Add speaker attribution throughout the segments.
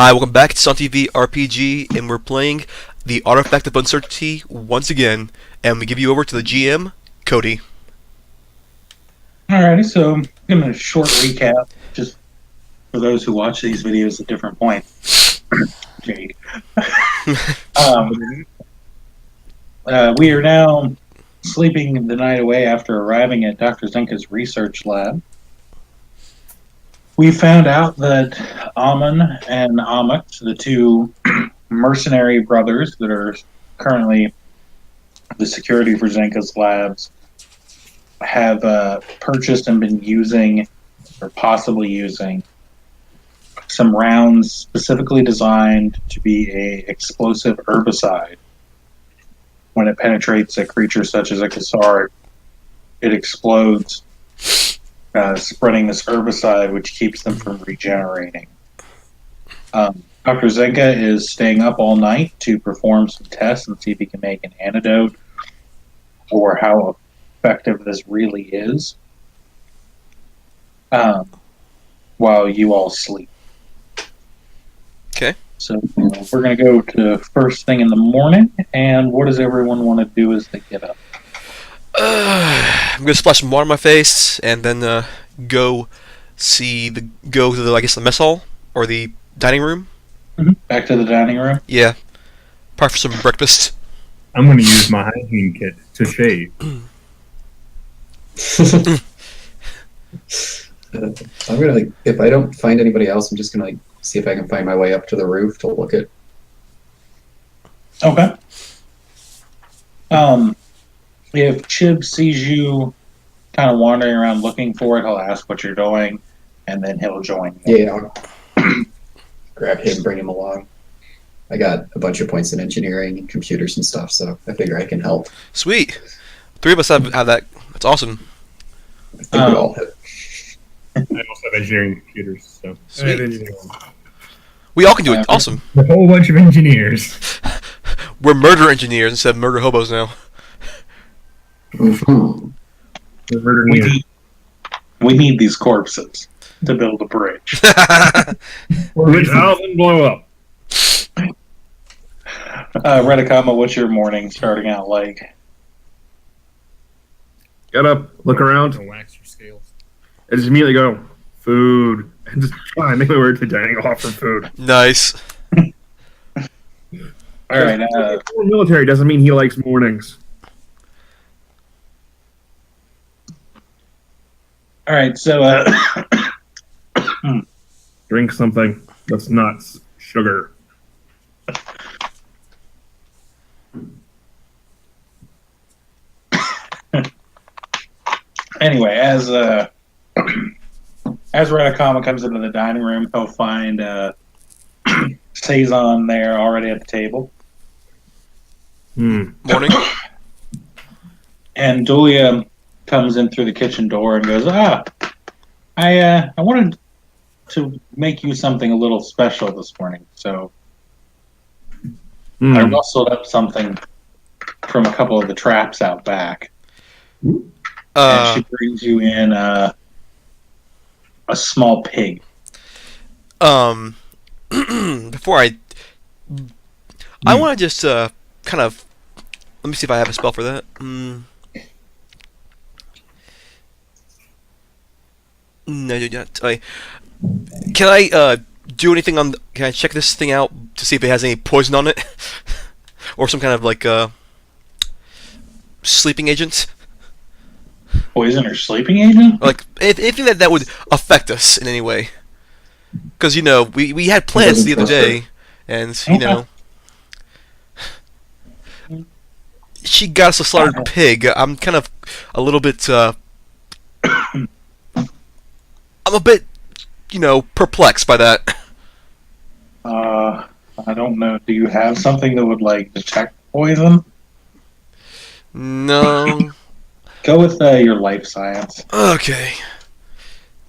Speaker 1: Hi, welcome back to Sun TV RPG, and we're playing the Artifact of Uncertainty once again, and we give you over to the GM, Cody.
Speaker 2: Alrighty, so I'm going to short recap just for those who watch these videos at different points. Jake. um, we are now sleeping the night away after arriving at Dr. Zenka's research lab. We found out that Amon and Amit, the two mercenary brothers that are currently the security for Zenka's labs, have purchased and been using, or possibly using, some rounds specifically designed to be a explosive herbicide. When it penetrates a creature such as a Kassar, it explodes, spreading this herbicide, which keeps them from regenerating. Dr. Zenka is staying up all night to perform some tests and see if he can make an antidote or how effective this really is, while you all sleep.
Speaker 1: Okay.
Speaker 2: So we're going to go to first thing in the morning, and what does everyone want to do as they get up?
Speaker 1: I'm gonna splash some water on my face, and then go to the mess hall or the dining room.
Speaker 2: Back to the dining room.
Speaker 1: Yeah, probably for some breakfast.
Speaker 3: I'm going to use my hygiene kit to shave.
Speaker 4: I'm gonna if I don't find anybody else, I'm just gonna see if I can find my way up to the roof to look at.
Speaker 2: Okay. If Chib sees you kind of wandering around looking for it, he'll ask what you're doing, and then he'll join you.
Speaker 4: Yeah, I'll grab him, bring him along. I got a bunch of points in engineering and computers and stuff, so I figure I can help.
Speaker 1: Sweet. 3 of us have that. That's awesome.
Speaker 4: I think we all have.
Speaker 3: I also have engineering and computers, so
Speaker 1: Sweet. We all can do it. Awesome.
Speaker 3: a whole bunch of engineers.
Speaker 1: We're murder engineers instead of murder hobos now.
Speaker 4: Mm-hmm.
Speaker 2: We need these corpses to build a bridge.
Speaker 3: Which Alvin blow up.
Speaker 2: Redakama, what's your morning starting out like?
Speaker 3: Get up, look around, and wax your scales. And just immediately go, food. And just try and make my way to dining hall for food.
Speaker 1: Nice.
Speaker 2: All right.
Speaker 3: Military doesn't mean he likes mornings.
Speaker 2: All right. So,
Speaker 3: Drink something that's not sugar.
Speaker 2: anyway, as Redakama comes into the dining room, he'll find Saison there already at the table.
Speaker 1: Morning.
Speaker 2: And Dulia comes in through the kitchen door and goes, I wanted to make you something a little special this morning, so I rustled up something from a couple of the traps out back. And she brings you in a small pig.
Speaker 1: Before I want to just kind of let me see if I have a spell for that. No, you don't. Can I do anything on? Can I check this thing out to see if it has any poison on it, or some kind of sleeping agent?
Speaker 2: Poison or sleeping agent?
Speaker 1: Like anything that would affect us in any way. Because we had plans the other day, and she got us a slaughtered pig. I'm kind of a little bit. I'm a bit, perplexed by that.
Speaker 2: I don't know. Do you have something that would detect poison?
Speaker 1: No.
Speaker 2: Go with your life science.
Speaker 1: Okay.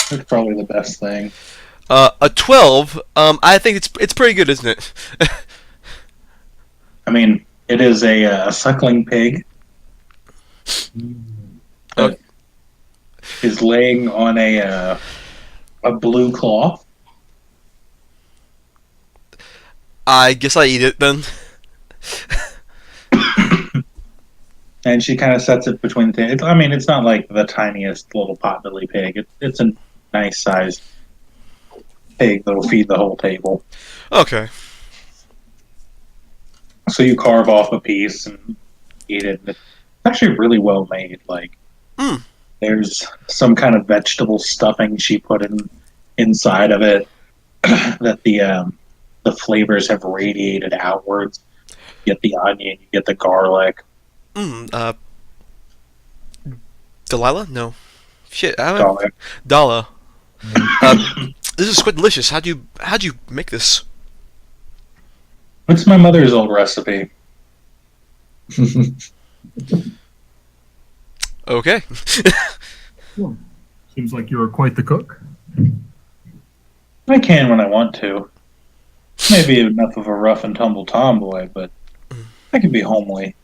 Speaker 2: That's probably the best thing.
Speaker 1: A 12. I think it's pretty good, isn't it?
Speaker 2: I mean, it is a suckling pig that is laying on a blue cloth.
Speaker 1: I guess I eat it then.
Speaker 2: And she kind of sets it between the. I mean, it's not like the tiniest little potbelly pig. It's a nice sized pig that'll feed the whole table.
Speaker 1: Okay.
Speaker 2: So you carve off a piece and eat it. It's actually really well made. Like
Speaker 1: Mm.
Speaker 2: there's some kind of vegetable stuffing she put inside of it that the flavors have radiated outwards. You get the onion, you get the garlic.
Speaker 1: Mm. Delilah? No. Shit. I haven't.
Speaker 2: Garlic.
Speaker 1: Dala. This is quite delicious. How'd you make this?
Speaker 2: It's my mother's old recipe.
Speaker 1: Okay.
Speaker 3: Seems like you are quite the cook.
Speaker 2: I can when I want to. Maybe enough of a rough and tumble tomboy, but I can be homely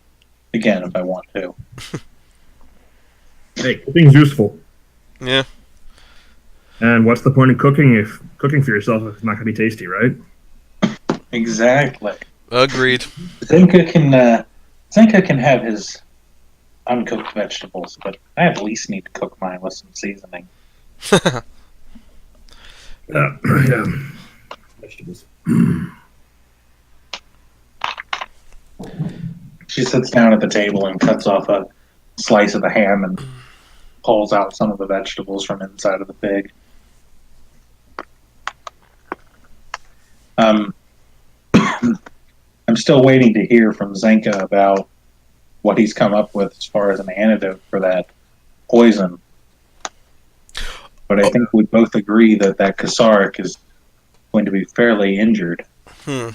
Speaker 2: again if I want to.
Speaker 3: Hey, cooking's useful.
Speaker 1: Yeah.
Speaker 3: And what's the point of cooking for yourself if it's not going to be tasty, right?
Speaker 2: Exactly.
Speaker 1: Agreed.
Speaker 2: Zenka can have his uncooked vegetables, but I at least need to cook mine with some seasoning.
Speaker 3: Yeah. Vegetables.
Speaker 2: She sits down at the table and cuts off a slice of the ham and pulls out some of the vegetables from inside of the pig. I'm still waiting to hear from Zenka about what he's come up with as far as an antidote for that poison. But I think we both agree that Kasarek is going to be fairly injured.
Speaker 1: Hmm.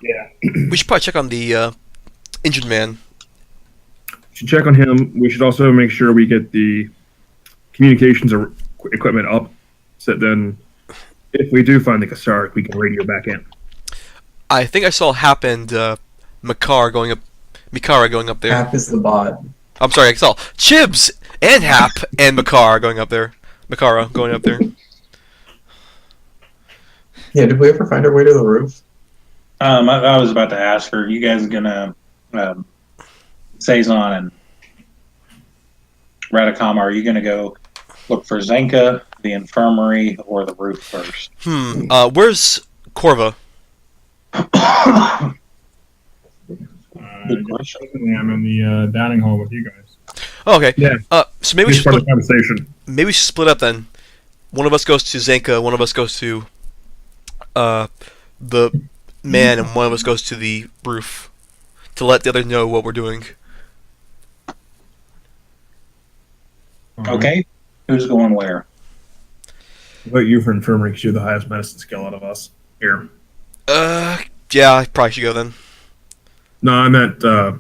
Speaker 3: Yeah.
Speaker 1: We should probably check on the injured man.
Speaker 3: Should check on him. We should also make sure we get the communications equipment up, so that then, if we do find the Kasarek, we can radio back in.
Speaker 1: I think I saw Hap and Mikara going up there.
Speaker 4: Hap is the bot.
Speaker 1: I'm sorry, I saw Chibs and Hap and Mikara going up there. Mikara going up there.
Speaker 4: Yeah, did we ever find our way to the roof?
Speaker 2: I was about to ask her, you guys gonna Saison and Radicama, are you gonna go look for Zenka, the infirmary, or the roof first?
Speaker 1: Where's Corva?
Speaker 2: Good question.
Speaker 3: I'm in the dining hall with you guys.
Speaker 1: Oh, okay.
Speaker 3: Yeah.
Speaker 1: So maybe we
Speaker 3: It's
Speaker 1: should
Speaker 3: part of
Speaker 1: split,
Speaker 3: the conversation.
Speaker 1: maybe we should split up then. One of us goes to Zenka, one of us goes to the man, and one of us goes to the roof to let the other know what we're doing.
Speaker 2: Okay, who's going where?
Speaker 3: What about you for infirmary, because you're the highest medicine skill out of us here.
Speaker 1: Yeah, I probably should go then.
Speaker 3: No, I meant,
Speaker 5: I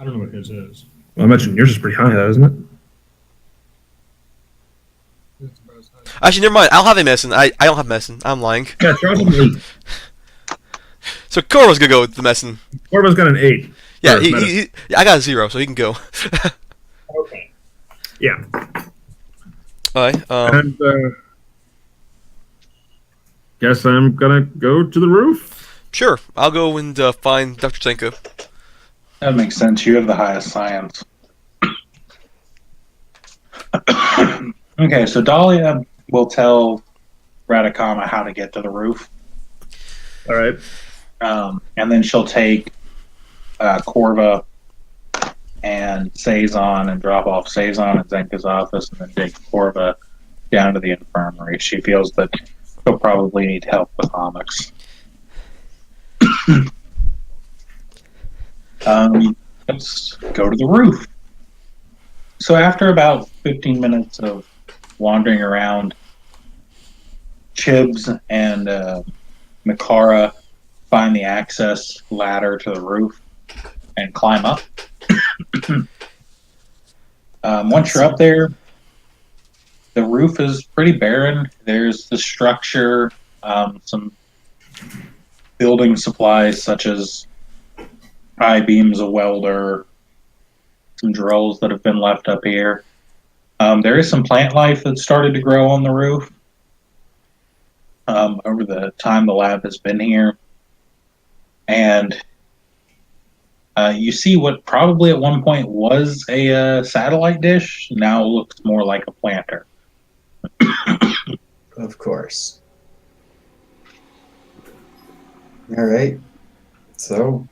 Speaker 5: don't know what his is.
Speaker 3: well, I mentioned yours is pretty high, though, isn't it?
Speaker 5: It's about as high.
Speaker 1: Actually, never mind. I'll have a medicine. I don't have medicine. I'm lying.
Speaker 3: Yeah, Charles is an 8.
Speaker 1: So Corva's gonna go with the medicine.
Speaker 3: Corva's got an 8.
Speaker 1: Yeah,
Speaker 3: for medicine.
Speaker 1: I got a 0, so he can go.
Speaker 3: Okay. Yeah.
Speaker 1: Alright.
Speaker 3: And, guess I'm gonna go to the roof.
Speaker 1: Sure. I'll go and find Dr. Zenka.
Speaker 2: That makes sense. You have the highest science. Okay, so Dahlia will tell Radicama how to get to the roof.
Speaker 3: All right.
Speaker 2: And then she'll take Corva and Saison and drop off Saison at Zenka's office and then take Corva down to the infirmary. She feels that he'll probably need help with Onyx. Let's go to the roof. So after about 15 minutes of wandering around, Chibs and Mikara find the access ladder to the roof and climb up. Once you're up there, the roof is pretty barren. There's the structure, some building supplies such as I-beams, a welder, some drills that have been left up here. There is some plant life that started to grow on the roof. over the time the lab has been here, and you see what probably at one point was a satellite dish now looks more like a planter.
Speaker 4: Of course. All right. So,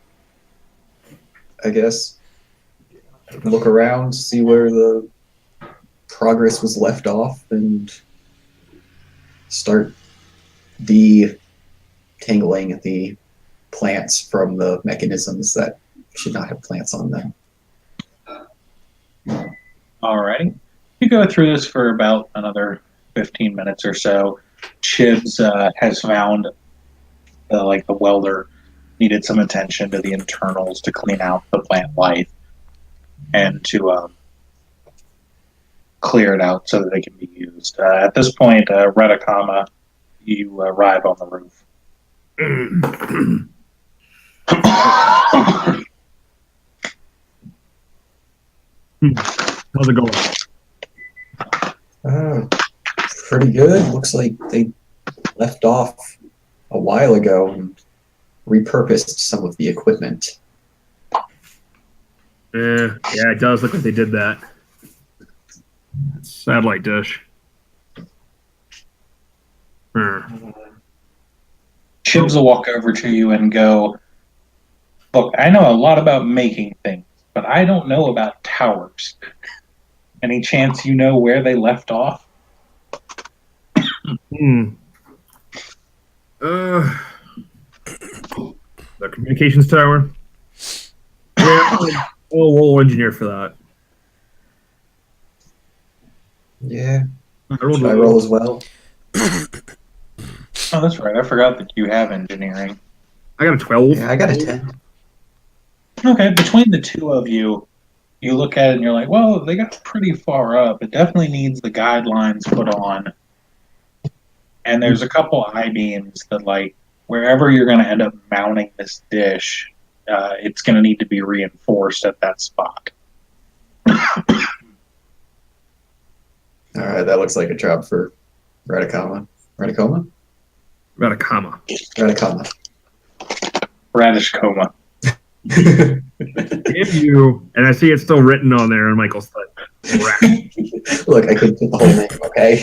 Speaker 4: I guess look around, see where the progress was left off, and start detangling the plants from the mechanisms that should not have plants on them.
Speaker 2: Alrighty. You go through this for about another 15 minutes or so. Chibs has found the welder needed some attention to the internals to clean out the plant life and to clear it out so that they can be used. At this point, Redakama, you arrive on the roof.
Speaker 3: How's it going?
Speaker 4: Pretty good. Looks like they left off a while ago and repurposed some of the equipment.
Speaker 3: Yeah, it does look like they did that. Satellite dish.
Speaker 2: Chibs will walk over to you and go, "Look, I know a lot about making things, but I don't know about towers. Any chance you know where they left off?"
Speaker 3: The communications tower. Yeah, we'll engineer for that.
Speaker 4: Yeah.
Speaker 3: I rolled
Speaker 4: Should I roll as well?
Speaker 2: Oh, that's right. I forgot that you have engineering.
Speaker 3: I got a 12.
Speaker 4: Yeah, I got a 10.
Speaker 2: Okay, between the two of you, you look at it and you're like, well, they got pretty far up. It definitely needs the guidelines put on. And there's a couple I-beams that, like, wherever you're going to end up mounting this dish, it's going to need to be reinforced at that spot.
Speaker 4: All right, that looks like a job for Radicama. Radicoma?
Speaker 3: Radicama.
Speaker 4: Radicama.
Speaker 2: Radish coma.
Speaker 3: If you, and I see it's still written on there in Michael's foot.
Speaker 4: Look, I couldn't put the whole name, okay?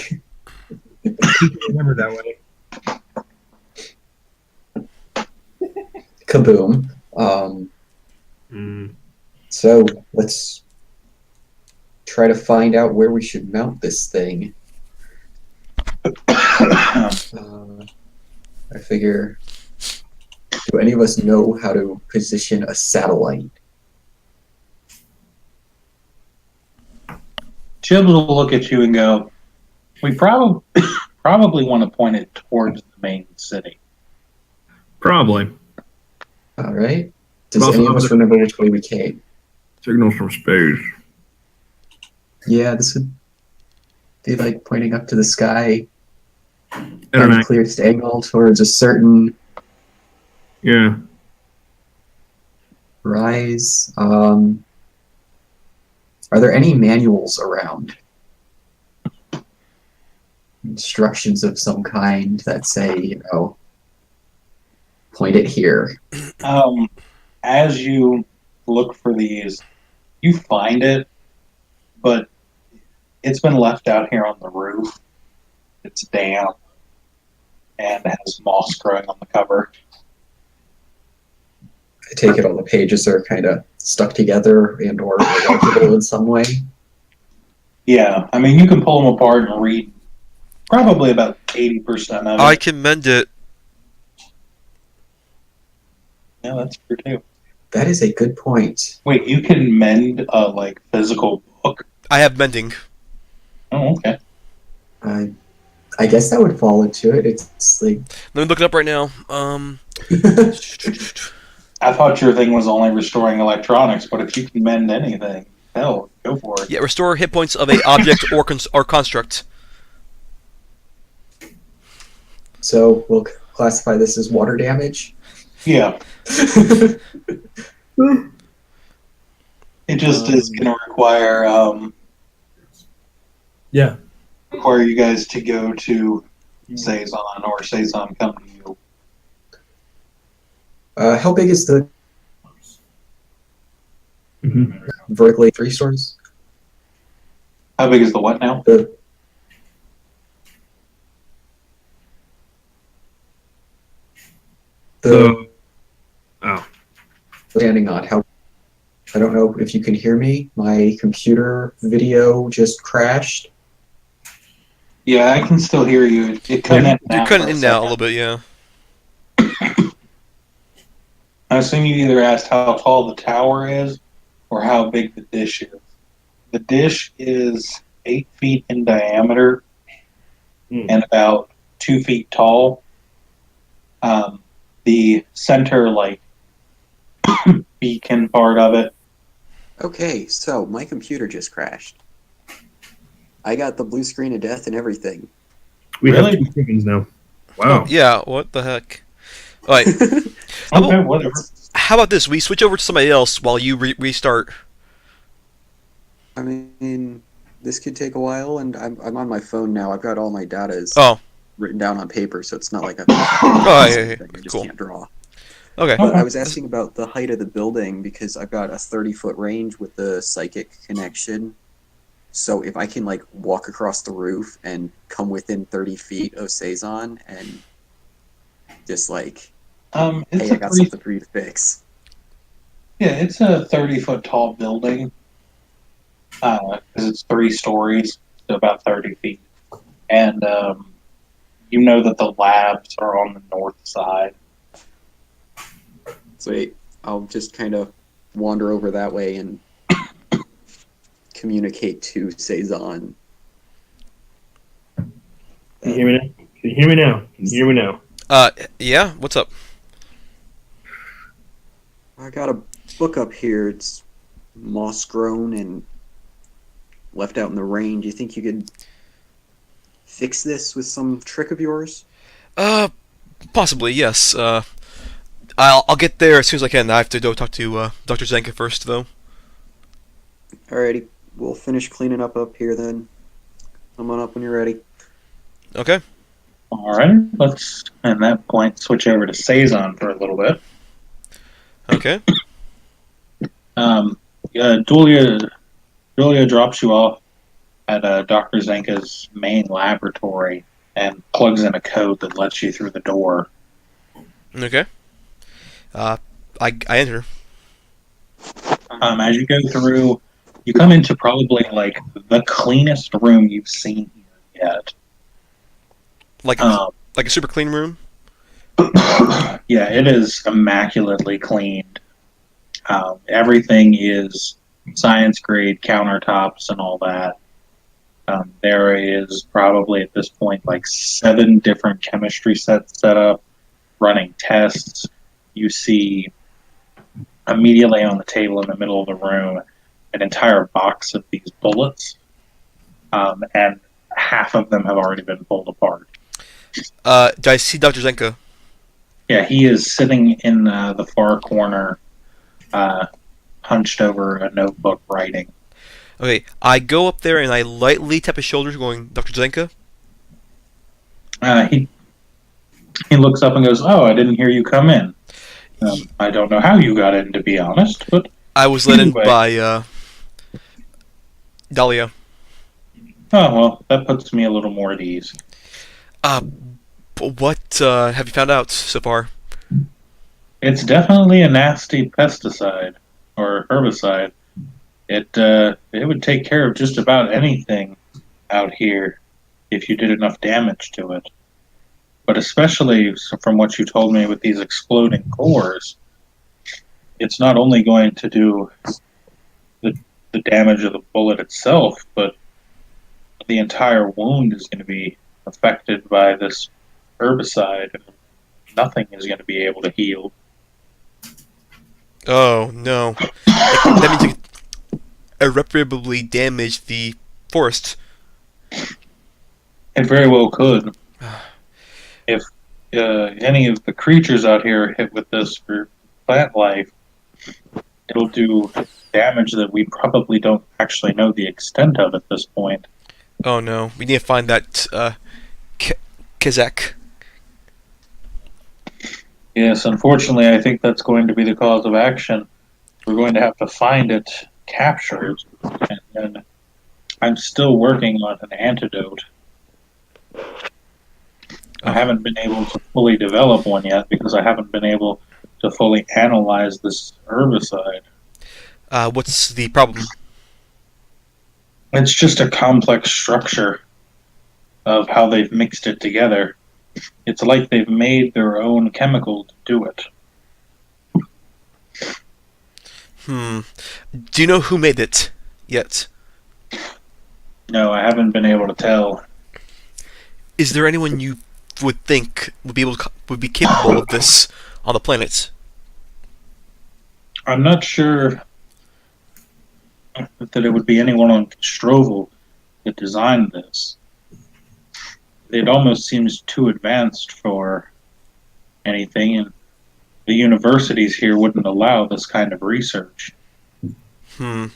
Speaker 3: Remember that way.
Speaker 4: Kaboom. So let's try to find out where we should mount this thing. I figure, do any of us know how to position a satellite?
Speaker 2: Chibs will look at you and go, we probably want to point it towards the main city.
Speaker 3: Probably.
Speaker 4: All right. Does
Speaker 3: Also,
Speaker 4: any of us remember which way we came?
Speaker 3: Signals from space.
Speaker 4: Yeah, this would be like pointing up to the sky at the
Speaker 3: Internet.
Speaker 4: clearest angle towards a certain
Speaker 3: Yeah.
Speaker 4: rise. Are there any manuals around? Instructions of some kind that say, point it here.
Speaker 2: As you look for these, you find it, but it's been left out here on the roof. It's damp and has moss growing on the cover.
Speaker 4: I take it all the pages are kind of stuck together and or illegible in some way.
Speaker 2: Yeah, I mean, you can pull them apart and read probably about 80% of it.
Speaker 1: I can mend it.
Speaker 2: Yeah, that's true too.
Speaker 4: That is a good point.
Speaker 2: Wait, you can mend a physical book?
Speaker 1: I have mending.
Speaker 2: Oh, okay.
Speaker 4: I guess that would fall into it. It's like
Speaker 1: Let me look it up right now.
Speaker 2: I thought your thing was only restoring electronics, but if you can mend anything, hell, go for it.
Speaker 1: Yeah, restore hit points of a object or construct.
Speaker 4: so we'll classify this as water damage.
Speaker 2: Yeah. It just is going to require
Speaker 5: Yeah.
Speaker 2: you guys to go to Saison or Saison come to you.
Speaker 4: How big is the
Speaker 3: Mhm.
Speaker 4: vertically 3 stories?
Speaker 2: How big is the what now?
Speaker 4: The
Speaker 3: So, oh,
Speaker 4: standing on how I don't know if you can hear me. My computer video just crashed.
Speaker 2: Yeah, I can still hear you. It cut in and
Speaker 1: You're
Speaker 2: out
Speaker 1: cutting
Speaker 2: for a
Speaker 1: in and out a little
Speaker 2: second.
Speaker 1: bit, yeah.
Speaker 2: I assume you either asked how tall the tower is or how big the dish is. The dish is 8 feet in diameter
Speaker 3: Hmm.
Speaker 2: and about 2 feet tall. Um, the center, like, beacon part of it.
Speaker 4: Okay, so my computer just crashed. I got the blue screen of death and everything.
Speaker 3: we have
Speaker 2: Really?
Speaker 3: 2 seconds now.
Speaker 1: Oh,
Speaker 3: Wow.
Speaker 1: yeah, what the heck? Alright, how
Speaker 2: Okay,
Speaker 1: about,
Speaker 2: whatever.
Speaker 1: how about this? We switch over to somebody else while you restart.
Speaker 4: I mean, this could take a while, and I'm on my phone now. I've got all my data
Speaker 1: Oh,
Speaker 4: written down on paper, so it's not like I
Speaker 1: oh, yeah, yeah,
Speaker 4: anything. I just
Speaker 1: cool.
Speaker 4: can't draw.
Speaker 1: Okay.
Speaker 4: But I
Speaker 2: Okay.
Speaker 4: was asking about the height of the building because I've got a 30-foot range with the psychic connection. So if I can like walk across the roof and come within 30 feet of Saison and just like,
Speaker 2: It's
Speaker 4: hey, I
Speaker 2: a
Speaker 4: got
Speaker 2: three.
Speaker 4: something for you to fix.
Speaker 2: Yeah, it's a 30-foot tall building. Because it's 3 stories, so about 30 feet. And you know that the labs are on the north side.
Speaker 4: So I'll just kind of wander over that way and communicate to Saison.
Speaker 3: Can you hear me now? Can you hear me now? Can you hear me now?
Speaker 1: Yeah, what's up?
Speaker 4: I got a book up here. It's moss grown and left out in the rain. Do you think you could fix this with some trick of yours?
Speaker 1: Uh, possibly, yes. I'll get there as soon as I can. I have to go talk to, Dr. Zenka first, though.
Speaker 4: Alrighty, we'll finish cleaning up here then. Come on up when you're ready.
Speaker 1: Okay.
Speaker 2: All right, let's, at that point, switch over to Saison for a little bit.
Speaker 1: Okay.
Speaker 2: Um, Julia drops you off at Dr. Zenka's main laboratory and plugs in a code that lets you through the door.
Speaker 1: Okay. Uh, I enter.
Speaker 2: As you go through, you come into probably like the cleanest room you've seen here yet.
Speaker 1: Like,
Speaker 2: Um,
Speaker 1: like a super clean room?
Speaker 2: yeah, it is immaculately cleaned. Everything is science grade countertops and all that. There is probably at this point like 7 different chemistry sets set up, running tests. You see immediately on the table in the middle of the room an entire box of these bullets, and half of them have already been pulled apart.
Speaker 1: Do I see Dr. Zenka?
Speaker 2: Yeah, he is sitting in the far corner, uh, hunched over a notebook writing.
Speaker 1: Okay, I go up there and I lightly tap his shoulders, going, Dr. Zenka?
Speaker 2: He looks up and goes, "Oh, I didn't hear you come in. I don't know how you got in, to be honest, but
Speaker 1: I was let in
Speaker 2: anyway."
Speaker 1: by, Dahlia.
Speaker 2: Oh well, that puts me a little more at ease.
Speaker 1: Uh, what, have you found out so far?
Speaker 2: It's definitely a nasty pesticide or herbicide. It would take care of just about anything out here if you did enough damage to it. But especially from what you told me with these exploding cores, it's not only going to do the, the damage of the bullet itself, but the entire wound is going to be affected by this herbicide, and nothing is going to be able to heal.
Speaker 1: Oh, no. That means it could irreparably damage the forest.
Speaker 2: It very well could. If any of the creatures out here are hit with this for plant life, it'll do damage that we probably don't actually know the extent of at this point.
Speaker 1: Oh, no. We need to find that, Kazakh.
Speaker 2: Yes, unfortunately, I think that's going to be the cause of action. We're going to have to find it, capture it, and then I'm still working on an antidote. I
Speaker 1: Oh.
Speaker 2: haven't been able to fully develop one yet because I haven't been able to fully analyze this herbicide.
Speaker 1: What's the problem?
Speaker 2: It's just a complex structure of how they've mixed it together. It's like they've made their own chemical to do it.
Speaker 1: Hmm. Do you know who made it yet?
Speaker 2: No, I haven't been able to tell.
Speaker 1: Is there anyone you would think would be capable of this on the planet?
Speaker 2: I'm not sure that it would be anyone on Strovel that designed this. It almost seems too advanced for anything, and the universities here wouldn't allow this kind of research.
Speaker 1: Hmm.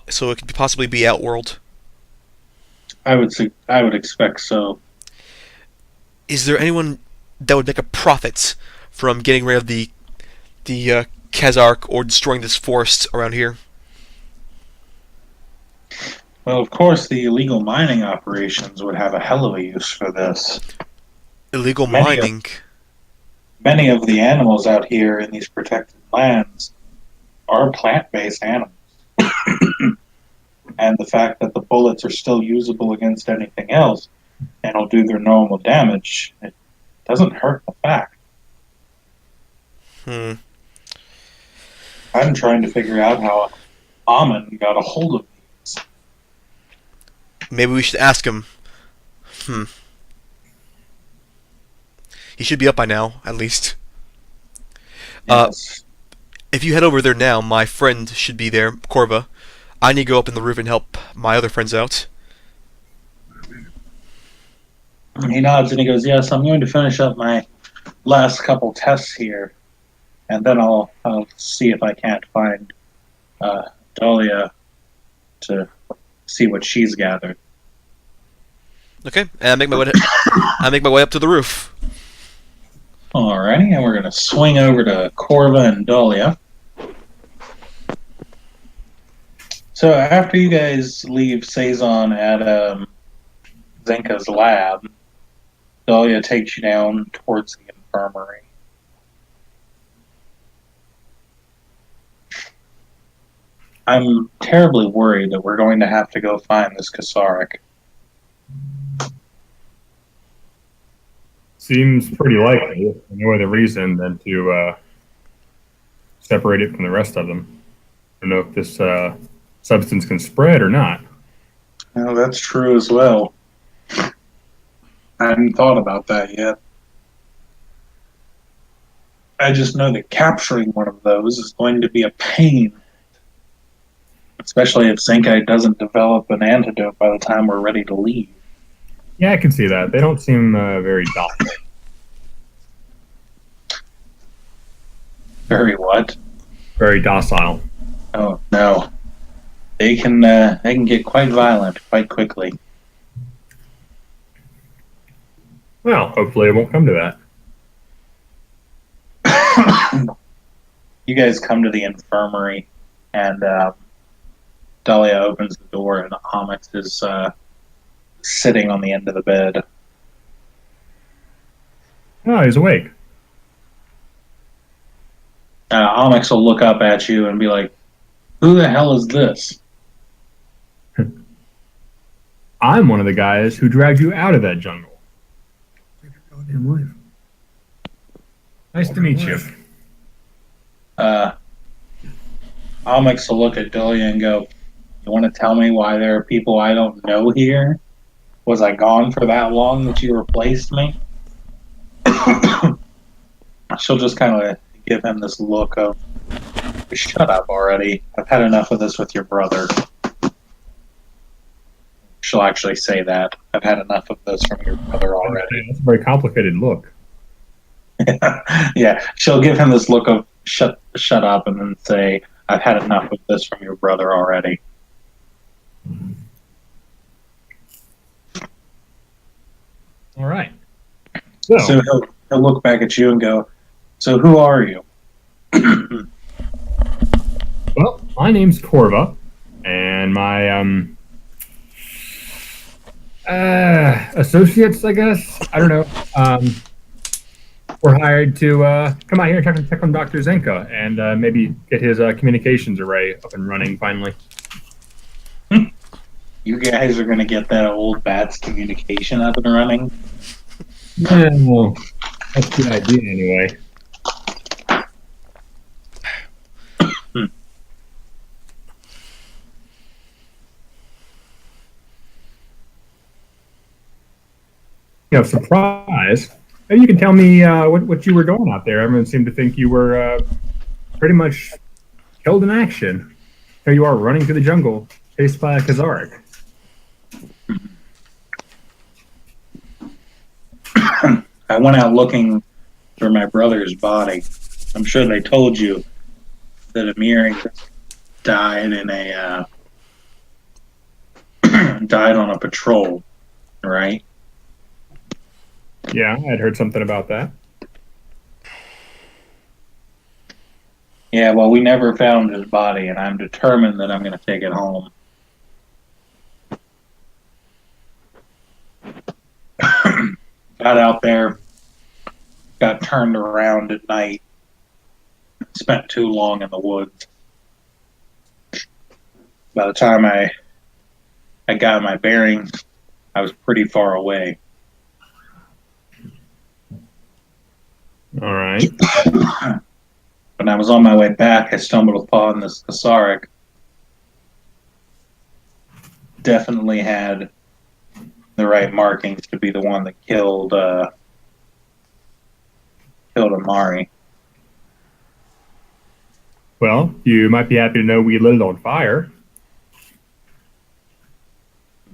Speaker 1: So it could possibly be Outworld.
Speaker 2: I would expect so.
Speaker 1: Is there anyone that would make a profit from getting rid of the Kazark or destroying this forest around here?
Speaker 2: Well, of course, the illegal mining operations would have a hell of a use for this.
Speaker 1: Illegal
Speaker 2: Many of
Speaker 1: mining.
Speaker 2: many of the animals out here in these protected lands are plant-based animals, and the fact that the bullets are still usable against anything else and will do their normal damage, it doesn't hurt the fact.
Speaker 1: Hmm.
Speaker 2: I'm trying to figure out how Amon got a hold of these.
Speaker 1: Maybe we should ask him. Hmm. He should be up by now, at least. Uh,
Speaker 2: Yes.
Speaker 1: if you head over there now, my friend should be there, Corva. I need to go up in the roof and help my other friends out.
Speaker 2: He nods and he goes, "Yes, I'm going to finish up my last couple tests here, and then I'll see if I can't find Dahlia to see what she's gathered."
Speaker 1: Okay, and I make my way up to the roof.
Speaker 2: Alrighty, and we're going to swing over to Corva and Dahlia. So after you guys leave Saison at Zenka's lab, Dahlia takes you down towards the infirmary. I'm terribly worried that we're going to have to go find this Kasaric.
Speaker 3: Seems pretty likely. No other reason than to separate it from the rest of them. I don't know if this substance can spread or not.
Speaker 2: Well, that's true as well. I hadn't thought about that yet. I just know that capturing one of those is going to be a pain, especially if Zenkai doesn't develop an antidote by the time we're ready to leave.
Speaker 3: Yeah, I can see that. They don't seem very docile.
Speaker 2: Very what?
Speaker 3: Very docile.
Speaker 2: Oh no, they can get quite violent quite quickly.
Speaker 3: Well, hopefully it won't come to that.
Speaker 2: You guys come to the infirmary, and Dahlia opens the door, and Onyx is sitting on the end of the bed.
Speaker 3: Oh, he's awake.
Speaker 2: Onyx will look up at you and be like, "Who the hell is this?"
Speaker 3: I'm one of the guys who dragged you out of that jungle.
Speaker 5: Goddamn life.
Speaker 3: Nice to meet you.
Speaker 2: Onyx will look at Dahlia and go, "You want to tell me why there are people I don't know here? Was I gone for that long that you replaced me?" She'll just kind of give him this look of, "Shut up already. I've had enough of this with your brother." She'll actually say that. "I've had enough of this from your brother already."
Speaker 3: That's a very complicated look.
Speaker 2: Yeah, she'll give him this look of shut up and then say, "I've had enough of this from your brother already."
Speaker 6: All right. So,
Speaker 2: So he'll look back at you and go, "So who are you?"
Speaker 6: well, my name's Corva, and my associates, I guess. I don't know. We're hired to come out here and check on Dr. Zenka and maybe get his communications array up and running finally.
Speaker 2: You guys are gonna get that old bat's communication up and running.
Speaker 6: Yeah, well, that's a good idea anyway. Surprise. Maybe you can tell me what you were doing out there. Everyone seemed to think you were pretty much killed in action. Here you are running through the jungle, chased by a Kazaric.
Speaker 2: I went out looking for my brother's body. I'm sure they told you that Amir died in a died on a patrol, right?
Speaker 6: Yeah, I'd heard something about that.
Speaker 2: Yeah, well, we never found his body, and I'm determined that I'm going to take it home. Got out there, got turned around at night, spent too long in the woods. By the time I got my bearings, I was pretty far away.
Speaker 6: All right.
Speaker 2: When I was on my way back, I stumbled upon this Kasaric. Definitely had the right markings to be the one that killed Amari.
Speaker 6: Well, you might be happy to know we lit it on fire.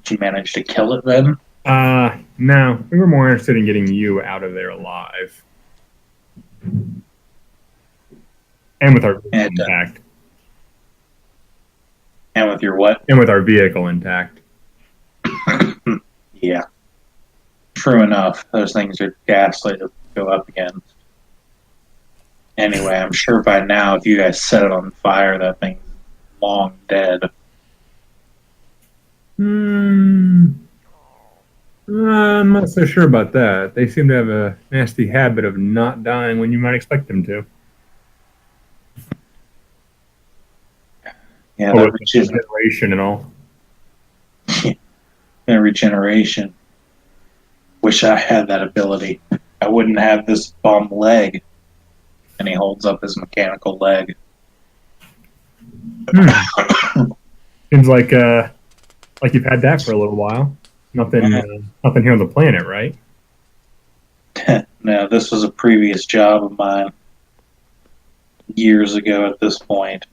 Speaker 2: Did you manage to kill it then?
Speaker 6: No, we were more interested in getting you out of there alive. And with our vehicle intact.
Speaker 2: And with your what?
Speaker 6: And with our vehicle intact.
Speaker 2: Yeah. True enough. Those things are ghastly to go up against. Anyway, I'm sure by now, if you guys set it on fire, that thing's long dead.
Speaker 6: I'm not so sure about that. They seem to have a nasty habit of not dying when you might expect them to.
Speaker 2: Yeah,
Speaker 6: Oh,
Speaker 2: that
Speaker 6: with regeneration and all.
Speaker 2: That regeneration. Wish I had that ability. I wouldn't have this bum leg. And he holds up his mechanical leg.
Speaker 6: Seems like you've had that for a little while. Nothing here on the planet, right?
Speaker 2: No, this was a previous job of mine. Years ago at this point.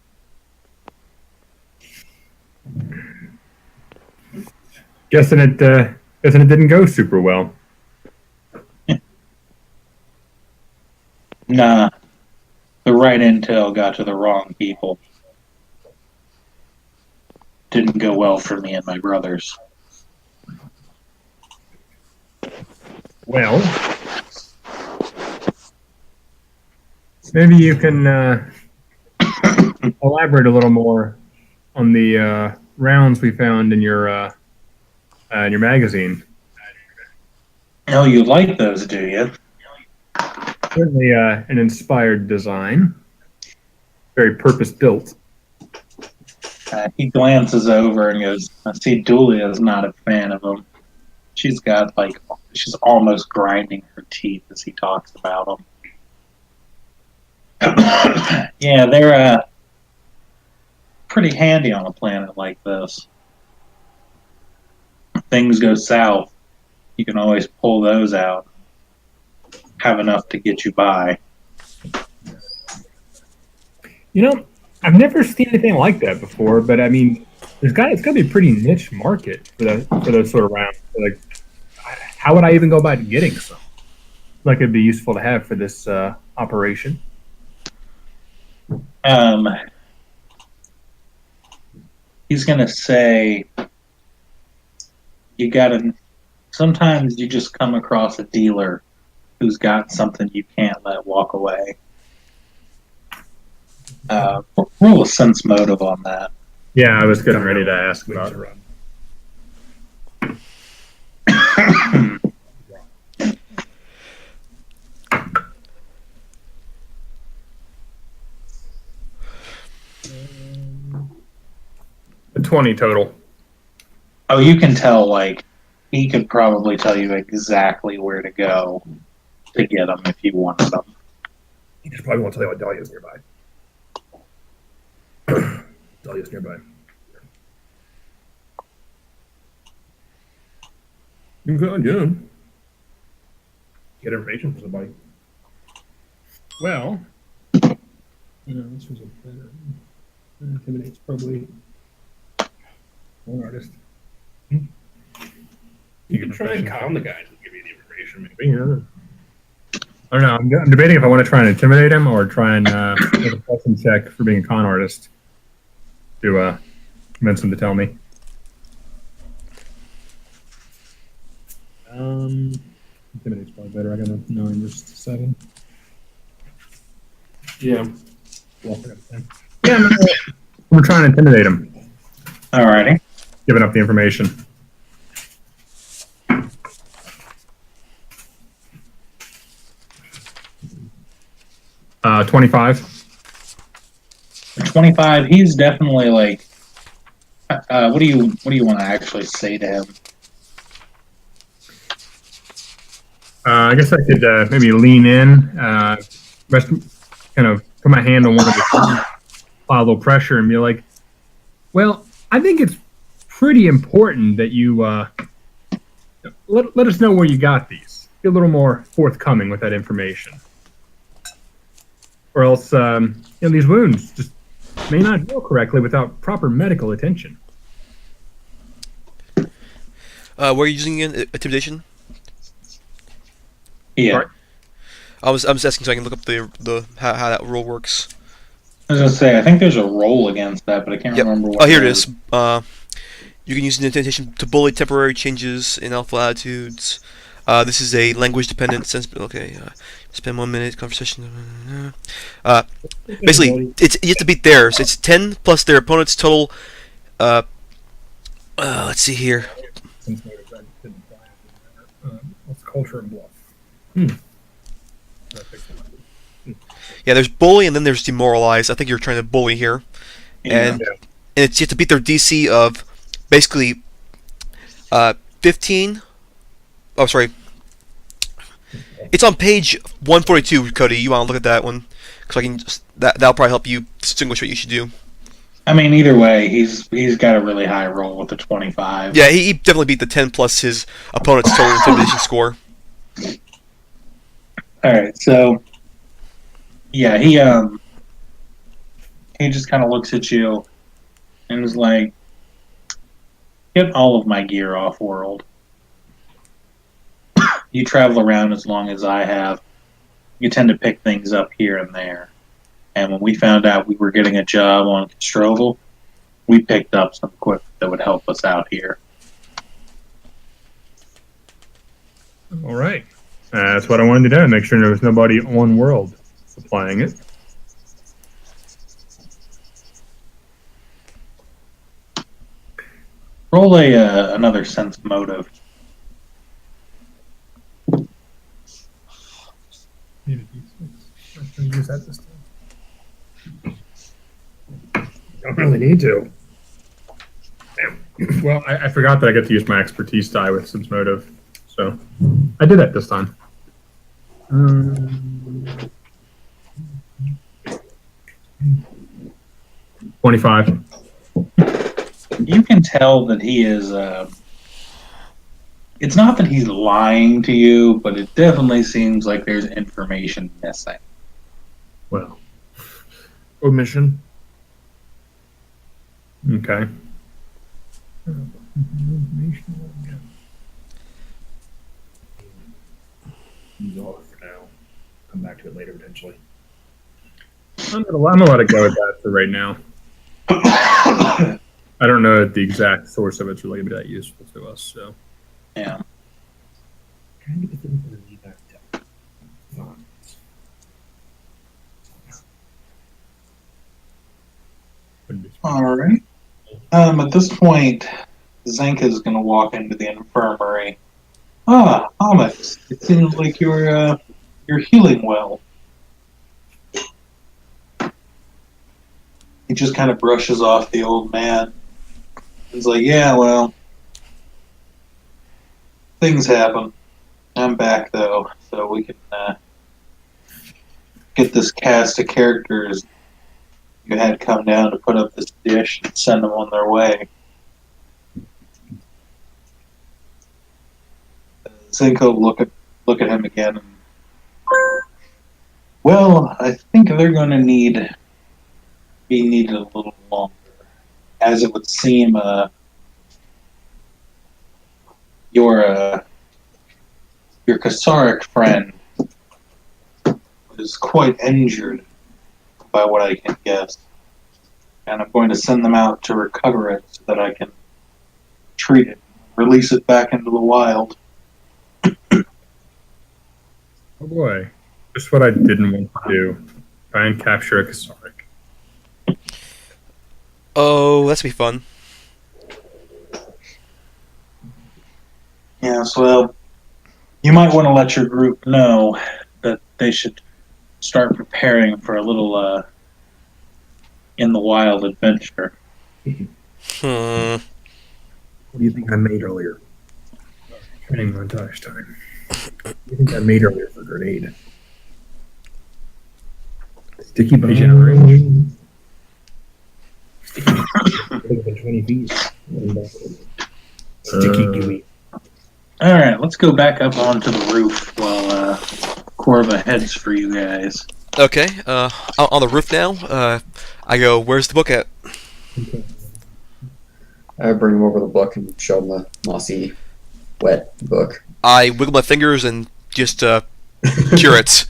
Speaker 6: Guessing it didn't go super well.
Speaker 2: Nah. The right intel got to the wrong people. Didn't go well for me and my brothers.
Speaker 6: Well, maybe you can elaborate a little more on the rounds we found in your magazine.
Speaker 2: Oh, you like those, do you?
Speaker 6: Certainly an inspired design. Very purpose-built.
Speaker 2: He glances over and goes, I see Dulia's not a fan of them. She's almost grinding her teeth as he talks about them. Yeah, they're pretty handy on a planet like this. If things go south, you can always pull those out. Have enough to get you by.
Speaker 6: You know, I've never seen anything like that before, but I mean, it's got to be a pretty niche market for those sort of rounds. Like, how would I even go about getting some? Like, it'd be useful to have for this operation.
Speaker 2: He's gonna say, you gotta sometimes you just come across a dealer who's got something you can't let walk away. Roll a sense motive on that.
Speaker 6: Yeah, I was getting ready to ask about it. A 20 total.
Speaker 2: Oh, you can tell, like, he could probably tell you exactly where to go to get them if you wanted them.
Speaker 3: He just probably won't tell you what Dahlia's nearby. Dahlia's nearby. You could, yeah. Get information from somebody.
Speaker 6: Well, this was a better. Intimidate's probably one artist. You can try and calm the guys and give you the information, maybe. Yeah. I don't know. I'm debating if I want to try and intimidate him or try and make a person check for being a con artist to convince him to tell me. Intimidate's probably better. I got a 9 versus 7.
Speaker 3: Yeah.
Speaker 6: Yeah, no, we're trying to intimidate him,
Speaker 2: Alrighty.
Speaker 6: giving up the information. Uh, 25.
Speaker 2: 25, he's definitely like, what do you want to actually say to him?
Speaker 6: I guess I could maybe lean in, rest, kind of put my hand on one of the apply a little pressure and be like, well, I think it's pretty important that you let us know where you got these. Be a little more forthcoming with that information. Or else, these wounds just may not heal correctly without proper medical attention.
Speaker 1: Were you using intimidation?
Speaker 2: Yeah.
Speaker 6: Sorry?
Speaker 1: I'm just asking so I can look up the how that rule works.
Speaker 2: I was gonna say, I think there's a roll against that, but I can't remember what.
Speaker 1: Oh, here it is. You can use intimidation to bully temporary changes in alpha attitudes. This is a language-dependent sense. Okay, spend 1 minute conversation. Basically, you have to beat theirs. It's 10 plus their opponent's total. Let's see here.
Speaker 3: What's culture and bluff?
Speaker 1: Yeah, there's bully and then there's demoralize. I think you're trying to bully here, and it's you have to beat their DC of basically 15. Oh, sorry. It's on page 142, Cody. You want to look at that one? Because I can that'll probably help you distinguish what you should do.
Speaker 2: I mean, either way, he's got a really high roll with the 25.
Speaker 1: Yeah, he definitely beat the 10 plus his opponent's total intimidation score.
Speaker 2: All right, so yeah, he just kind of looks at you and is like, "Get all of my gear off world. You travel around as long as I have. You tend to pick things up here and there. And when we found out we were getting a job on Stroval, we picked up some equipment that would help us out here."
Speaker 6: All right. That's what I wanted to do. Make sure there was nobody on world supplying it.
Speaker 2: Roll another sense motive.
Speaker 3: Use that this time. Don't really need to.
Speaker 6: Well, I forgot that I get to use my expertise die with sense motive, so I did that this time. 25.
Speaker 2: You can tell that he is. It's not that he's lying to you, but it definitely seems like there's information missing.
Speaker 6: Well,
Speaker 3: Omission.
Speaker 6: okay.
Speaker 3: Use all of it for now. Come back to it later potentially.
Speaker 6: I'm gonna let it go with that for right now. I don't know the exact source of it's really gonna be that useful to us, so.
Speaker 2: Yeah.
Speaker 6: trying to get the thing for the lead back to
Speaker 2: All right. At this point, Zenka's going to walk into the infirmary. Ah, Alex, it seems like you're healing well. He just kind of brushes off the old man. He's like, yeah, well, things happen. I'm back, though, so we can get this cast of characters you had come down to put up this dish and send them on their way. Zenko look at him again. Well, I think they're going to be needed a little longer, as it would seem. Your Kasaric friend is quite injured, by what I can guess, and I'm going to send them out to recover it so that I can treat it, release it back into the wild.
Speaker 6: Oh boy. Just what I didn't want to do. Try and capture a Kasaric.
Speaker 1: Oh, that's be fun.
Speaker 2: Yes, well, you might want to let your group know that they should start preparing for a little in the wild adventure.
Speaker 1: Hmm.
Speaker 3: What do you think I made earlier? Training montage time. What do you think I made earlier for grenade? Sticky regeneration.
Speaker 6: Bigger than 20 feet. Sticky gooey.
Speaker 2: All right, let's go back up onto the roof while Corva heads for you guys.
Speaker 1: Okay. On the roof now. I go. Where's the book at?
Speaker 4: I bring him over the book and show him the mossy, wet book.
Speaker 1: I wiggle my fingers and just cure it.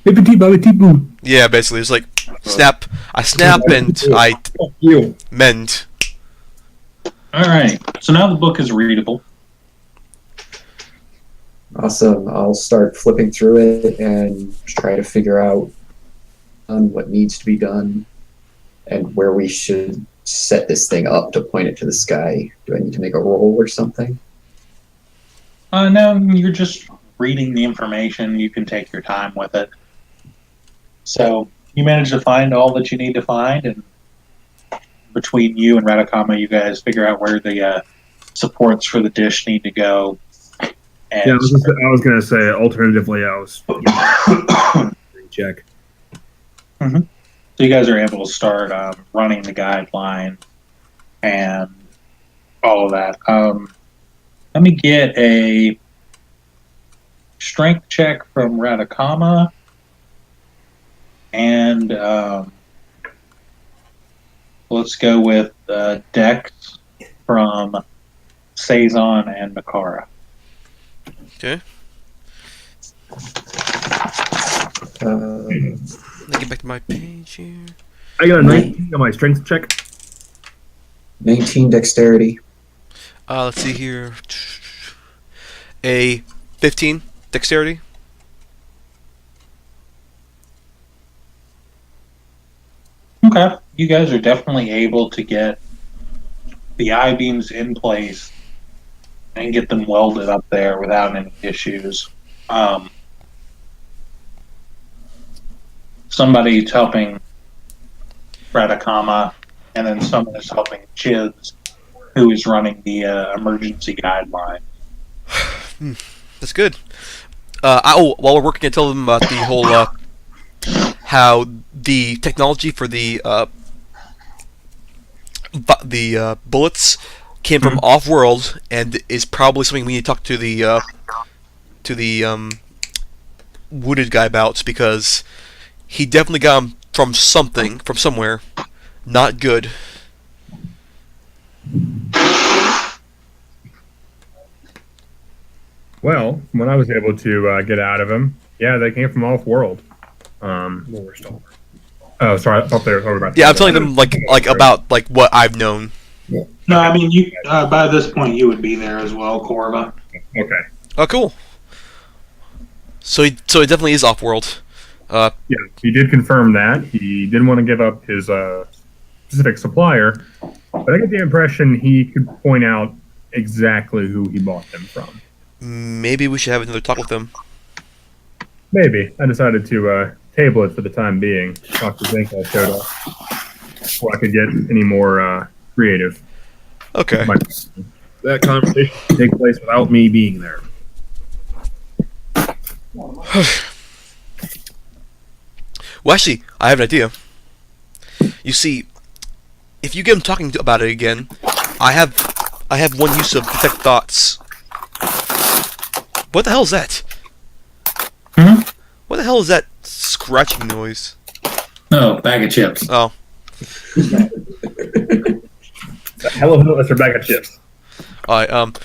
Speaker 3: Bippity bobbity boo.
Speaker 1: Yeah, basically, it's like snap. I snap and I
Speaker 3: You.
Speaker 1: mend.
Speaker 2: All right, so now the book is readable.
Speaker 4: Awesome. I'll start flipping through it and try to figure out what needs to be done and where we should set this thing up to point it to the sky. Do I need to make a roll or something?
Speaker 2: No, you're just reading the information. You can take your time with it. So you managed to find all that you need to find, and between you and Radakama, you guys figure out where the supports for the dish need to go. And
Speaker 3: Yeah, I was gonna say alternatively, I was check.
Speaker 2: So you guys are able to start running the guideline and all of that. Let me get a strength check from Radakama, and let's go with Dex from Saison and Makara.
Speaker 1: Okay.
Speaker 4: Uh,
Speaker 1: Let me get back to my page here.
Speaker 3: I got a 19 on my strength check.
Speaker 4: 19 dexterity.
Speaker 1: Let's see here. A 15 dexterity.
Speaker 2: Okay. You guys are definitely able to get the I-beams in place and get them welded up there without any issues. Somebody's helping Radakama, and then someone is helping Chiz, who is running the emergency guideline.
Speaker 1: That's good. While we're working, I tell them about the whole how the technology for the bullets came from off-world and is probably something we need to talk to the wounded guy about, because he definitely got them from somewhere, not good.
Speaker 6: Well, when I was able to get out of him, yeah, they came from off-world. Oh, sorry, I thought they were talking about.
Speaker 1: Yeah, I'm telling them like about like what I've known.
Speaker 2: No, I mean, you by this point you would be there as well, Corva.
Speaker 3: Okay.
Speaker 1: Oh, cool. So it definitely is off-world.
Speaker 3: Yeah, he did confirm that. He didn't want to give up his specific supplier, but I get the impression he could point out exactly who he bought them from.
Speaker 1: Maybe we should have another talk with him.
Speaker 3: Maybe. I decided to table it for the time being. Dr. Zinko showed up before I could get any more creative.
Speaker 1: Okay.
Speaker 3: That conversation can take place without me being there.
Speaker 1: Well, actually, I have an idea. You see, if you get him talking about it again, I have one use of detect thoughts. What the hell is that?
Speaker 2: Hmm?
Speaker 1: What the hell is that scratching noise?
Speaker 2: No, bag of chips.
Speaker 1: Oh,
Speaker 3: Hello, that's a bag of chips.
Speaker 1: alright.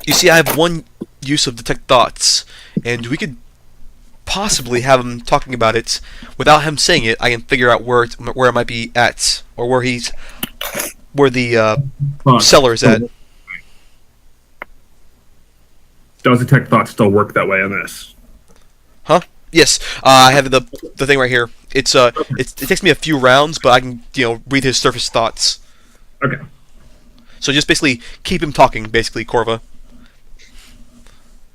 Speaker 1: You see, I have one use of detect thoughts, and we could possibly have him talking about it without him saying it. I can figure out where it might be at, or where the seller is at.
Speaker 3: Does detect thoughts still work that way on this?
Speaker 1: Yes, I have the thing right here. It takes me a few rounds, but I can read his surface thoughts.
Speaker 3: Okay.
Speaker 1: So just basically keep him talking, basically, Corva,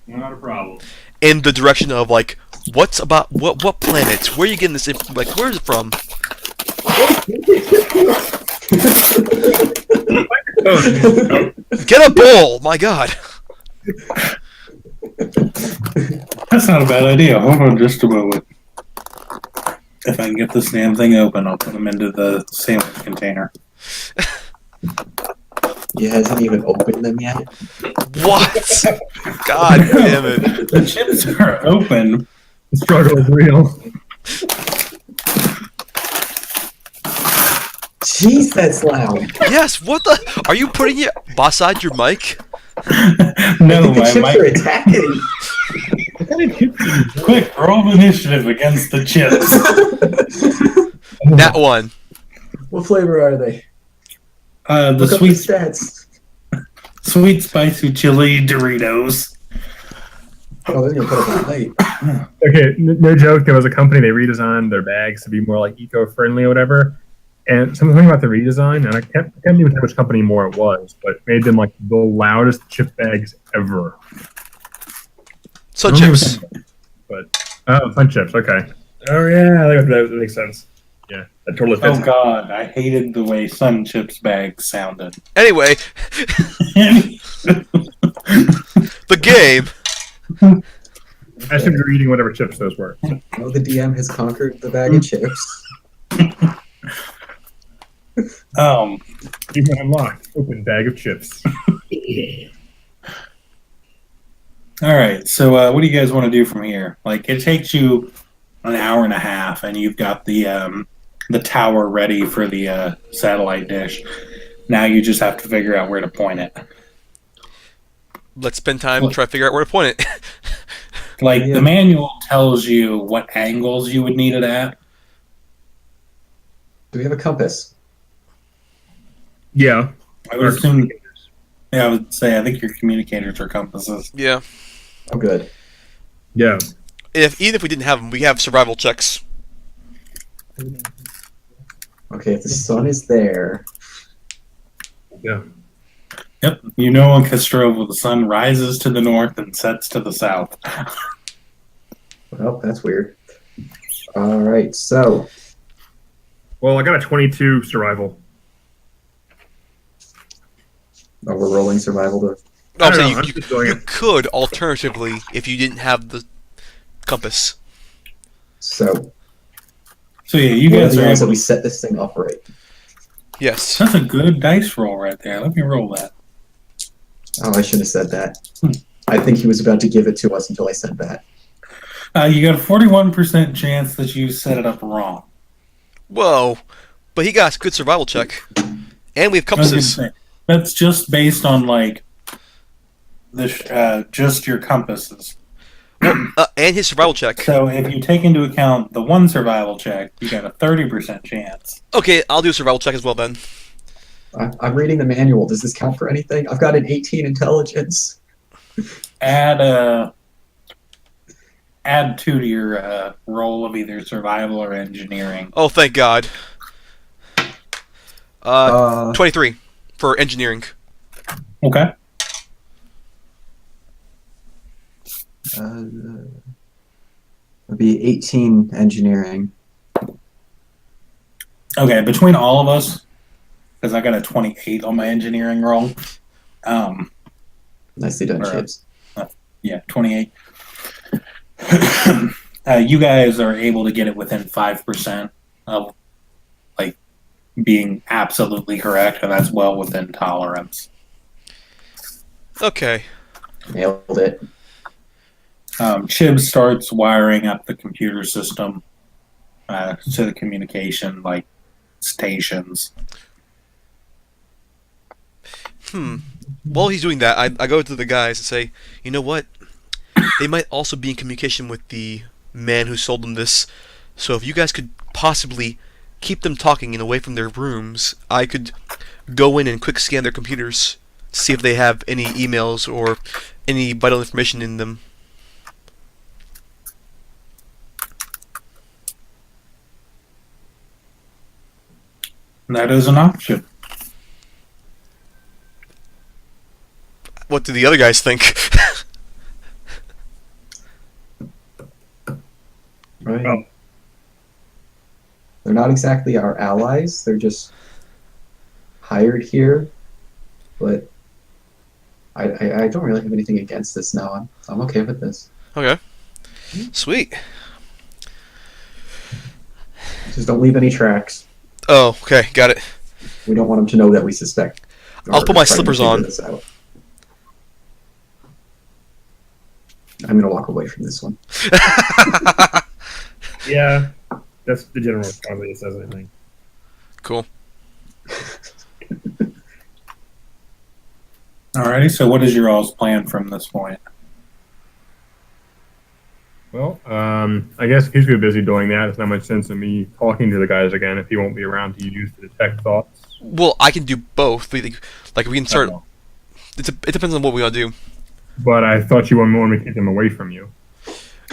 Speaker 3: Not a problem.
Speaker 1: in the direction of like, what planet? Where are you getting this? Like, where is it from? Get a bowl! My God.
Speaker 2: That's not a bad idea. Hold on just a moment. If I can get this damn thing open, I'll put them into the sandwich container.
Speaker 4: He hasn't even opened them yet.
Speaker 1: What? God damn it!
Speaker 2: The chips are open.
Speaker 3: The struggle is real.
Speaker 4: Jeez, that's loud.
Speaker 1: Yes. What the? Are you putting it beside your mic?
Speaker 2: No,
Speaker 4: The
Speaker 2: my
Speaker 4: chips are
Speaker 2: mic.
Speaker 4: attacking.
Speaker 2: Quick, roll initiative against the chips.
Speaker 1: That one.
Speaker 4: What flavor are they?
Speaker 2: The
Speaker 4: Look up
Speaker 2: sweet,
Speaker 4: the stats.
Speaker 2: sweet spicy chili Doritos.
Speaker 4: Oh, they're gonna put up a fight.
Speaker 3: Okay, no joke. There was a company, they redesigned their bags to be more like eco-friendly or whatever. And something about the redesign, and I can't even tell which company more it was, but made them like the loudest chip bags ever.
Speaker 1: Sun chips.
Speaker 3: Oh, fun chips. Okay. Oh yeah, that makes sense. Yeah, that totally fits.
Speaker 2: Oh god, I hated the way Sun Chips bags sounded.
Speaker 1: Anyway, the game.
Speaker 3: I should be reading whatever chips those were.
Speaker 4: Oh, the DM has conquered the bag of chips.
Speaker 3: Even unlocked. Open bag of chips.
Speaker 2: All right, so what do you guys want to do from here? Like, it takes you an hour and a half, and you've got the tower ready for the satellite dish. Now you just have to figure out where to point it.
Speaker 1: Let's spend time trying to figure out where to point it.
Speaker 2: Like,
Speaker 4: Yeah.
Speaker 2: the manual tells you what angles you would need it at.
Speaker 4: Do we have a compass?
Speaker 3: Yeah.
Speaker 2: I would assume. Yeah, I would say I think your communicators are compasses.
Speaker 1: Yeah.
Speaker 4: Oh, good.
Speaker 3: Yeah.
Speaker 1: Even if we didn't have them, we have survival checks.
Speaker 4: Okay, if the sun is there,
Speaker 3: Yeah.
Speaker 2: Yep, you know on Castrova the sun rises to the north and sets to the south.
Speaker 4: well, that's weird. All right, so
Speaker 3: Well, I got a 22 survival.
Speaker 4: we're rolling survival to.
Speaker 1: No, I'm
Speaker 3: I don't
Speaker 1: saying
Speaker 3: know, I'm just doing
Speaker 1: you
Speaker 3: it.
Speaker 1: could alternatively, if you didn't have the compass.
Speaker 4: So
Speaker 2: So yeah, you
Speaker 4: what are
Speaker 2: guys
Speaker 4: the
Speaker 2: are
Speaker 4: odds that
Speaker 2: able.
Speaker 4: we set this thing up right?
Speaker 1: Yes.
Speaker 2: That's a good dice roll right there. Let me roll that.
Speaker 4: Oh, I should have said that. I think he was about to give it to us until I said that.
Speaker 2: You got a 41% chance that you set it up wrong.
Speaker 1: Whoa. But he got a good survival check. And we have
Speaker 2: I was gonna
Speaker 1: compasses.
Speaker 2: say, that's just based on like the just your compasses.
Speaker 1: And his survival check.
Speaker 2: So if you take into account the one survival check, you got a 30% chance.
Speaker 1: Okay, I'll do a survival check as well then.
Speaker 4: I'm reading the manual. Does this count for anything? I've got an 18 intelligence.
Speaker 2: Add add 2 to your roll of either survival or engineering.
Speaker 1: Oh, thank God.
Speaker 4: Uh,
Speaker 1: 23 for engineering.
Speaker 2: Okay.
Speaker 4: it'd be 18 engineering.
Speaker 2: Okay, between all of us, because I got a 28 on my engineering roll.
Speaker 4: Nicely done,
Speaker 2: Or,
Speaker 4: Chips.
Speaker 2: Yeah, 28. You guys are able to get it within 5% of like being absolutely correct, and that's well within tolerance.
Speaker 1: Okay.
Speaker 4: Nailed it.
Speaker 2: Chib starts wiring up the computer system to the communication like stations.
Speaker 1: While he's doing that, I go to the guys and say, you know what? They might also be in communication with the man who sold them this. So if you guys could possibly keep them talking and away from their rooms, I could go in and quick scan their computers to see if they have any emails or any vital information in them.
Speaker 2: That is an option.
Speaker 1: What do the other guys think?
Speaker 4: Right.
Speaker 6: Oh.
Speaker 4: They're not exactly our allies. They're just hired here. But I don't really have anything against this now. I'm okay with this.
Speaker 1: Okay. Sweet.
Speaker 4: Just don't leave any tracks.
Speaker 1: Oh, okay, got it.
Speaker 4: We don't want them to know that we suspect.
Speaker 1: I'll
Speaker 4: or
Speaker 1: put my
Speaker 4: try to
Speaker 1: slippers
Speaker 4: figure
Speaker 1: on.
Speaker 4: this out. I'm gonna walk away from this one.
Speaker 6: Yeah, that's the general response that it says, I think.
Speaker 1: Cool.
Speaker 2: Alrighty, so what is your all's plan from this point?
Speaker 6: Well, I guess if he's too busy doing that, there's not much sense in me talking to the guys again if he won't be around to use to detect thoughts.
Speaker 1: Well, I can do both. Like we can start. It depends on what we want to do.
Speaker 6: But I thought you wanted me to keep them away from you.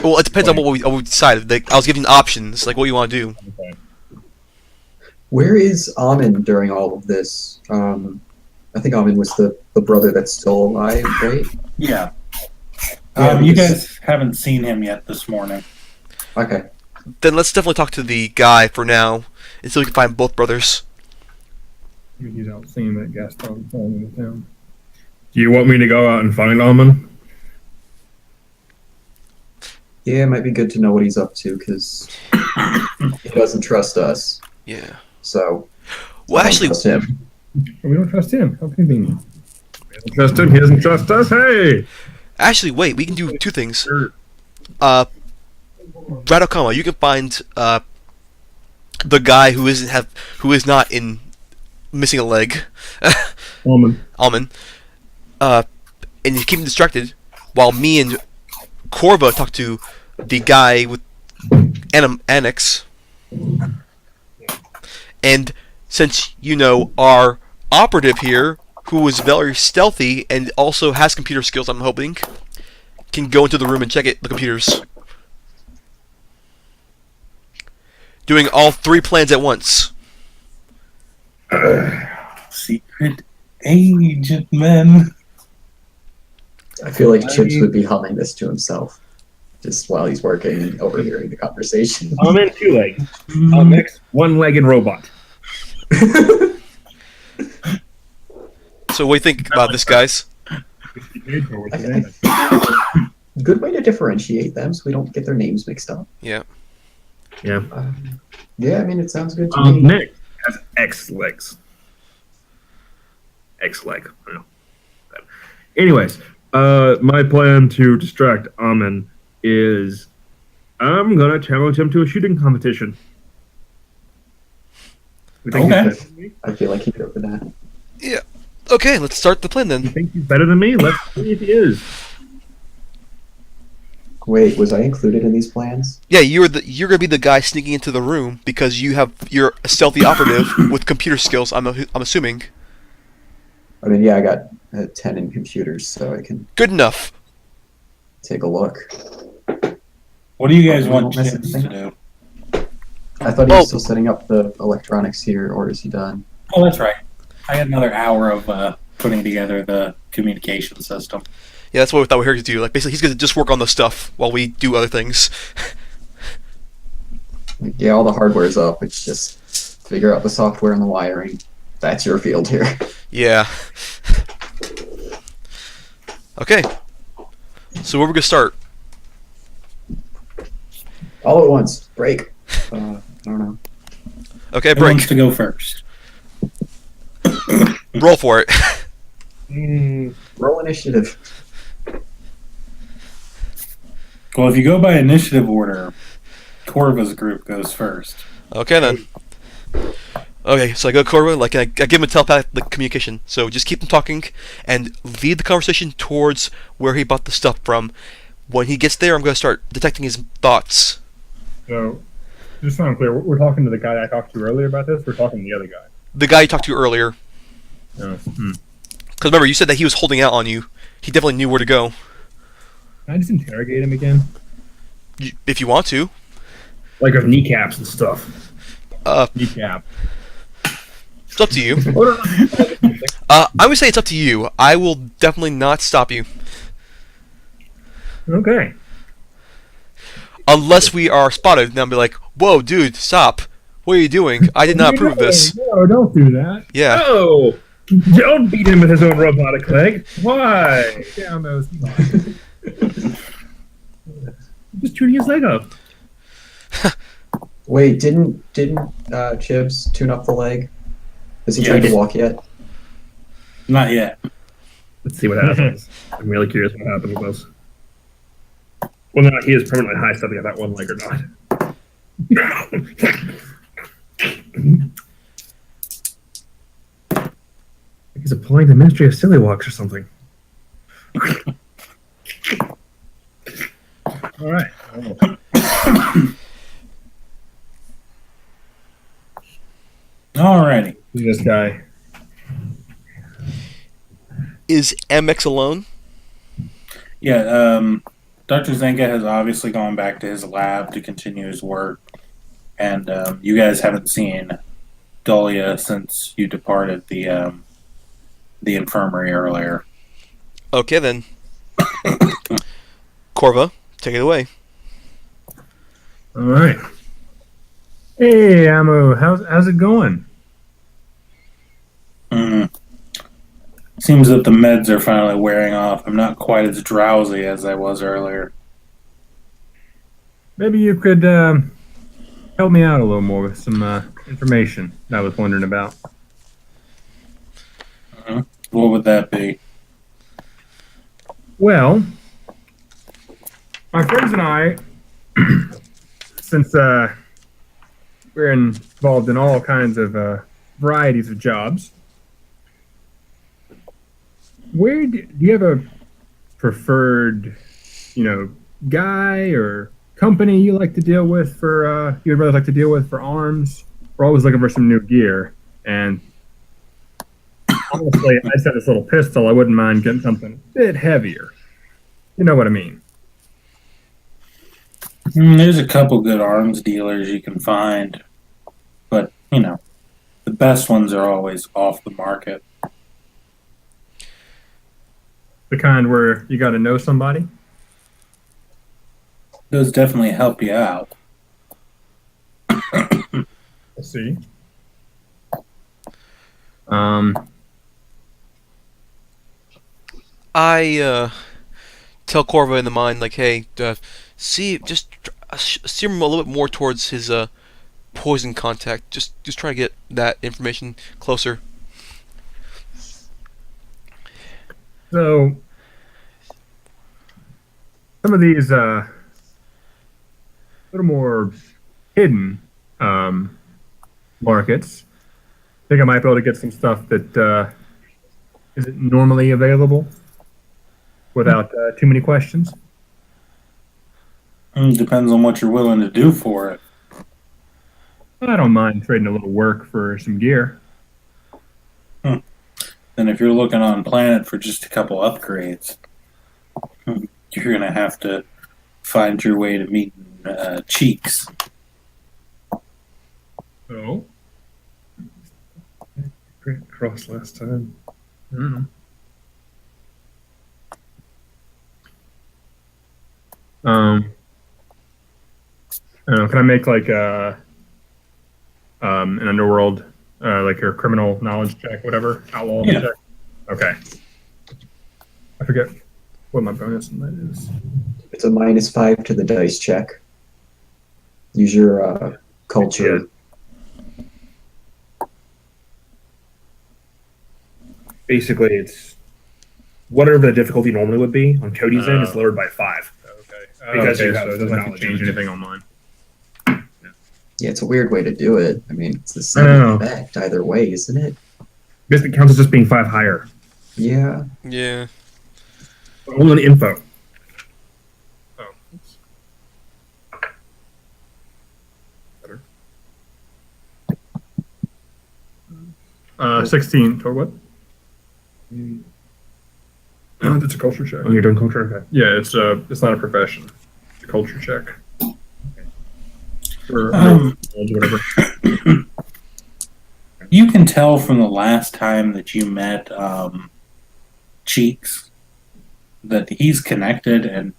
Speaker 1: Well, it depends on what we decided. Like I was giving options, like what you want to do.
Speaker 6: Okay.
Speaker 4: Where is Amin during all of this? I think Amin was the brother that's still alive, right?
Speaker 2: Yeah.
Speaker 4: Yeah,
Speaker 2: You
Speaker 4: because-
Speaker 2: guys haven't seen him yet this morning.
Speaker 4: Okay.
Speaker 1: Then let's definitely talk to the guy for now until we can find both brothers.
Speaker 6: He's out seeing that Gaston falling in town. Do you want me to go out and find Alman?
Speaker 4: Yeah, it might be good to know what he's up to because he doesn't trust us.
Speaker 1: Yeah.
Speaker 4: So,
Speaker 1: Well,
Speaker 4: I don't
Speaker 1: actually,
Speaker 4: trust him.
Speaker 6: We don't trust him. How can he be? We don't trust him. He doesn't trust us. Hey!
Speaker 1: wait. We can do two things.
Speaker 6: Sure.
Speaker 1: Brad Okama, you can find the guy who is not in missing a leg,
Speaker 6: Alman.
Speaker 1: Alman, and you keep him distracted while me and Corva talk to the guy with Annex. And since you know our operative here, who is very stealthy and also has computer skills, I'm hoping, can go into the room and check the computers. Doing all three plans at once.
Speaker 2: Secret agent, men.
Speaker 4: I feel like Chips would be humming this to himself just while he's working and overhearing the conversation.
Speaker 6: Alman, 2 legs. Next, 1-legged robot.
Speaker 1: So what do you think about this, guys?
Speaker 4: Good way to differentiate them so we don't get their names mixed up.
Speaker 1: Yeah.
Speaker 6: Yeah.
Speaker 4: Yeah, I mean, it sounds good to me.
Speaker 6: Nick has X legs. X leg. I don't know. Anyways, my plan to distract Amin is I'm gonna challenge him to a shooting competition. We think
Speaker 2: Okay.
Speaker 6: he's better than me?
Speaker 4: I feel like he'd go for that.
Speaker 1: Yeah. Okay, let's start the plan
Speaker 6: You
Speaker 1: then.
Speaker 6: think he's better than me? Let's see if he is.
Speaker 4: Wait, was I included in these plans?
Speaker 1: Yeah, you're gonna be the guy sneaking into the room because you're a stealthy operative with computer skills. I'm assuming.
Speaker 4: I mean, yeah, I got 10 in computers, so I can
Speaker 1: Good enough.
Speaker 4: take a look.
Speaker 2: What do you guys
Speaker 4: Hopefully
Speaker 2: want
Speaker 4: won't miss
Speaker 2: Chips to
Speaker 4: anything.
Speaker 2: do?
Speaker 4: I thought he
Speaker 1: Oh,
Speaker 4: was still setting up the electronics here, or is he done?
Speaker 2: Oh, that's right. I had another hour of putting together the communication system.
Speaker 1: yeah, that's what we thought we were here to do. Like, basically, he's gonna just work on the stuff while we do other things.
Speaker 4: Like, yeah, all the hardware's up. It's just figure out the software and the wiring. That's your field here.
Speaker 1: Yeah. Okay. So where we gonna start?
Speaker 4: All at once. Break. I don't know.
Speaker 1: Okay,
Speaker 2: Who
Speaker 1: break.
Speaker 2: wants to go first?
Speaker 1: Roll for it.
Speaker 4: Roll initiative.
Speaker 2: Well, if you go by initiative order, Corva's group goes first.
Speaker 1: Okay then. Okay, so I go Corva, like I give him a telepathic communication. So just keep him talking and lead the conversation towards where he bought the stuff from. When he gets there, I'm gonna start detecting his thoughts.
Speaker 6: So, just so I'm clear, we're talking to the guy I talked to earlier about this. We're talking to the other guy.
Speaker 1: The guy you talked to earlier.
Speaker 6: Oh,
Speaker 1: Because remember, you said that he was holding out on you. He definitely knew where to go.
Speaker 6: Can I just interrogate him again?
Speaker 1: If you want to.
Speaker 6: Like with kneecaps and stuff.
Speaker 1: Uh,
Speaker 6: Kneecap.
Speaker 1: it's up to you.
Speaker 6: What
Speaker 1: I would say it's up to you. I will definitely not stop you.
Speaker 6: Okay.
Speaker 1: Unless we are spotted, then I'll be like, whoa, dude, stop. What are you doing? I did not approve of this.
Speaker 6: No, don't do that.
Speaker 1: Yeah.
Speaker 6: No! Don't beat him with his own robotic leg. Why? Down those. Just tuning his leg up.
Speaker 4: Wait, didn't Chibs tune up the leg? Has he tried to walk yet?
Speaker 2: Not yet.
Speaker 6: Let's see what happens. I'm really curious what happens with this. Well, no, he is permanently high stepping at that one leg or not. He's applying the Ministry of Silly Walks or something. All right.
Speaker 2: Alrighty.
Speaker 6: This guy.
Speaker 1: Is MX alone?
Speaker 2: Yeah, Dr. Zenka has obviously gone back to his lab to continue his work. And you guys haven't seen Dahlia since you departed the infirmary earlier.
Speaker 1: Okay then. Corva, take it away.
Speaker 6: All right. Hey, Ammo, how's it going?
Speaker 2: Seems that the meds are finally wearing off. I'm not quite as drowsy as I was earlier.
Speaker 6: Maybe you could help me out a little more with some information that I was wondering about.
Speaker 2: What would that be?
Speaker 6: Well, my friends and I, since we're involved in all kinds of varieties of jobs, where do you have a preferred, guy or company you like to deal with for you'd rather like to deal with for arms? We're always looking for some new gear, and honestly, I just have this little pistol. I wouldn't mind getting something a bit heavier. You know what I mean?
Speaker 2: There's a couple good arms dealers you can find, but the best ones are always off the market.
Speaker 6: The kind where you got to know somebody.
Speaker 2: Those definitely help you out.
Speaker 6: I see.
Speaker 1: I tell Corva in the mind, like, hey, just steer him a little bit more towards his poison contact. Just try to get that information closer.
Speaker 6: So, some of these little more hidden markets, I think I might be able to get some stuff that isn't normally available without too many questions.
Speaker 2: Depends on what you're willing to do for it.
Speaker 6: I don't mind trading a little work for some gear.
Speaker 2: Then then if you're looking on planet for just a couple upgrades, you're gonna have to find your way to meeting Cheeks.
Speaker 3: Oh. Great cross last time. I don't know. I don't know. Can I make like an underworld, like your criminal knowledge check, whatever, outlaw
Speaker 2: Yeah.
Speaker 3: check? Okay. I forget what my bonus on that is.
Speaker 4: It's a -5 to the dice check. Use your culture.
Speaker 6: Basically, it's whatever the difficulty normally would be on Cody's end is lowered by 5.
Speaker 3: Okay.
Speaker 6: Because
Speaker 3: okay,
Speaker 6: you have
Speaker 3: so it doesn't have to
Speaker 6: knowledge
Speaker 3: change
Speaker 6: in it.
Speaker 3: anything on mine.
Speaker 4: Yeah, it's a weird way to do it. I mean, it's the
Speaker 3: I
Speaker 4: same
Speaker 3: know.
Speaker 4: effect either way, isn't it?
Speaker 3: Basically, it counts as just being 5 higher.
Speaker 4: Yeah.
Speaker 1: Yeah.
Speaker 3: Only on info. Oh. Oops. Better. 16 toward what? Oh, that's a culture check. Oh, you're doing culture? Okay. Yeah, it's not a profession. It's a culture check. Or whatever.
Speaker 2: You can tell from the last time that you met Cheeks that he's connected, and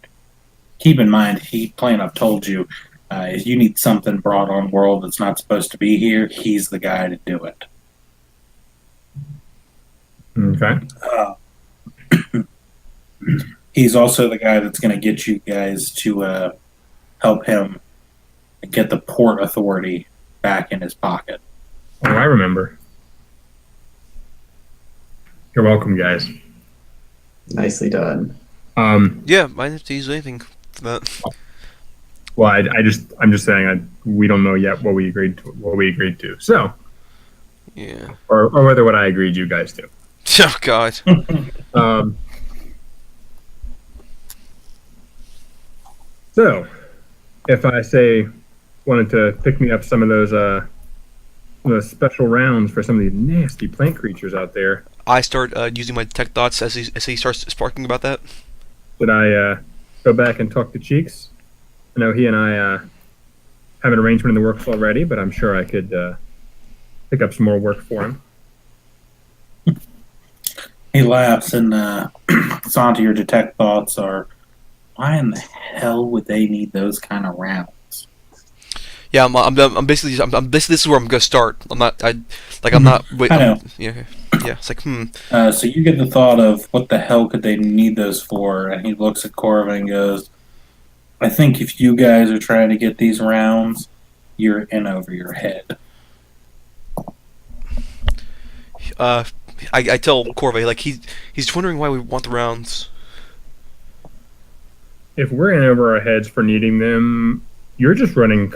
Speaker 2: keep in mind, he plain up told you if you need something brought on world that's not supposed to be here, he's the guy to do it.
Speaker 3: Okay.
Speaker 2: He's also the guy that's going to get you guys to help him get the Port Authority back in his pocket.
Speaker 3: Oh, I remember. You're welcome, guys.
Speaker 4: Nicely done.
Speaker 1: Yeah, I didn't have to use anything for that.
Speaker 3: Well, I'm just saying we don't know yet what we agreed to. So,
Speaker 1: Yeah.
Speaker 3: or whether what I agreed you guys to.
Speaker 1: Oh God.
Speaker 3: So, if I say wanted to pick me up some of those special rounds for some of these nasty plant creatures out there,
Speaker 1: I start using my tech thoughts as he starts sparking about that.
Speaker 3: should I go back and talk to Cheeks? I know he and I have an arrangement in the works already, but I'm sure I could pick up some more work for him.
Speaker 2: He laughs, and it's onto your detect thoughts are, why in the hell would they need those kind of rounds?
Speaker 1: Yeah, I'm basically this is where I'm gonna start. I'm not wait.
Speaker 2: I know.
Speaker 1: Yeah, it's like
Speaker 2: So you get the thought of, what the hell could they need those for? And he looks at Corvin and goes, I think if you guys are trying to get these rounds, you're in over your head.
Speaker 1: I tell Corvey like he's wondering why we want the rounds.
Speaker 3: If we're in over our heads for needing them, you're just running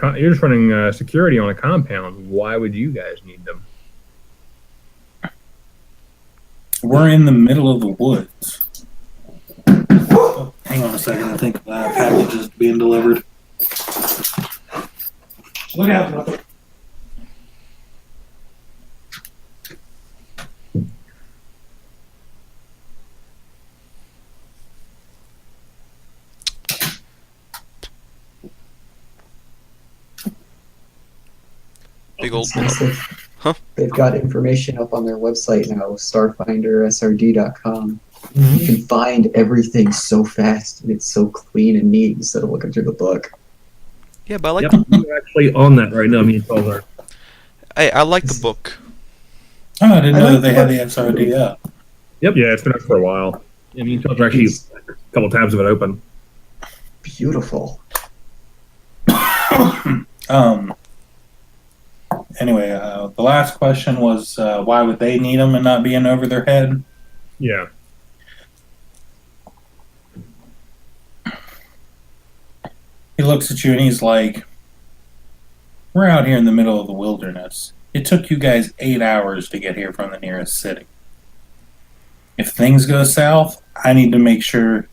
Speaker 3: security on a compound. Why would you guys need them?
Speaker 2: We're in the middle of the woods. Oh, hang on a second, I think package is being delivered. Look out, brother.
Speaker 1: Big old. Huh?
Speaker 4: They've got information up on their website now, starfindersrd.com. You can find everything so fast, and it's so clean and neat instead of looking through the book.
Speaker 1: Yeah, but I like
Speaker 6: We're actually on that right now, me and Felder.
Speaker 1: I like the book.
Speaker 2: Oh, I didn't
Speaker 4: I
Speaker 2: know
Speaker 4: like
Speaker 2: that they
Speaker 4: the
Speaker 2: had the
Speaker 4: book.
Speaker 2: XRD up.
Speaker 3: Yeah, it's been up for a while.
Speaker 6: Yeah, me and Felder actually a couple tabs of it open.
Speaker 4: Beautiful.
Speaker 2: Anyway, the last question was, why would they need them and not be in over their head?
Speaker 3: Yeah.
Speaker 2: He looks at you and he's like, we're out here in the middle of the wilderness. It took you guys 8 hours to get here from the nearest city. If things go south, I need to make sure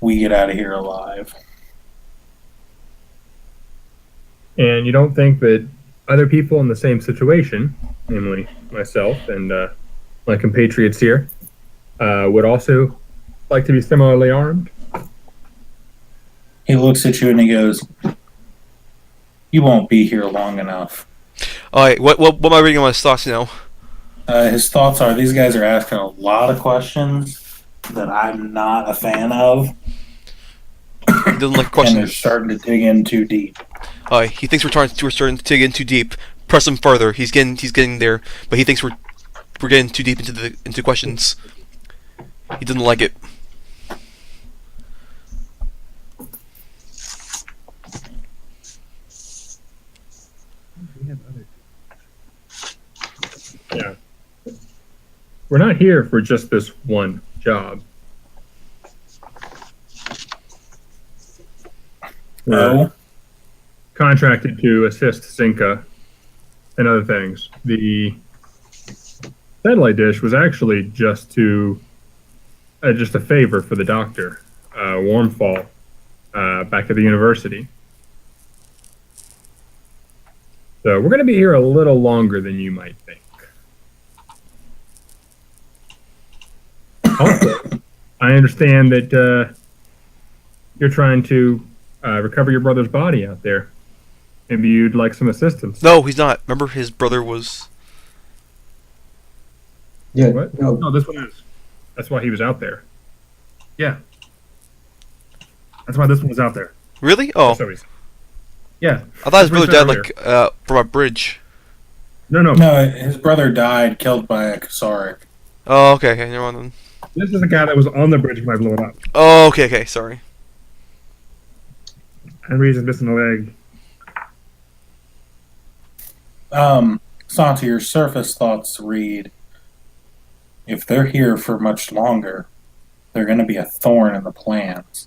Speaker 2: we get out of here alive.
Speaker 3: And you don't think that other people in the same situation, namely myself and
Speaker 6: my compatriots here would also like to be similarly armed.
Speaker 2: He looks at you and he goes, "You won't be here long enough."
Speaker 1: Alright, what am I reading on my thoughts now?
Speaker 2: His thoughts are these guys are asking a lot of questions that I'm not a fan of,
Speaker 1: He doesn't like
Speaker 2: and they're
Speaker 1: questions.
Speaker 2: starting to dig in too deep.
Speaker 1: Alright, he thinks we're starting to dig in too deep. Press him further. He's getting there, but he thinks we're getting too deep into questions. He doesn't like it.
Speaker 6: Yeah. We're not here for just this one job. We're
Speaker 2: No,
Speaker 6: contracted to assist Zinka and other things. The satellite dish was actually just a favor for the doctor, Warmfall, back at the university. So we're going to be here a little longer than you might think. Also, I understand that you're trying to recover your brother's body out there. Maybe you'd like some assistance.
Speaker 1: No, he's not. Remember, his brother was.
Speaker 5: Yeah,
Speaker 6: What?
Speaker 5: no,
Speaker 6: No, this one is. That's why he was out there. Yeah. That's why this one was out there.
Speaker 1: Really? Oh,
Speaker 6: So he's. Yeah.
Speaker 1: I thought his
Speaker 6: That's what
Speaker 1: brother
Speaker 6: he
Speaker 1: died
Speaker 6: said earlier.
Speaker 1: from a bridge.
Speaker 6: No.
Speaker 2: no, his brother died killed by a Kasaric.
Speaker 1: Oh, okay, never mind then.
Speaker 6: This is the guy that was on the bridge when I blew it up.
Speaker 1: Oh, okay, sorry.
Speaker 6: And he's missing a leg.
Speaker 2: Santi, your surface thoughts read, if they're here for much longer, they're going to be a thorn in the plans.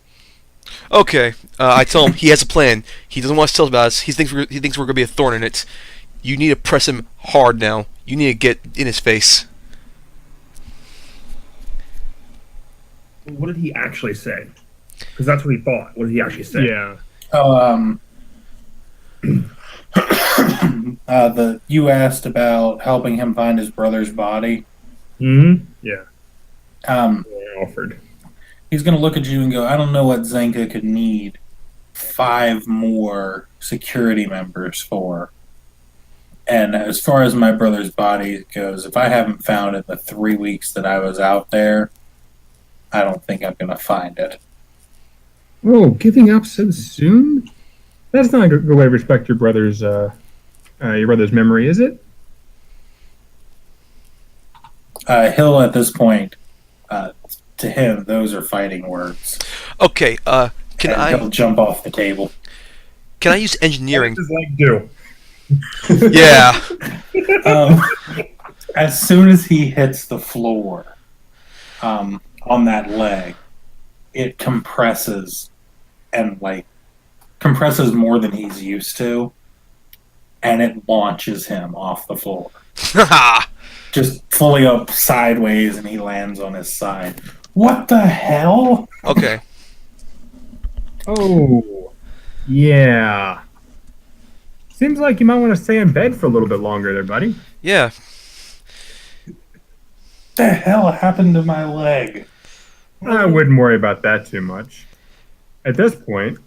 Speaker 1: Okay, I tell him he has a plan. He doesn't want to tell us about us. He thinks we're going to be a thorn in it. You need to press him hard now. You need to get in his face.
Speaker 6: What did he actually say? Because that's what he thought. What did he actually say? Yeah.
Speaker 2: Oh, you asked about helping him find his brother's body.
Speaker 6: Mm-hmm. Yeah.
Speaker 2: Um,
Speaker 6: I offered.
Speaker 2: he's going to look at you and go, I don't know what Zenka could need 5 more security members for. And as far as my brother's body goes, if I haven't found it in the 3 weeks that I was out there, I don't think I'm going to find it.
Speaker 6: Oh, giving up so soon? That's not a good way to respect your brother's memory, is it?
Speaker 2: Hill, at this point, to him, those are fighting words.
Speaker 1: Okay, can
Speaker 2: And he'll jump off the table.
Speaker 1: I use engineering?
Speaker 6: What does leg do?
Speaker 1: Yeah.
Speaker 2: As soon as he hits the floor on that leg, it compresses and compresses more than he's used to, and it launches him off the floor. Just fully up sideways, and he lands on his side. What the hell?
Speaker 1: Okay.
Speaker 6: Oh, yeah. Seems like you might want to stay in bed for a little bit longer there, buddy.
Speaker 1: Yeah.
Speaker 2: What the hell happened to my leg?
Speaker 6: I wouldn't worry about that too much. At this point,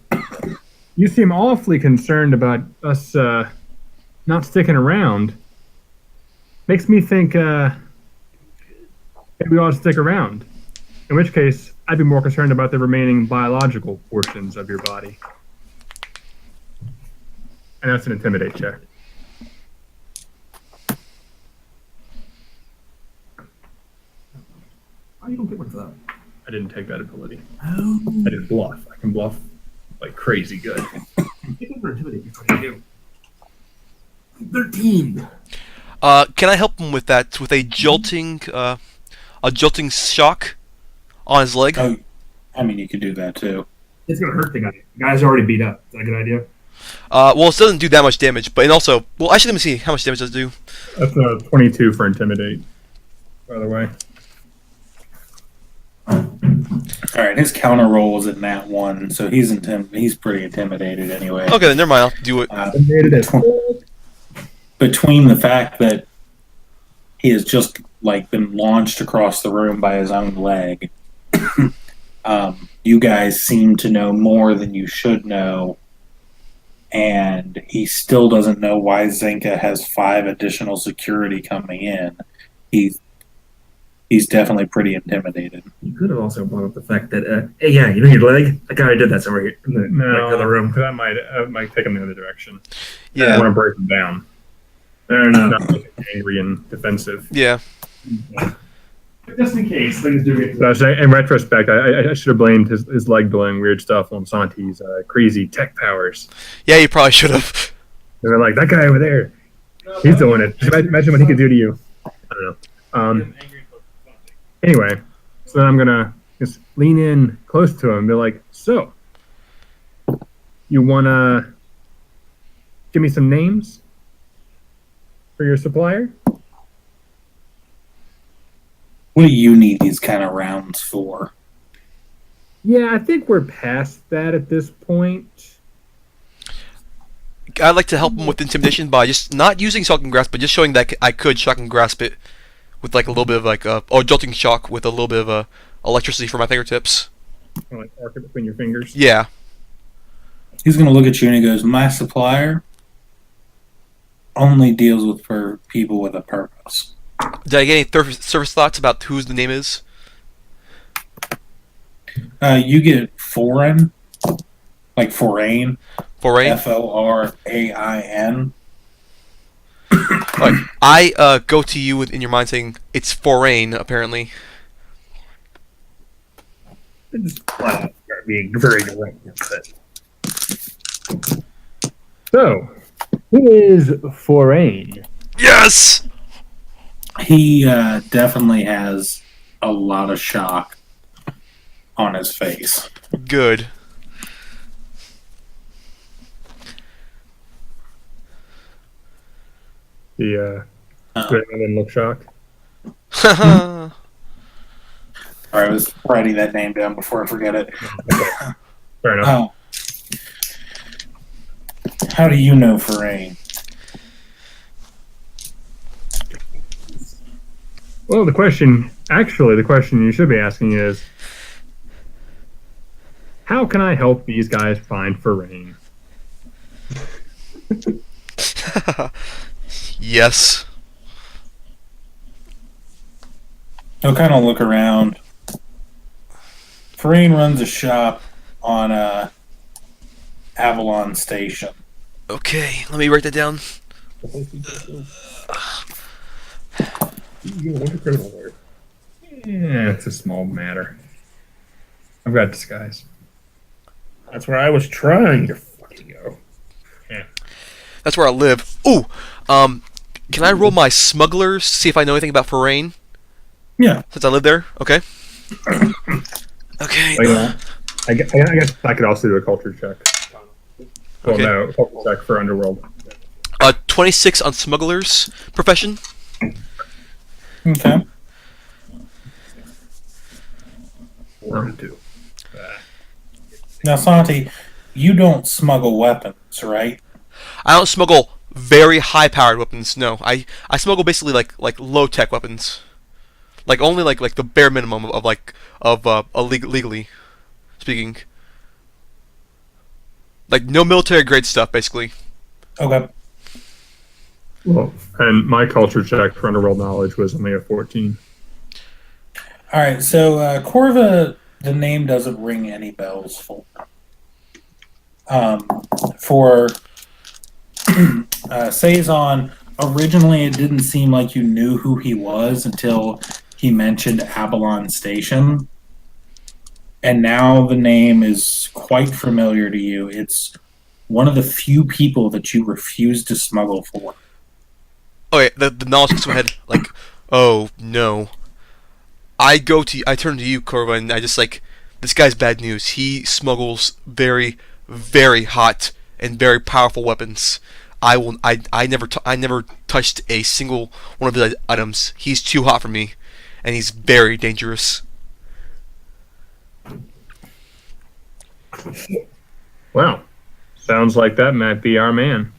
Speaker 6: you seem awfully concerned about us not sticking around. Makes me think maybe we ought to stick around. In which case, I'd be more concerned about the remaining biological portions of your body. And that's an intimidate check.
Speaker 5: oh, you don't get one for that.
Speaker 6: I didn't take that ability.
Speaker 5: Oh,
Speaker 6: I did bluff. I can bluff like crazy good.
Speaker 5: you can intimidate before you do. 13.
Speaker 1: Can I help him with that? With a jolting shock on his leg?
Speaker 2: Oh, I mean, you could do that too.
Speaker 6: It's gonna hurt the guy. The guy's already beat up. Is that a good idea?
Speaker 1: Well, it doesn't do that much damage, but also, well, actually, let me see how much damage does it do.
Speaker 6: That's a 22 for intimidate. By the way.
Speaker 2: All right, his counter roll was at nat 1, so he's pretty intimidated anyway.
Speaker 1: Okay, then never mind. I'll do it.
Speaker 6: Intimidated as
Speaker 2: Between the fact that he has just like been launched across the room by his own leg. You guys seem to know more than you should know, and he still doesn't know why Zenka has 5 additional security coming in. He's definitely pretty intimidated.
Speaker 5: You could have also brought up the fact that, hey, yeah, you know your leg? That guy did that somewhere here in the,
Speaker 6: No,
Speaker 5: the other room.
Speaker 6: because that might take him the other direction. I
Speaker 1: Yeah.
Speaker 6: want to break him down.
Speaker 5: Fair enough.
Speaker 6: Not make him angry and defensive.
Speaker 1: Yeah.
Speaker 5: Just in case things do get.
Speaker 6: So I say, in retrospect, I should have blamed his leg doing weird stuff on Santi's crazy tech powers.
Speaker 1: Yeah, you probably should have.
Speaker 6: They were like, that guy over there, he's doing it. Imagine what he could do to you. I don't know. Anyway, so then I'm going to just lean in close to him and be like, so, you want to give me some names for your supplier?
Speaker 2: What do you need these kind of rounds for?
Speaker 6: Yeah, I think we're past that at this point.
Speaker 1: I'd like to help him with intimidation by just not using shock and grasp, but just showing that I could shock and grasp it with like a little bit of like or jolting shock with a little bit of electricity for my fingertips.
Speaker 6: Kind of like arc it between your fingers.
Speaker 1: Yeah.
Speaker 2: He's going to look at you and he goes, my supplier only deals with for people with a purpose.
Speaker 1: Did I get any surface thoughts about whose the name is?
Speaker 2: You get foreign, like foreign,
Speaker 1: Forain?
Speaker 2: Forain.
Speaker 1: Alright, I go to you in your mind saying it's foreign, apparently.
Speaker 6: Just flat out start being very direct with it. So, who is Forain?
Speaker 1: Yes!
Speaker 2: He definitely has a lot of shock on his face.
Speaker 1: Good.
Speaker 6: The didn't look shocked.
Speaker 2: Or I was writing that name down before I forget it.
Speaker 6: Fair enough.
Speaker 2: Oh. How do you know Forain?
Speaker 6: Well, the question you should be asking is, how can I help these guys find Forain?
Speaker 1: Yes.
Speaker 2: He'll kind of look around. Forain runs a shop on Avalon Station.
Speaker 1: Okay, let me write that down.
Speaker 6: Yeah, it's a small matter. I've got disguise.
Speaker 5: That's where I was trying to fucking go.
Speaker 1: That's where I live. Ooh, can I roll my smugglers to see if I know anything about Forain?
Speaker 2: Yeah.
Speaker 1: Since I live there? Okay. Okay.
Speaker 6: I guess I could also do a culture check. Well,
Speaker 1: Okay.
Speaker 6: no, culture check for Underworld.
Speaker 1: 26 on smugglers profession.
Speaker 2: Okay.
Speaker 6: 4 and 2.
Speaker 2: Now, Santi, you don't smuggle weapons, right?
Speaker 1: I don't smuggle very high-powered weapons. No, I smuggle basically like low-tech weapons, like only like the bare minimum of legally speaking. Like no military grade stuff, basically.
Speaker 2: Okay.
Speaker 6: Well, and my culture check for Underworld knowledge was only a 14.
Speaker 2: All right. So, Corva, the name doesn't ring any bells for. For Saison, originally it didn't seem like you knew who he was until he mentioned Avalon Station. And now the name is quite familiar to you. It's one of the few people that you refuse to smuggle for.
Speaker 1: Okay, the knowledge gets to my head like, oh no. I turn to you, Corva, and I just like, this guy's bad news. He smuggles very, very hot and very powerful weapons. I never touched a single one of the items. He's too hot for me, and he's very dangerous.
Speaker 6: Well, sounds like that might be our man.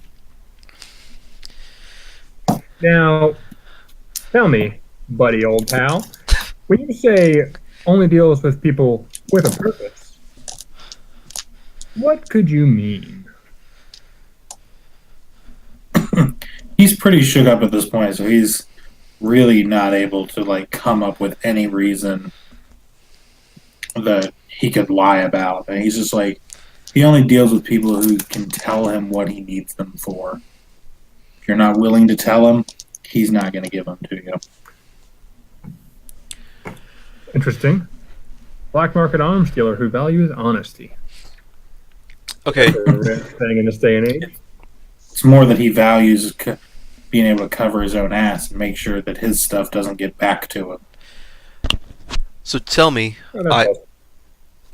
Speaker 6: Now, tell me, buddy, old pal. When you say only deals with people with a purpose, what could you mean?
Speaker 2: He's pretty shook up at this point, so he's really not able to like come up with any reason that he could lie about. And he's just like he only deals with people who can tell him what he needs them for. If you're not willing to tell him, he's not going to give them to you.
Speaker 6: Interesting. Black market arms dealer who values honesty.
Speaker 1: Okay.
Speaker 6: Thing in this day and age.
Speaker 2: It's more that he values being able to cover his own ass and make sure that his stuff doesn't get back to him.
Speaker 1: So tell me,
Speaker 6: Oh, that's awesome.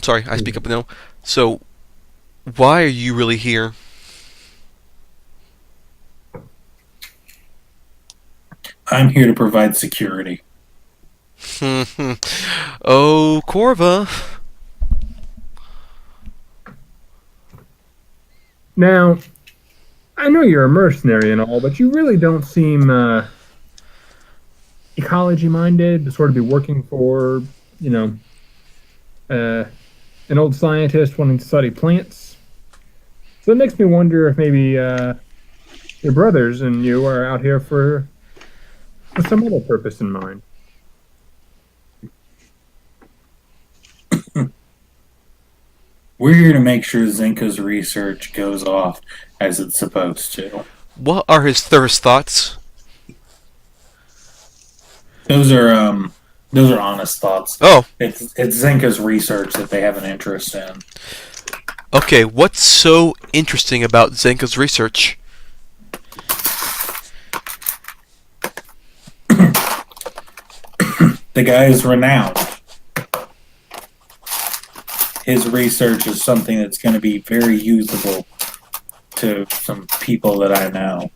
Speaker 1: sorry, I speak up now. So, why are you really here?
Speaker 2: I'm here to provide security.
Speaker 1: Oh, Corva.
Speaker 6: Now, I know you're a mercenary and all, but you really don't seem ecology minded to sort of be working for, you know, an old scientist wanting to study plants. So it makes me wonder if maybe your brothers and you are out here for with some other purpose in mind.
Speaker 2: We're here to make sure Zinka's research goes off as it's supposed to.
Speaker 1: What are his first thoughts?
Speaker 2: Those are honest thoughts.
Speaker 1: Oh,
Speaker 2: It's Zinka's research that they have an interest in.
Speaker 1: okay. What's so interesting about Zenka's research?
Speaker 2: The guy is renowned. His research is something that's going to be very usable to some people that I know.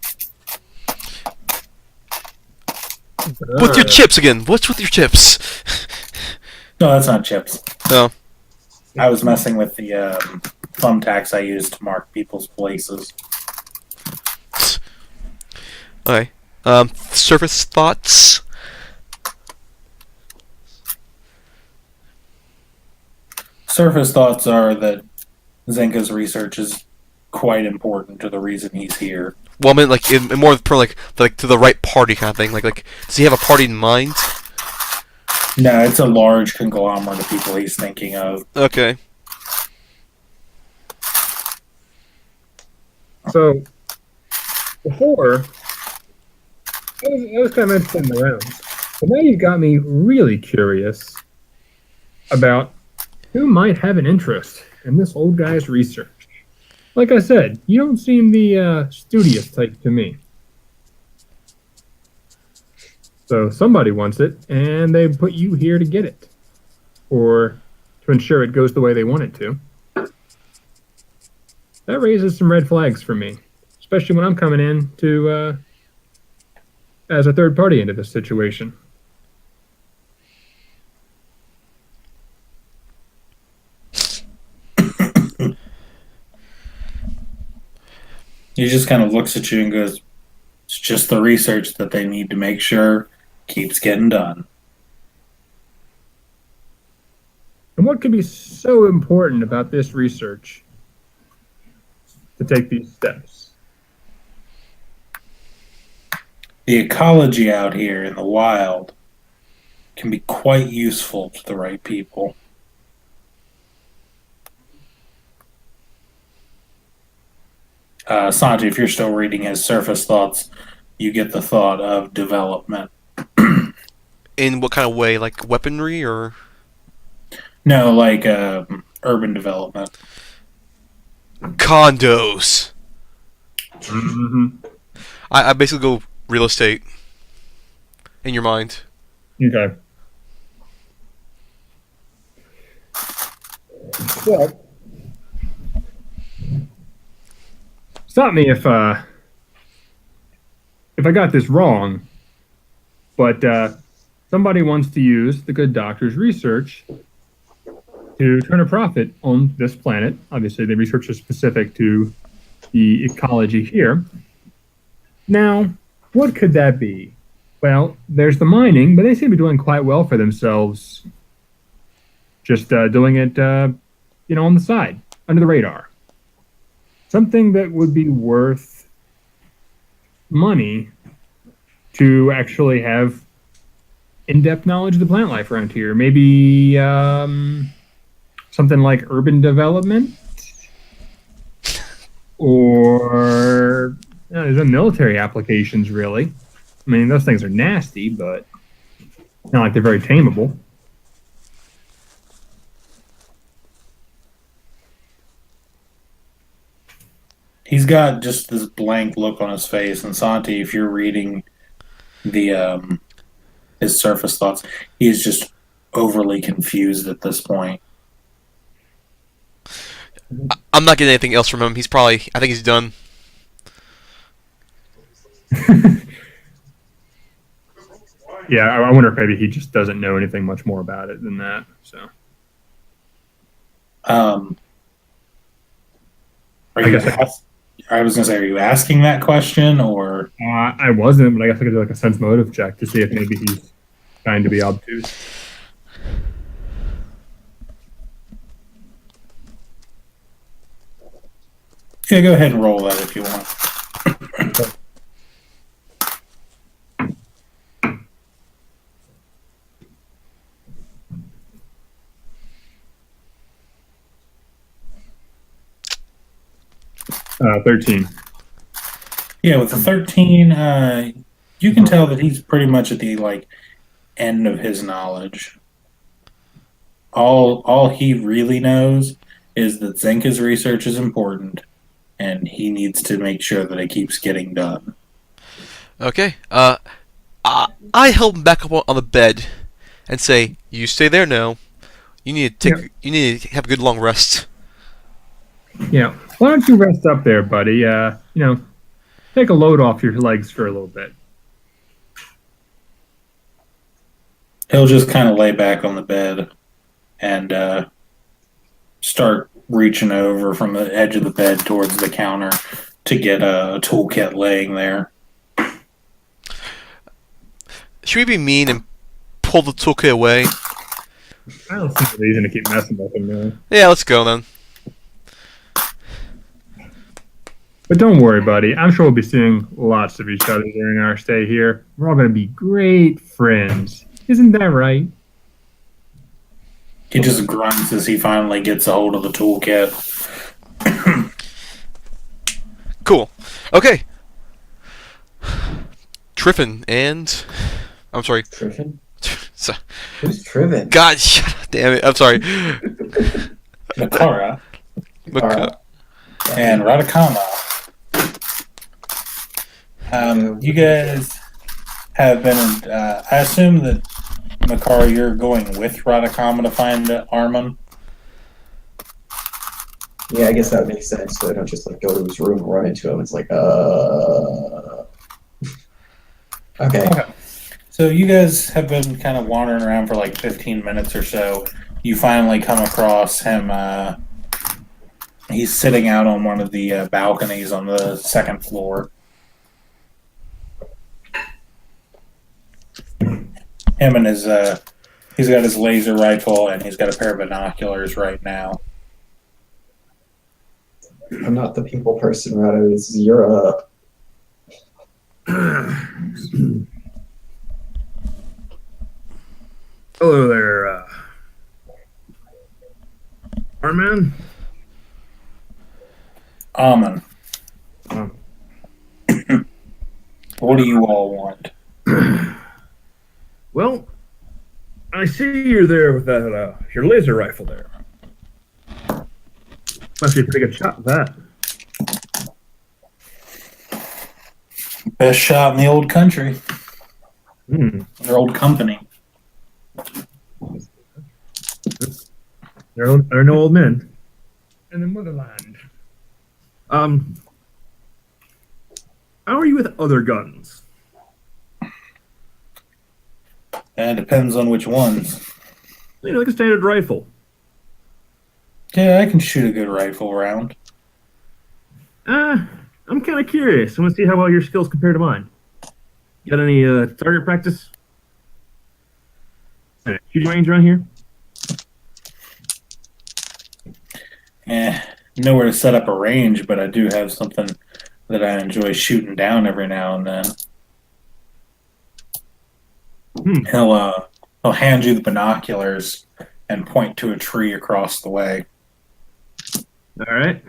Speaker 1: With your chips again. What's with your chips?
Speaker 2: No, that's not chips.
Speaker 1: No.
Speaker 2: I was messing with the thumbtacks I use to mark people's places.
Speaker 1: Okay. Surface thoughts?
Speaker 2: Surface thoughts are that Zenka's research is quite important to the reason he's here.
Speaker 1: Well, I mean, like, in more like to the right party kind of thing. Like, does he have a party in mind?
Speaker 2: No, it's a large conglomerate of people he's thinking of.
Speaker 1: Okay.
Speaker 6: So before, I was kind of interested in the rounds, but now you've got me really curious about who might have an interest in this old guy's research. Like I said, you don't seem the studious type to me. So somebody wants it, and they put you here to get it, or to ensure it goes the way they want it to. That raises some red flags for me, especially when I'm coming in to as a third party into this situation.
Speaker 2: He just kind of looks at you and goes, "It's just the research that they need to make sure keeps getting done."
Speaker 6: And what could be so important about this research to take these steps?
Speaker 2: The ecology out here in the wild can be quite useful to the right people. Sanji, if you're still reading his surface thoughts, you get the thought of development.
Speaker 1: In what kind of way? Like weaponry or?
Speaker 2: No, like urban development.
Speaker 1: Condos.
Speaker 6: Mm-hmm.
Speaker 1: I basically go real estate. In your mind.
Speaker 6: Okay. Well, stop me if I got this wrong, but somebody wants to use the good doctor's research to turn a profit on this planet. Obviously, the research is specific to the ecology here. Now, what could that be? Well, there's the mining, but they seem to be doing quite well for themselves. Just doing it, on the side, under the radar. Something that would be worth money to actually have in-depth knowledge of the plant life around here. Maybe something like urban development, or there's no military applications really. I mean, those things are nasty, but not like they're very tameable.
Speaker 2: He's got just this blank look on his face, and Santi, if you're reading the his surface thoughts, he's just overly confused at this point.
Speaker 1: I'm not getting anything else from him. I think he's done.
Speaker 6: Yeah, I wonder if maybe he just doesn't know anything much more about it than that. So
Speaker 2: Um, are
Speaker 6: I
Speaker 2: you?
Speaker 6: guess
Speaker 2: I was gonna say, are you asking that question, or
Speaker 6: I wasn't, but I guess I could do like a sense motive check to see if maybe he's trying to be obtuse.
Speaker 2: yeah, go ahead and roll that if you want.
Speaker 6: 13.
Speaker 2: Yeah, with the 13, you can tell that he's pretty much at the end of his knowledge. All he really knows is that Zenka's research is important, and he needs to make sure that it keeps getting done.
Speaker 1: Okay. I help him back up on the bed and say, "You stay there now. You need to You need to have a good long rest."
Speaker 6: Yeah. Why don't you rest up there, buddy? Take a load off your legs for a little bit.
Speaker 2: He'll just kind of lay back on the bed and start reaching over from the edge of the bed towards the counter to get a toolkit laying there.
Speaker 1: Should we be mean and pull the toolkit away?
Speaker 6: I don't see a reason to keep messing with him, really.
Speaker 1: Yeah, let's go then.
Speaker 6: But don't worry, buddy. I'm sure we'll be seeing lots of each other during our stay here. We're all going to be great friends. Isn't that right?
Speaker 2: He just grunts as he finally gets a hold of the toolkit.
Speaker 1: Cool. Okay. Triffin and... I'm sorry.
Speaker 4: Triffin?
Speaker 1: So-
Speaker 4: Who's Triffin?
Speaker 1: God, damn it. I'm sorry.
Speaker 2: Makara
Speaker 1: Maka-
Speaker 2: and Radakama. You guys have been. I assume that Makara, you're going with Radakama to find Armon.
Speaker 4: Yeah, I guess that would make sense. So I don't just go to his room and run into him. It's like, Okay.
Speaker 2: So you guys have been kind of wandering around for 15 minutes or so. You finally come across him. He's sitting out on one of the balconies on the second floor. Him and his, he's got his laser rifle and he's got a pair of binoculars right now.
Speaker 4: I'm not the people person, Rado. You're
Speaker 5: Hello there, Arman.
Speaker 2: Amon.
Speaker 5: Um,
Speaker 2: What do you all want?
Speaker 5: Well, I see you're there with that your laser rifle there. Must be a pretty good shot with that.
Speaker 2: Best shot in the old country.
Speaker 5: Hmm.
Speaker 2: Or old company.
Speaker 5: There are no old men.
Speaker 6: In the motherland.
Speaker 5: How are you with other guns?
Speaker 2: It depends on which ones.
Speaker 5: Like a standard rifle.
Speaker 2: Yeah, I can shoot a good rifle round.
Speaker 5: I'm kind of curious. I want to see how well your skills compare to mine. Got any target practice? Shooting range around here?
Speaker 2: Nowhere to set up a range, but I do have something that I enjoy shooting down every now and then. He'll hand you the binoculars and point to a tree across the way.
Speaker 5: All right.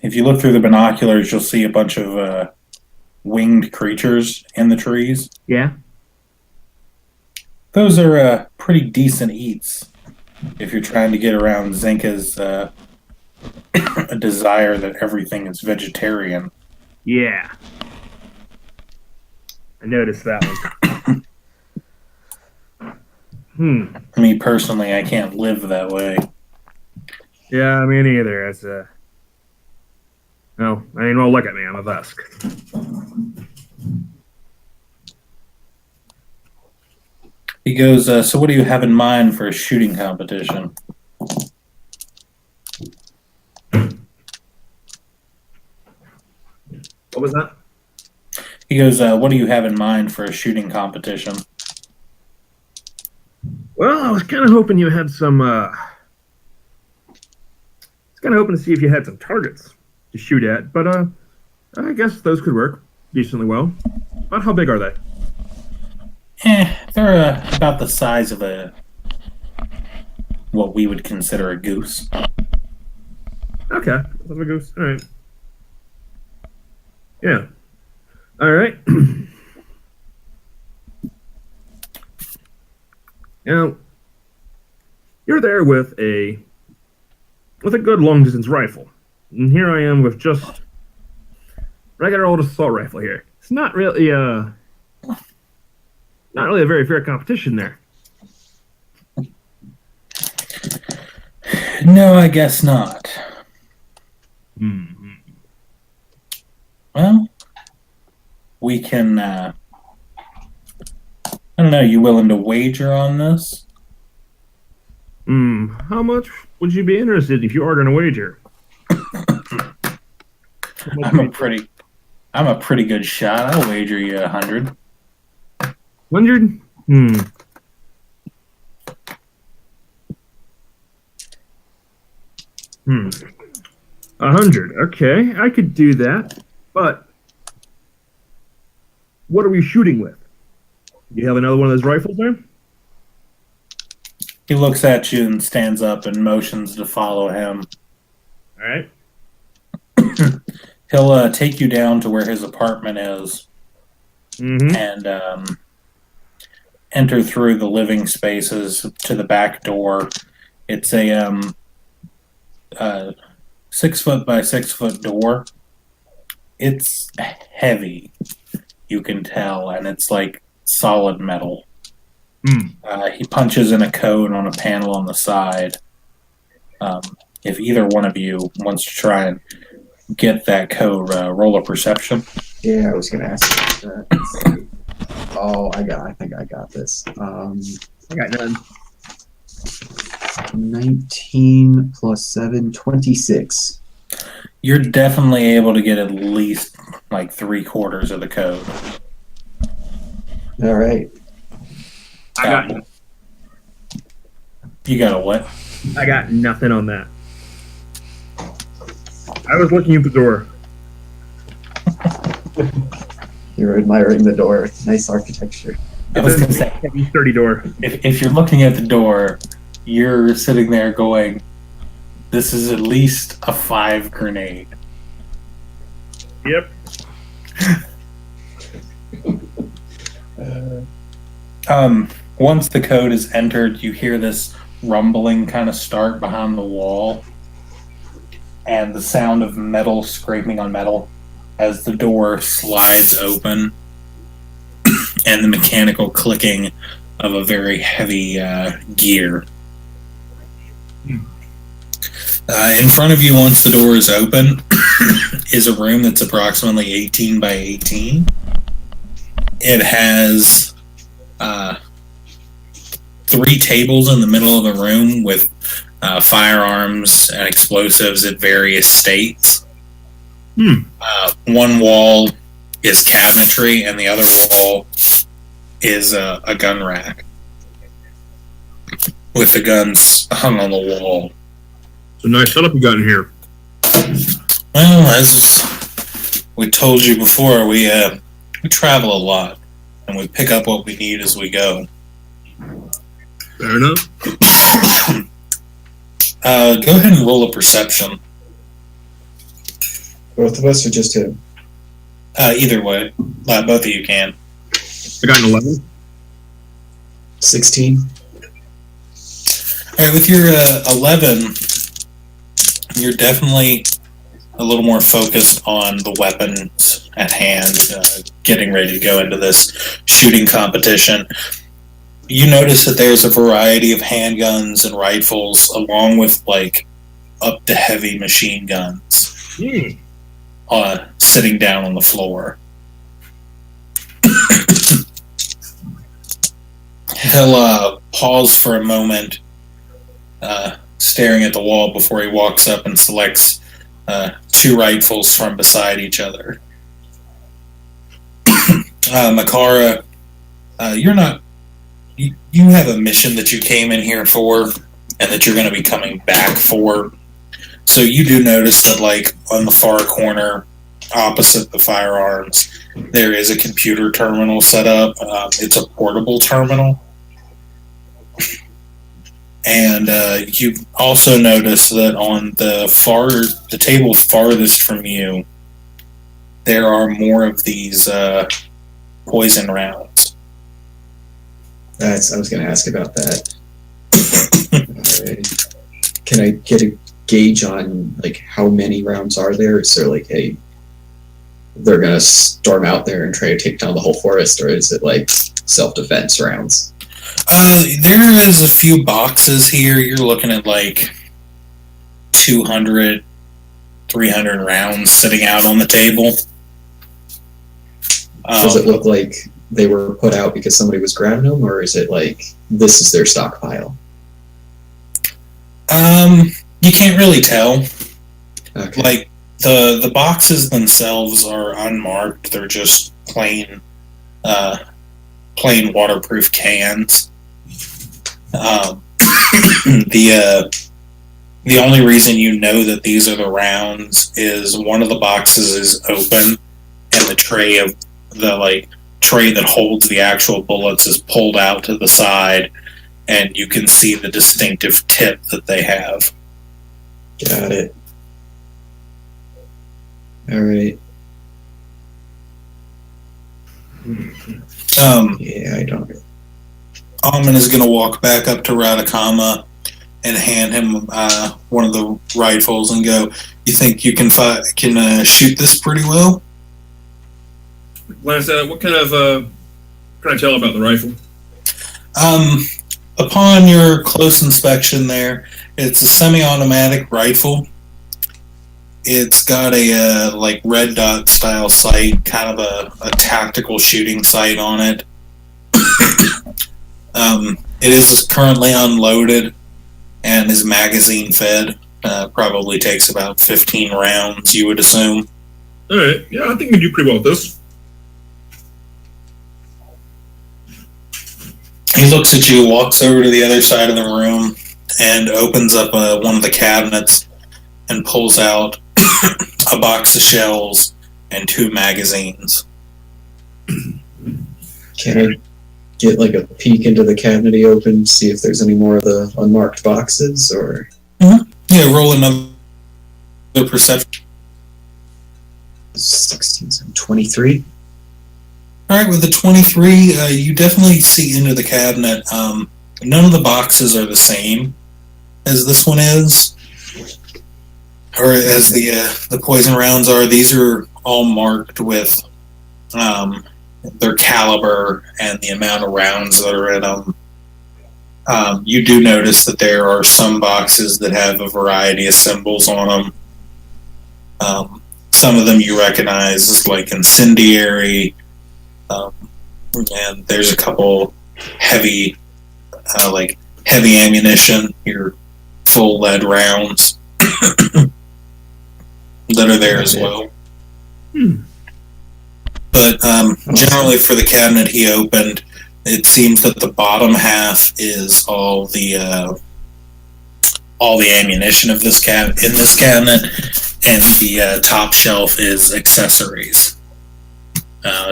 Speaker 2: If you look through the binoculars, you'll see a bunch of winged creatures in the trees.
Speaker 5: Yeah.
Speaker 2: Those are pretty decent eats if you're trying to get around Zenka's desire that everything is vegetarian.
Speaker 5: Yeah. I noticed that one.
Speaker 2: Me personally, I can't live that way.
Speaker 5: Yeah, me neither. It's no, I mean, well, look at me. I'm a Vesk.
Speaker 2: He goes, so what do you have in mind for a shooting competition?
Speaker 5: What was that?
Speaker 2: He goes, what do you have in mind for a shooting competition?
Speaker 5: Well, I was kind of hoping you had some. I was kind of hoping to see if you had some targets to shoot at, but I guess those could work decently well. About how big are they?
Speaker 2: They're about the size of what we would consider a goose.
Speaker 5: Okay, that's a goose. All right. Yeah. All right. Now, you're there with a good long distance rifle, and here I am with just regular old assault rifle here. It's not really a very fair competition there.
Speaker 2: No, I guess not.
Speaker 5: Mm-hmm.
Speaker 2: Well, we can. I don't know. You willing to wager on this?
Speaker 5: How much would you be interested if you are going to wager?
Speaker 2: I'm a pretty good shot. I'll wager you 100.
Speaker 5: 100? 100. Okay, I could do that. But what are we shooting with? Do you have another one of those rifles there?
Speaker 2: He looks at you and stands up and motions to follow him.
Speaker 5: All right.
Speaker 2: He'll take you down to where his apartment is and enter through the living spaces to the back door. It's a 6 foot by 6 foot door. It's heavy, you can tell, and it's like solid metal. He punches in a code on a panel on the side. If either one of you wants to try and get that code, roll a perception.
Speaker 4: Yeah, I was gonna ask you that. Let's see. Oh, I think I got this.
Speaker 5: I got none.
Speaker 4: 19 plus 7, 26.
Speaker 2: You're definitely able to get at least like 3/4 of the code.
Speaker 4: All right.
Speaker 5: I got
Speaker 2: You got a what?
Speaker 5: I got nothing on that. I was looking at the door.
Speaker 4: You're admiring the door. Nice architecture.
Speaker 2: I was going to say,
Speaker 5: Heavy, sturdy door.
Speaker 2: if you're looking at the door, you're sitting there going, this is at least a 5 grenade.
Speaker 5: Yep.
Speaker 2: Once the code is entered, you hear this rumbling kind of start behind the wall, and the sound of metal scraping on metal as the door slides open, and the mechanical clicking of a very heavy gear. In front of you, once the door is open, is a room that's approximately 18 by 18. It has 3 tables in the middle of the room with firearms and explosives at various states. One wall is cabinetry, and the other wall is a gun rack with the guns hung on the wall.
Speaker 5: It's a nice setup you got in here.
Speaker 2: Well, as we told you before, we travel a lot, and we pick up what we need as we go.
Speaker 5: Fair enough.
Speaker 2: Go ahead and roll a perception.
Speaker 4: Both of us or just him?
Speaker 2: Either way, both of you can.
Speaker 5: I got an 11.
Speaker 4: 16.
Speaker 2: All right, with your 11, you're definitely a little more focused on the weapons at hand, getting ready to go into this shooting competition. You notice that there's a variety of handguns and rifles, along with like up to heavy machine guns, sitting down on the floor. He'll pause for a moment, staring at the wall before he walks up and selects two rifles from beside each other. Makara, you're not. You have a mission that you came in here for, and that you're going to be coming back for. So you do notice that, like, on the far corner, opposite the firearms, there is a computer terminal set up. It's a portable terminal. And you also notice that on the table farthest from you, there are more of these poison rounds.
Speaker 4: I was going to ask about that. Alright. Can I get a gauge on like how many rounds are there? Is there like they're going to storm out there and try to take down the whole forest, or is it like self-defense rounds?
Speaker 2: There is a few boxes here. You're looking at like 200, 300 rounds sitting out on the table.
Speaker 4: Does it look like they were put out because somebody was grabbing them, or is it like this is their stockpile?
Speaker 2: You can't really tell.
Speaker 4: Okay.
Speaker 2: Like the boxes themselves are unmarked. They're just plain waterproof cans. The only reason you know that these are the rounds is one of the boxes is open, and the tray that holds the actual bullets is pulled out to the side, and you can see the distinctive tip that they have.
Speaker 4: Got it. All right. Yeah, I don't.
Speaker 2: Alman is going to walk back up to Radakama and hand him one of the rifles and go, "You think you can shoot this pretty well?"
Speaker 5: Lance, what kind of can I tell about the rifle?
Speaker 2: Upon your close inspection there, it's a semi-automatic rifle. It's got a like red dot style sight, kind of a tactical shooting sight on it. It is currently unloaded and is magazine fed. Probably takes about 15 rounds, you would assume.
Speaker 5: All right, yeah, I think we can do pretty well with this.
Speaker 2: He looks at you, walks over to the other side of the room, and opens up one of the cabinets and pulls out a box of shells and 2 magazines.
Speaker 4: Can I get like a peek into the cabinet he opened, see if there's any more of the unmarked boxes, or?
Speaker 2: Mm-hmm. Yeah, roll another perception.
Speaker 4: 16, 23.
Speaker 2: All right, with the 23, you definitely see into the cabinet. None of the boxes are the same as this one is, or as the poison rounds are. These are all marked with their caliber and the amount of rounds that are in them. You do notice that there are some boxes that have a variety of symbols on them. Some of them you recognize as like incendiary. And there's a couple heavy ammunition, your full lead rounds that are there as well. But generally, for the cabinet he opened, it seems that the bottom half is all the ammunition of this in this cabinet, and the top shelf is accessories,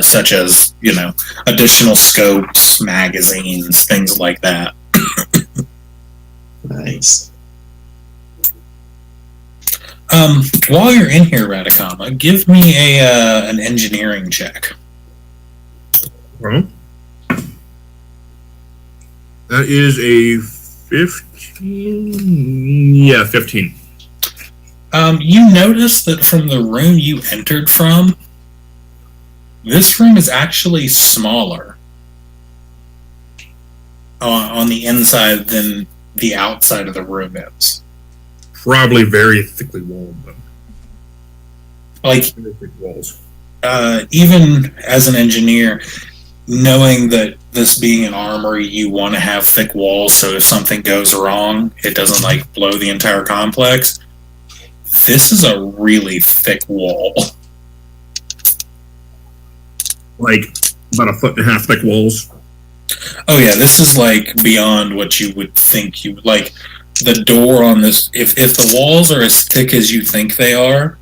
Speaker 2: such as additional scopes, magazines, things like that.
Speaker 4: Nice.
Speaker 2: While you're in here, Radicama, give me an engineering check.
Speaker 5: Well, that is a 15. Yeah, 15.
Speaker 2: You notice that from the room you entered from, this room is actually smaller on the inside than the outside of the room is.
Speaker 5: Probably very thickly walled, though.
Speaker 2: Like,
Speaker 5: Very thick walls.
Speaker 2: even as an engineer, knowing that this being an armory, you want to have thick walls so if something goes wrong, it doesn't like blow the entire complex. This is a really thick wall.
Speaker 5: Like about a 1.5 foot thick walls.
Speaker 2: Oh yeah, this is like beyond what you would think you would like. The door on this, if the walls are as thick as you think they are,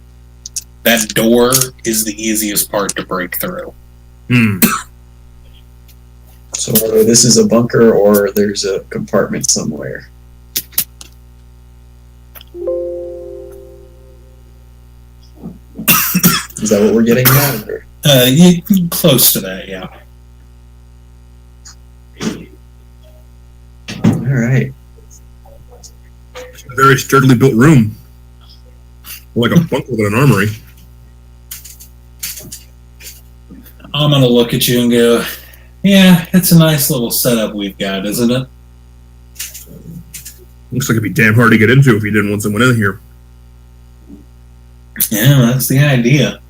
Speaker 2: that door is the easiest part to break through.
Speaker 4: So this is a bunker, or there's a compartment somewhere. Is that what we're getting at? Or?
Speaker 2: Close to that, yeah.
Speaker 4: All right.
Speaker 5: It's a very sturdily built room. Like a bunker with an armory.
Speaker 2: I'm gonna look at you and go, yeah, it's a nice little setup we've got, isn't it?
Speaker 5: Looks like it'd be damn hard to get into if you didn't want someone in here.
Speaker 2: Yeah, that's the idea.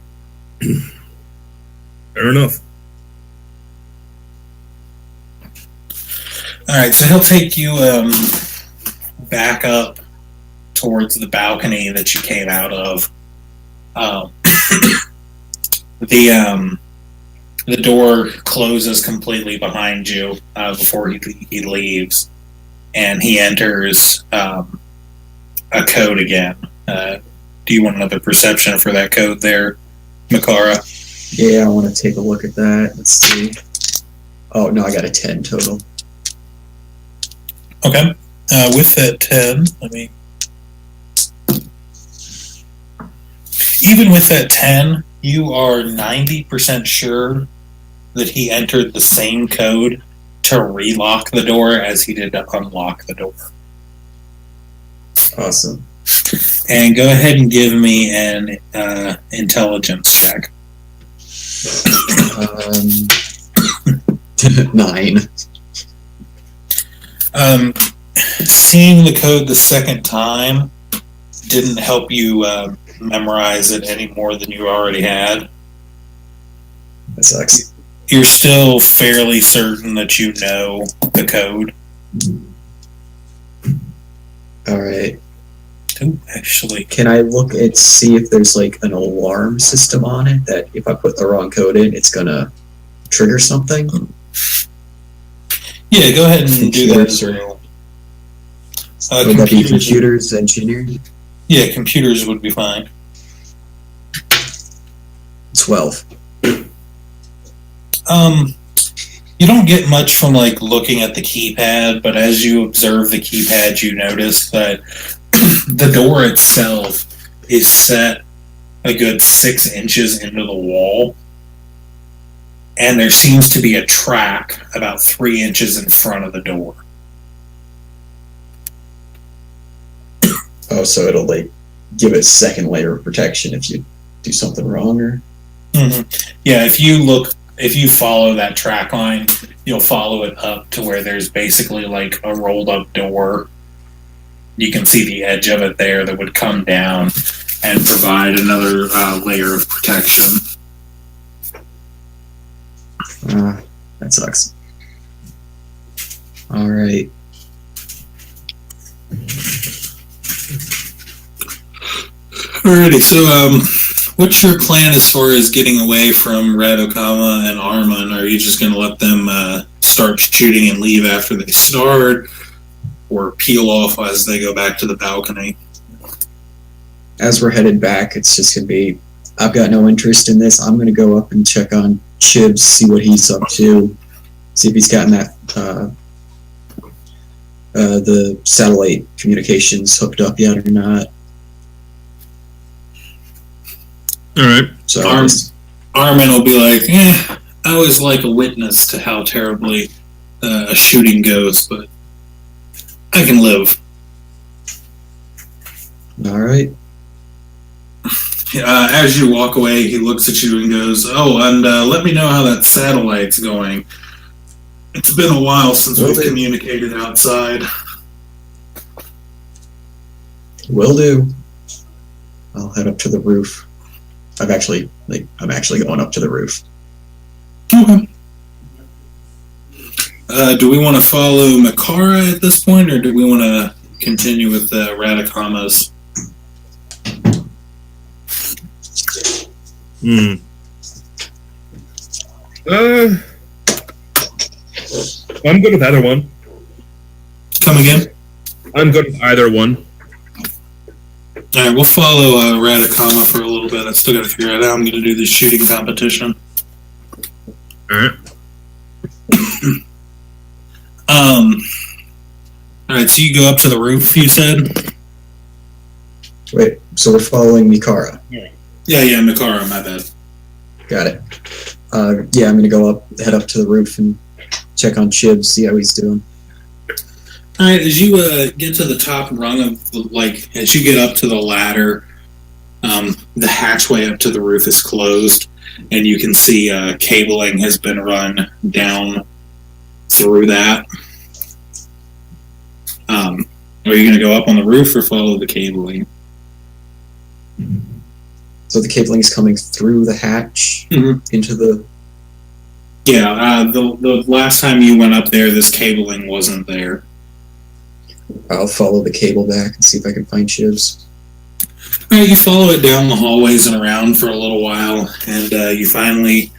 Speaker 5: Fair enough.
Speaker 2: Alright, so he'll take you back up towards the balcony that you came out of. The door closes completely behind you before he leaves, and he enters a code again. Do you want another perception for that code there, Makara?
Speaker 4: Yeah, I want to take a look at that. Let's see. Oh, no, I got a 10 total.
Speaker 2: Okay. With that 10, even with that 10, you are 90% sure that he entered the same code to relock the door as he did to unlock the door.
Speaker 4: Awesome.
Speaker 2: And go ahead and give me an intelligence check.
Speaker 4: 9.
Speaker 2: Seeing the code the second time didn't help you memorize it any more than you already had.
Speaker 4: That sucks.
Speaker 2: You're still fairly certain that you know the code.
Speaker 4: All right.
Speaker 2: Oh, actually,
Speaker 4: Can I look and see if there's like an alarm system on it that if I put the wrong code in, it's gonna trigger something?
Speaker 2: yeah, go ahead and do that
Speaker 4: Computers
Speaker 2: as
Speaker 4: or-
Speaker 2: well.
Speaker 4: Would that be computers engineering?
Speaker 2: Yeah, computers would be fine.
Speaker 4: 12.
Speaker 2: You don't get much from like looking at the keypad, but as you observe the keypad, you notice that the door itself is set a good 6 inches into the wall, and there seems to be a track about 3 inches in front of the door.
Speaker 4: Oh, so it'll like give it a second layer of protection if you do something wrong, or?
Speaker 2: Mm-hmm. Yeah, if you follow that track line, you'll follow it up to where there's basically like a rolled up door. You can see the edge of it there that would come down and provide another layer of protection.
Speaker 4: That sucks. All right.
Speaker 2: Alrighty, so
Speaker 7: What's your plan as far as getting away from Radokama and Armon? Are you just going to let them start shooting and leave after they start, or peel off as they go back to the balcony?
Speaker 4: As we're headed back, it's just going to be, I've got no interest in this. I'm going to go up and check on Chibs, see what he's up to, see if he's gotten that the satellite communications hooked up yet or not.
Speaker 5: All right.
Speaker 4: So
Speaker 7: Armin will be like, I was like a witness to how terribly a shooting goes, but I can live.
Speaker 4: all right.
Speaker 7: As you walk away, he looks at you and goes, and let me know how that satellite's going. It's been a while since we've communicated outside.
Speaker 4: Will do. I'll head up to the roof. I'm actually going up to the roof.
Speaker 7: Okay. Do we want to follow Makara at this point, or do we want to continue with Radakama's?
Speaker 5: I'm good with either one.
Speaker 7: Come again?
Speaker 5: I'm good with either one.
Speaker 7: All right, we'll follow Radakama for a little bit. I still got to figure out how I'm going to do this shooting competition.
Speaker 5: All right.
Speaker 7: All right, so you go up to the roof, you said?
Speaker 4: Wait, so we're following Mikara.
Speaker 7: Yeah, Makara, my bad.
Speaker 4: Got it. Yeah, I'm gonna head up to the roof and check on Chibs, see how he's doing.
Speaker 7: All right, as you get to the top rung of as you get up to the ladder, the hatchway up to the roof is closed, and you can see cabling has been run down through that. Are you going to go up on the roof or follow the cabling?
Speaker 4: So the cabling is coming through the hatch into the...
Speaker 7: Yeah, the last time you went up there, this cabling wasn't there.
Speaker 4: I'll follow the cable back and see if I can find Chibs.
Speaker 7: All right, you follow it down the hallways and around for a little while, and you finally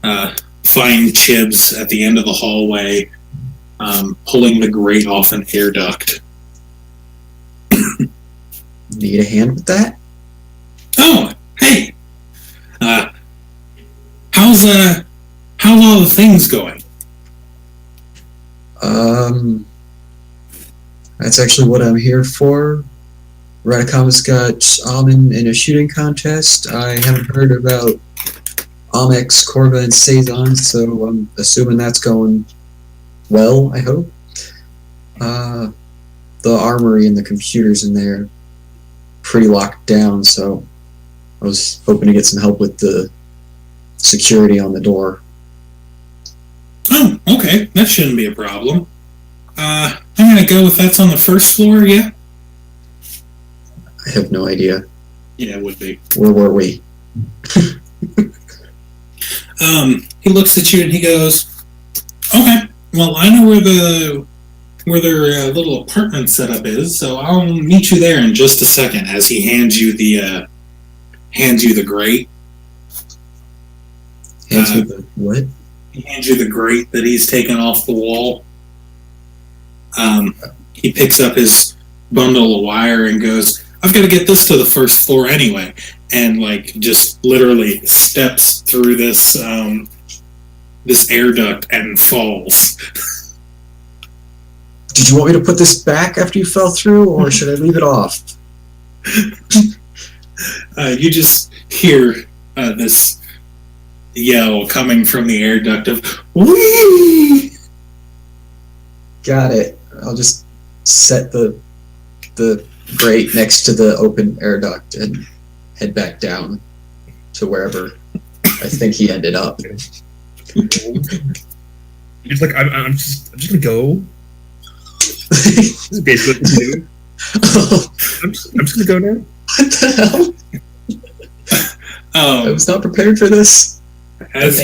Speaker 7: find Chibs at the end of the hallway, pulling the grate off an air duct.
Speaker 4: Need a hand with that?
Speaker 7: Oh, hey! How's all the things going?
Speaker 4: That's actually what I'm here for. Radakama's got Almond in a shooting contest. I haven't heard about Amex, Corva, and Saison, so I'm assuming that's going well, I hope. The armory and the computers in there pretty locked down, so I was hoping to get some help with the security on the door.
Speaker 7: Oh, okay. That shouldn't be a problem. I'm gonna go with that's on the first floor, yeah?
Speaker 4: I have no idea.
Speaker 7: Yeah, it would be.
Speaker 4: Where were we?
Speaker 7: He looks at you and he goes, okay, well, I know where their little apartment setup is, so I'll meet you there in just a second. As he hands you the grate.
Speaker 4: Hands me the what?
Speaker 7: He hands you the grate that he's taken off the wall. He picks up his bundle of wire and goes, I've got to get this to the first floor anyway, and just literally steps through this this air duct and falls.
Speaker 4: Did you want me to put this back after you fell through, or should I leave it off?
Speaker 7: You just hear this yell coming from the air duct of "Whee!"
Speaker 4: Got it. I'll just set the grate next to the open air duct and head back down to wherever I think he ended up.
Speaker 5: He's like, I'm just gonna go. This is basically what you do. I'm just gonna go now.
Speaker 4: What the hell? I was not prepared for this.
Speaker 7: As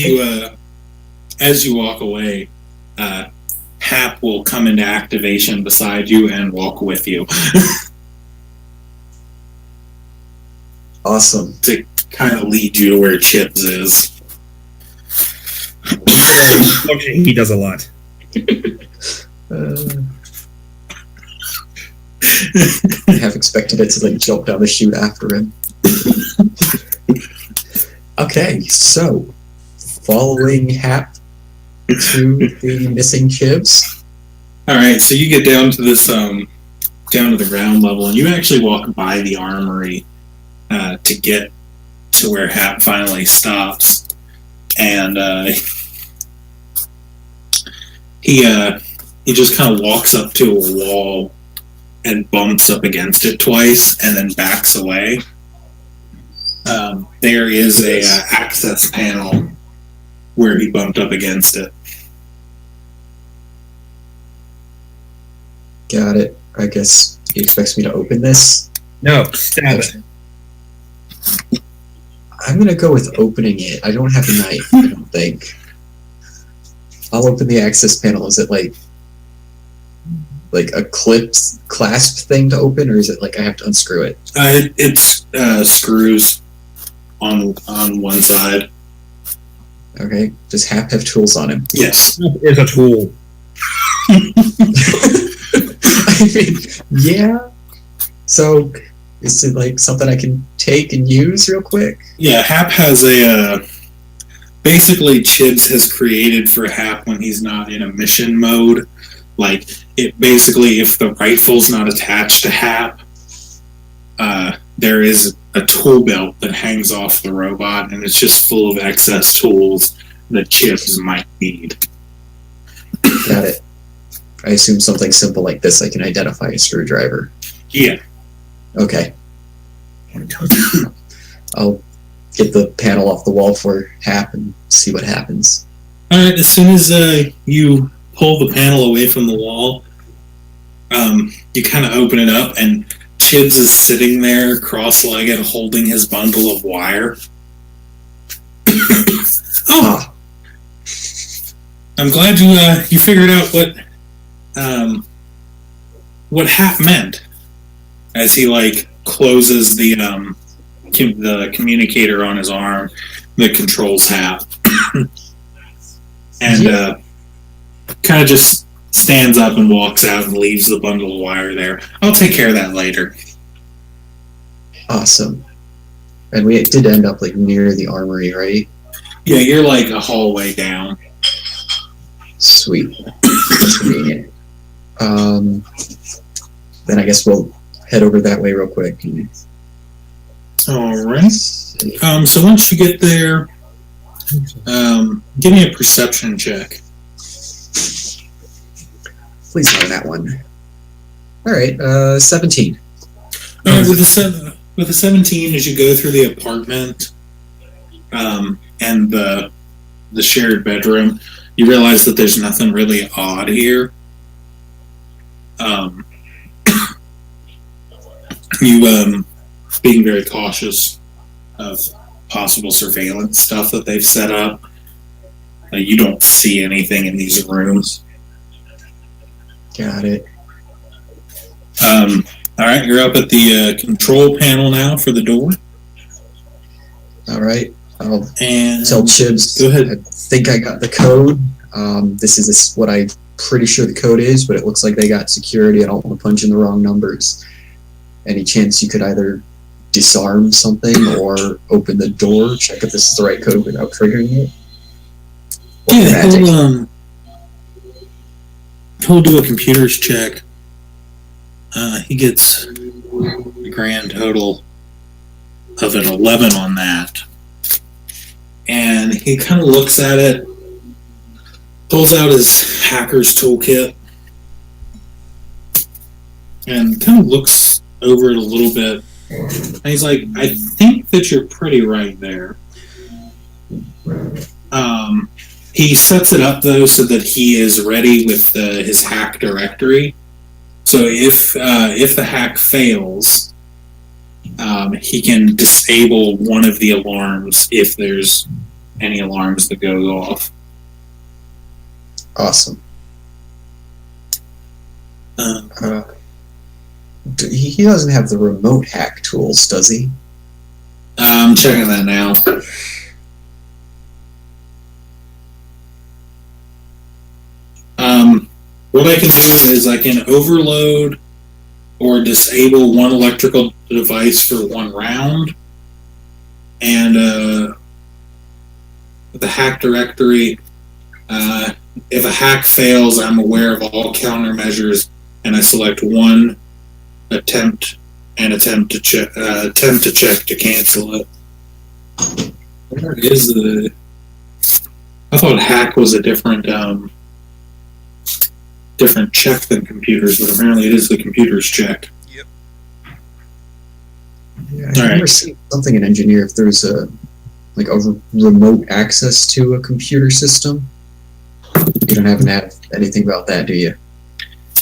Speaker 7: you walk away, Hap will come into activation beside you and walk with you.
Speaker 4: Awesome.
Speaker 7: kind of lead you to where Chips is.
Speaker 5: He does a lot.
Speaker 4: I have expected it to like jump down the chute after him. Okay, so following Hap to the missing Chibs.
Speaker 7: All right, so you get down to this down to the ground level, and you actually walk by the armory to get to where Hap finally stops, and he just kind of walks up to a wall and bumps up against it twice, and then backs away. There is a access panel where he bumped up against it.
Speaker 4: Got it. I guess he expects me to open this.
Speaker 6: No, stab it.
Speaker 4: I'm gonna go with opening it. I don't have a knife, I don't think. I'll open the access panel. Is it like a clipped clasp thing to open, or is it like I have to unscrew it?
Speaker 7: It's screws on one side.
Speaker 4: Okay. Does Hap have tools on him?
Speaker 7: Yes.
Speaker 6: Is a tool.
Speaker 4: I mean, yeah. So, is it like something I can take and use real quick?
Speaker 7: Yeah, Hap has a basically Chibs has created for Hap when he's not in a mission mode. Like it basically, if the rifle's not attached to Hap, there is a tool belt that hangs off the robot, and it's just full of excess tools that Chibs might need.
Speaker 4: Got it. I assume something simple like this I can identify a screwdriver.
Speaker 7: Yeah.
Speaker 4: Okay. I'll get the panel off the wall for Hap and see what happens.
Speaker 7: Alright, as soon as you pull the panel away from the wall, you kind of open it up, and Chibs is sitting there cross-legged holding his bundle of wire. Oh!
Speaker 4: Ah,
Speaker 7: I'm glad you figured out what Hap meant, as he like closes the communicator on his arm that controls Hap, and kind of just stands up and walks out and leaves the bundle of wire there. I'll take care of that later.
Speaker 4: awesome. And we did end up like near the armory, right?
Speaker 7: Yeah, you're like a hallway down.
Speaker 4: Sweet. That's convenient. Then I guess we'll head over that way real quick.
Speaker 7: All right. So once you get there, give me a perception check.
Speaker 4: Please learn that one. All right, 17.
Speaker 7: All right, with a 17, as you go through the apartment and the shared bedroom, you realize that there's nothing really odd here. You being very cautious of possible surveillance stuff that they've set up. You don't see anything in these rooms.
Speaker 4: Got it.
Speaker 7: All right, you're up at the control panel now for the door.
Speaker 4: All right. I'll
Speaker 7: And
Speaker 4: tell Chibs.
Speaker 7: Go ahead.
Speaker 4: I think I got the code. This is what I'm pretty sure the code is, but it looks like they got security. I don't want to punch in the wrong numbers. Any chance you could either disarm something or open the door, check if this is the right code without triggering it? Or
Speaker 7: yeah,
Speaker 4: magic?
Speaker 7: he'll do a computer's check. He gets a grand total of an 11 on that. And he kind of looks at it, pulls out his hacker's toolkit, and kind of looks over it a little bit. And he's like, I think that you're pretty right there. He sets it up, though, so that he is ready with his hack directory. So if the hack fails, he can disable one of the alarms if there's any alarms that go off.
Speaker 4: Awesome. He doesn't have the remote hack tools, does he?
Speaker 7: I'm checking that now. What I can do is I can overload or disable one electrical device for 1 round, and the hack directory. If a hack fails, I'm aware of all countermeasures, and I select one attempt and attempt to check to cancel it. Where is the? I thought hack was a different check than computers, but apparently it is the computer's check.
Speaker 1: Yep.
Speaker 4: Yeah, I've never seen something in engineer if there's a remote access to a computer system. You don't have anything about that, do you?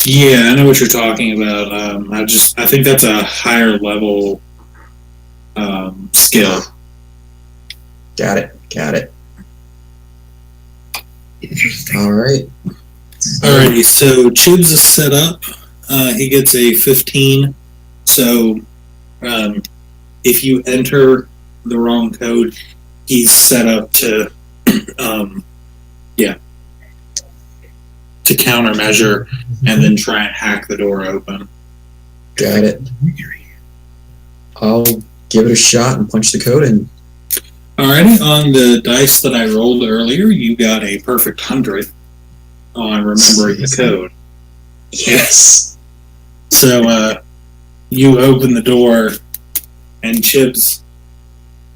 Speaker 7: Yeah, I know what you're talking about. I think that's a higher level skill.
Speaker 4: Got it.
Speaker 6: Interesting.
Speaker 4: All right.
Speaker 7: Alrighty, so Chibs is set up. He gets a 15. So if you enter the wrong code, he's set up to to countermeasure and then try and hack the door open.
Speaker 4: Got it. I'll give it a shot and punch the code in.
Speaker 7: Alrighty, on the dice that I rolled earlier, you got a perfect 100 on remembering the code.
Speaker 4: Yes.
Speaker 7: So you open the door, and Chibs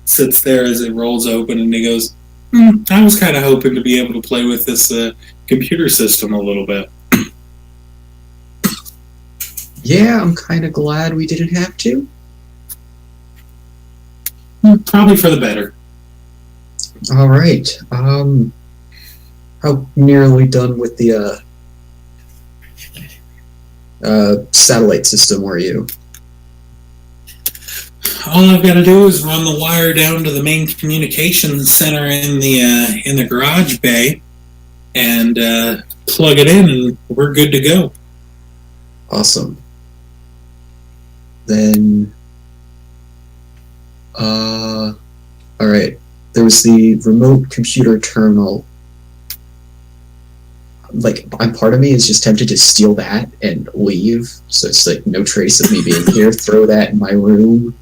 Speaker 7: sits there as it rolls open, and he goes, I was kind of hoping to be able to play with this computer system a little bit.
Speaker 4: Yeah, I'm kind of glad we didn't have to.
Speaker 7: Probably for the better.
Speaker 4: All right. How nearly done with the satellite system were you?
Speaker 7: All I've got to do is run the wire down to the main communications center in the garage bay, and plug it in, and we're good to go.
Speaker 4: Awesome. Then, all right. There was the remote computer terminal. Part of me is just tempted to steal that and leave, so it's like no trace of me being here. Throw that in my room,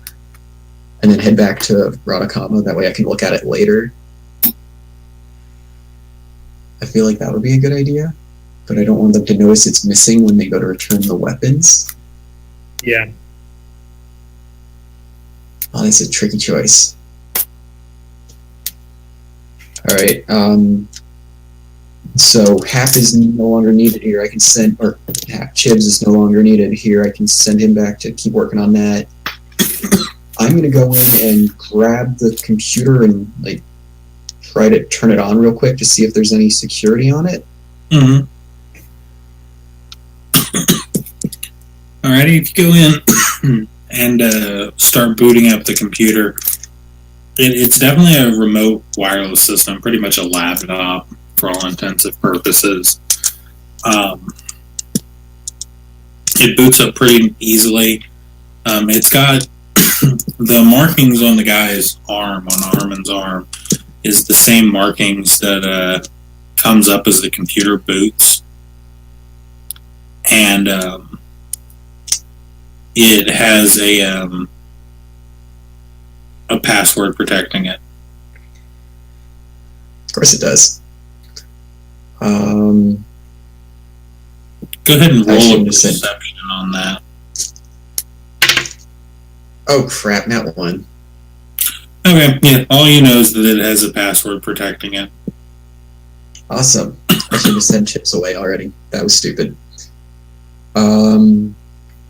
Speaker 4: and then head back to Radakama. That way I can look at it later. I feel like that would be a good idea, but I don't want them to notice it's missing when they go to return the weapons.
Speaker 6: Yeah.
Speaker 4: Oh, that's a tricky choice. Alright, so half is no longer needed here. I can send, or half Chibs is no longer needed here. I can send him back to keep working on that. I'm going to go in and grab the computer and try to turn it on real quick to see if there's any security on it.
Speaker 7: Mm-hmm. Alrighty, if you go in and start booting up the computer, it's definitely a remote wireless system, pretty much a laptop for all intents and purposes. It boots up pretty easily. It's got the markings on the guy's arm, on Armin's arm, is the same markings that comes up as the computer boots. And it has a password protecting it.
Speaker 4: Of course it does.
Speaker 7: Go ahead and
Speaker 4: I
Speaker 7: roll a
Speaker 4: shouldn't have said-
Speaker 7: perception on that.
Speaker 4: Oh crap, not one.
Speaker 7: Okay, yeah, all you know is that it has a password protecting it.
Speaker 4: Awesome. I should have sent Chips away already. That was stupid.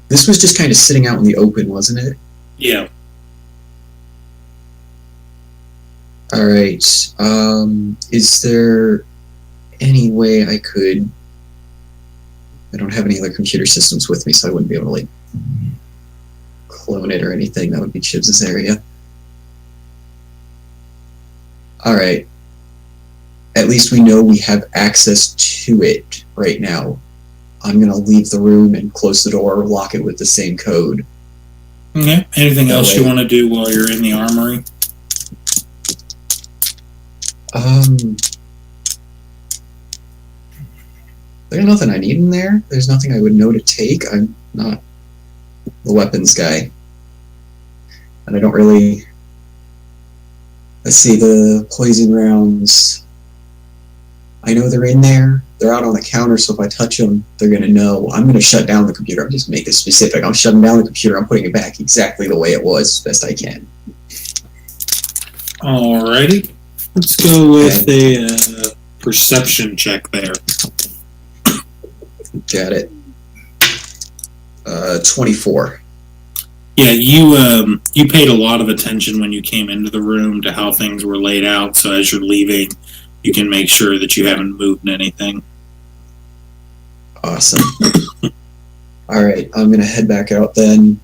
Speaker 4: This was just kind of sitting out in the open, wasn't it?
Speaker 7: Yeah.
Speaker 4: Alright. Is there any way I could... I don't have any other computer systems with me, so I wouldn't be able to, clone it or anything. That would be Chibs' area. Alright. At least we know we have access to it right now. I'm gonna leave the room and close the door, lock it with the same code.
Speaker 7: Okay. Anything
Speaker 4: That
Speaker 7: else you
Speaker 4: way.
Speaker 7: want to do while you're in the armory?
Speaker 4: There's nothing I need in there. There's nothing I would know to take. I'm not the weapons guy. And I don't really... Let's see, the poison rounds. I know they're in there. They're out on the counter, so if I touch them, they're going to know. I'm going to shut down the computer. I'm just make this specific. I'm shutting down the computer. I'm putting it back exactly the way it was, as best I can.
Speaker 7: Alrighty. Let's go with a perception check there.
Speaker 4: Got it. 24.
Speaker 7: Yeah, you paid a lot of attention when you came into the room to how things were laid out, so as you're leaving, you can make sure that you haven't moved anything.
Speaker 4: Awesome. Alright, I'm going to head back out then.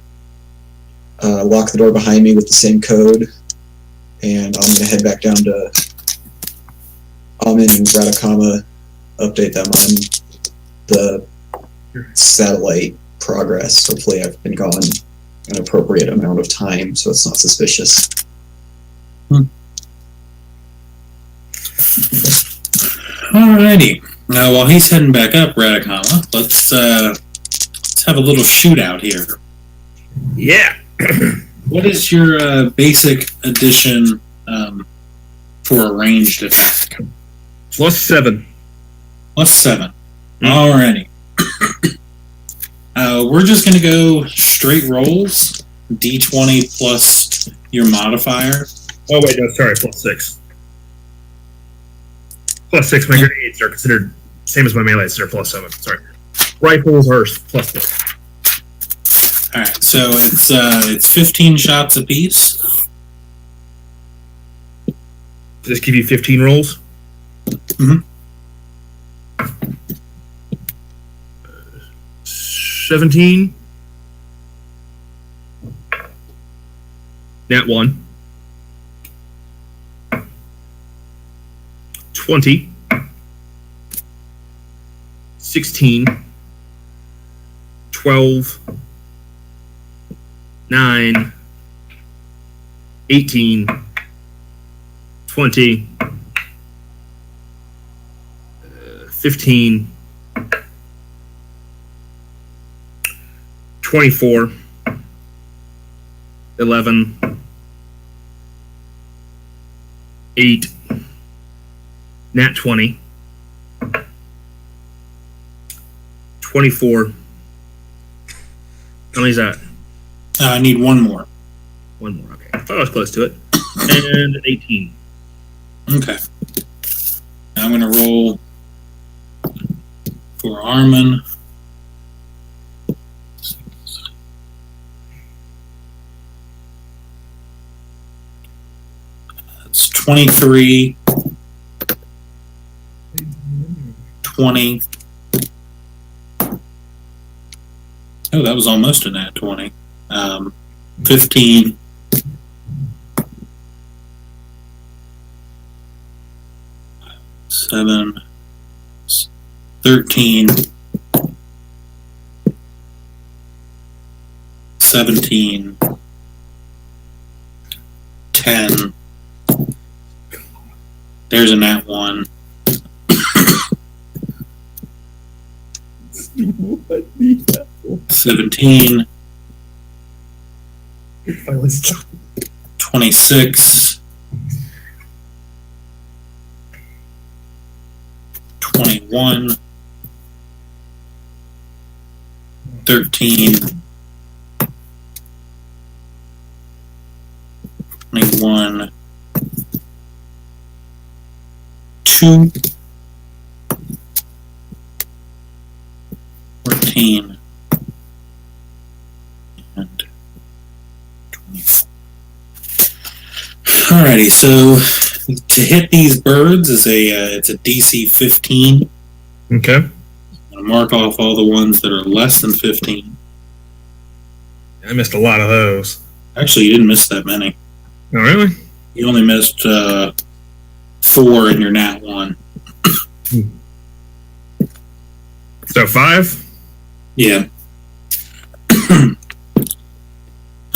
Speaker 4: Lock the door behind me with the same code. And I'm going to head back down to Amin and Radakama, update them on the satellite progress. Hopefully I've been gone an appropriate amount of time, so it's not suspicious.
Speaker 7: Alrighty. Now, while he's heading back up, Radakama, let's have a little shootout here.
Speaker 5: Yeah.
Speaker 7: What is your basic addition for a ranged attack?
Speaker 5: +7.
Speaker 7: +7. Alrighty. We're just going to go straight rolls. D20 plus your modifier.
Speaker 5: Oh, wait, no, sorry, +6. +6, my grenades are considered same as my melees, they're +7. Sorry. Rifles are +4.
Speaker 7: Alright, so it's 15 shots apiece.
Speaker 5: Does this give you 15 rolls?
Speaker 7: Mhm.
Speaker 5: 17. Nat 1. 20. 16. 12. 9. 18. 20. 15. 24. 11. 8. Nat 20. 24. How many is that?
Speaker 7: I need one more.
Speaker 5: One more, okay. I thought I was close to it. And an 18.
Speaker 7: Okay. Now I'm going to roll for Armin. That's 23, 20. Oh, that was almost a nat 20. 15. 7. 13. 17. 10. There's a nat 1.
Speaker 6: What the hell?
Speaker 7: 17. 26. 21. 13. 21. 2. 14. And 24. Alrighty, so to hit these birds is it's a DC 15.
Speaker 5: Okay.
Speaker 7: I'm gonna mark off all the ones that are less than 15.
Speaker 5: I missed a lot of those.
Speaker 7: Actually, you didn't miss that many.
Speaker 5: Oh, really?
Speaker 7: You only missed 4 in your nat 1.
Speaker 5: So 5?
Speaker 7: Yeah.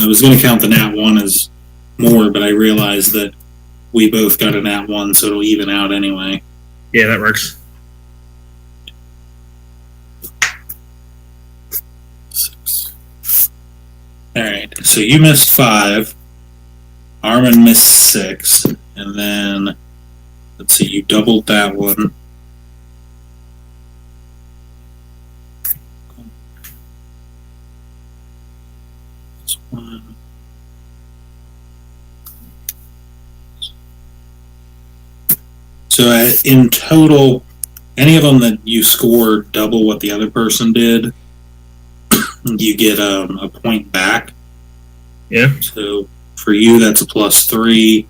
Speaker 7: I was going to count the nat 1 as more, but I realized that we both got a nat 1, so it'll even out anyway.
Speaker 5: Yeah, that works.
Speaker 7: 6. Alright, so you missed 5. Armin missed 6. And then, let's see, you doubled that one. This one. So in total, any of them that you score double what the other person did, you get a point back.
Speaker 5: Yeah.
Speaker 7: So for you, that's a +3.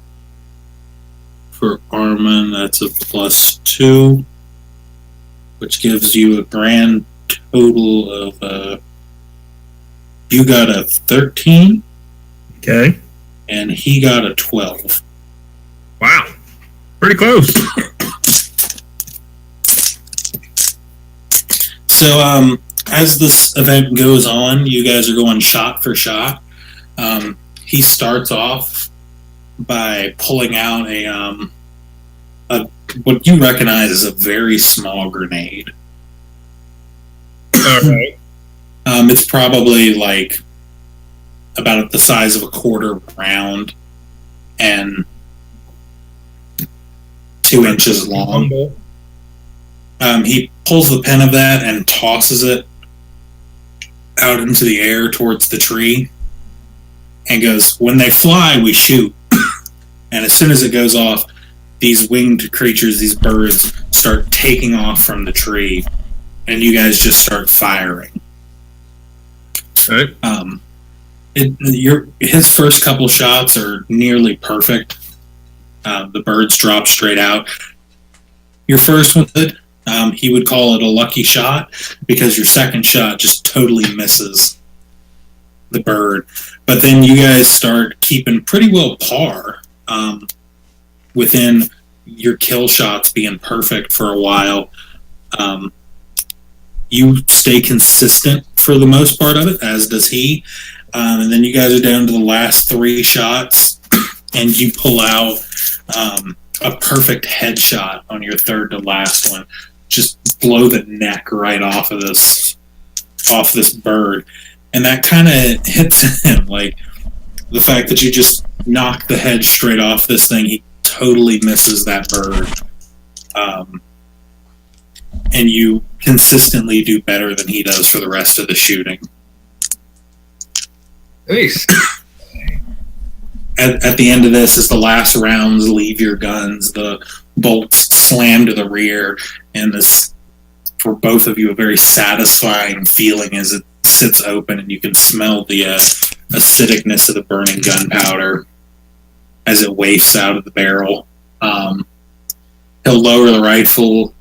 Speaker 7: For Armin, that's a +2, which gives you a grand total of you got a 13,
Speaker 5: Okay.
Speaker 7: and he got a 12.
Speaker 5: Wow. Pretty close.
Speaker 7: So, as this event goes on, you guys are going shot for shot. He starts off by pulling out a what you recognize as a very small grenade.
Speaker 5: All right.
Speaker 7: It's probably like about the size of a quarter round and 2 inches long. He pulls the pin of that and tosses it out into the air towards the tree and goes, "When they fly, we shoot." And as soon as it goes off, these winged creatures, these birds, start taking off from the tree, and you guys just start firing.
Speaker 5: All right.
Speaker 7: His first couple shots are nearly perfect. The birds drop straight out. Your first one, he would call it a lucky shot because your second shot just totally misses the bird. But then you guys start keeping pretty well par within your kill shots being perfect for a while. You stay consistent for the most part of it, as does he. And then you guys are down to the last 3 shots, and you pull out a perfect headshot on your third to last one. Just blow the neck right off this bird, and that kind of hits him. Like the fact that you just knock the head straight off this thing, he totally misses that bird. And you consistently do better than he does for the rest of the shooting.
Speaker 5: Nice.
Speaker 7: At the end of this, as the last rounds leave your guns, the bolts slam to the rear, and this, for both of you, a very satisfying feeling as it sits open, and you can smell the acidicness of the burning gunpowder as it wafts out of the barrel. He'll lower the rifle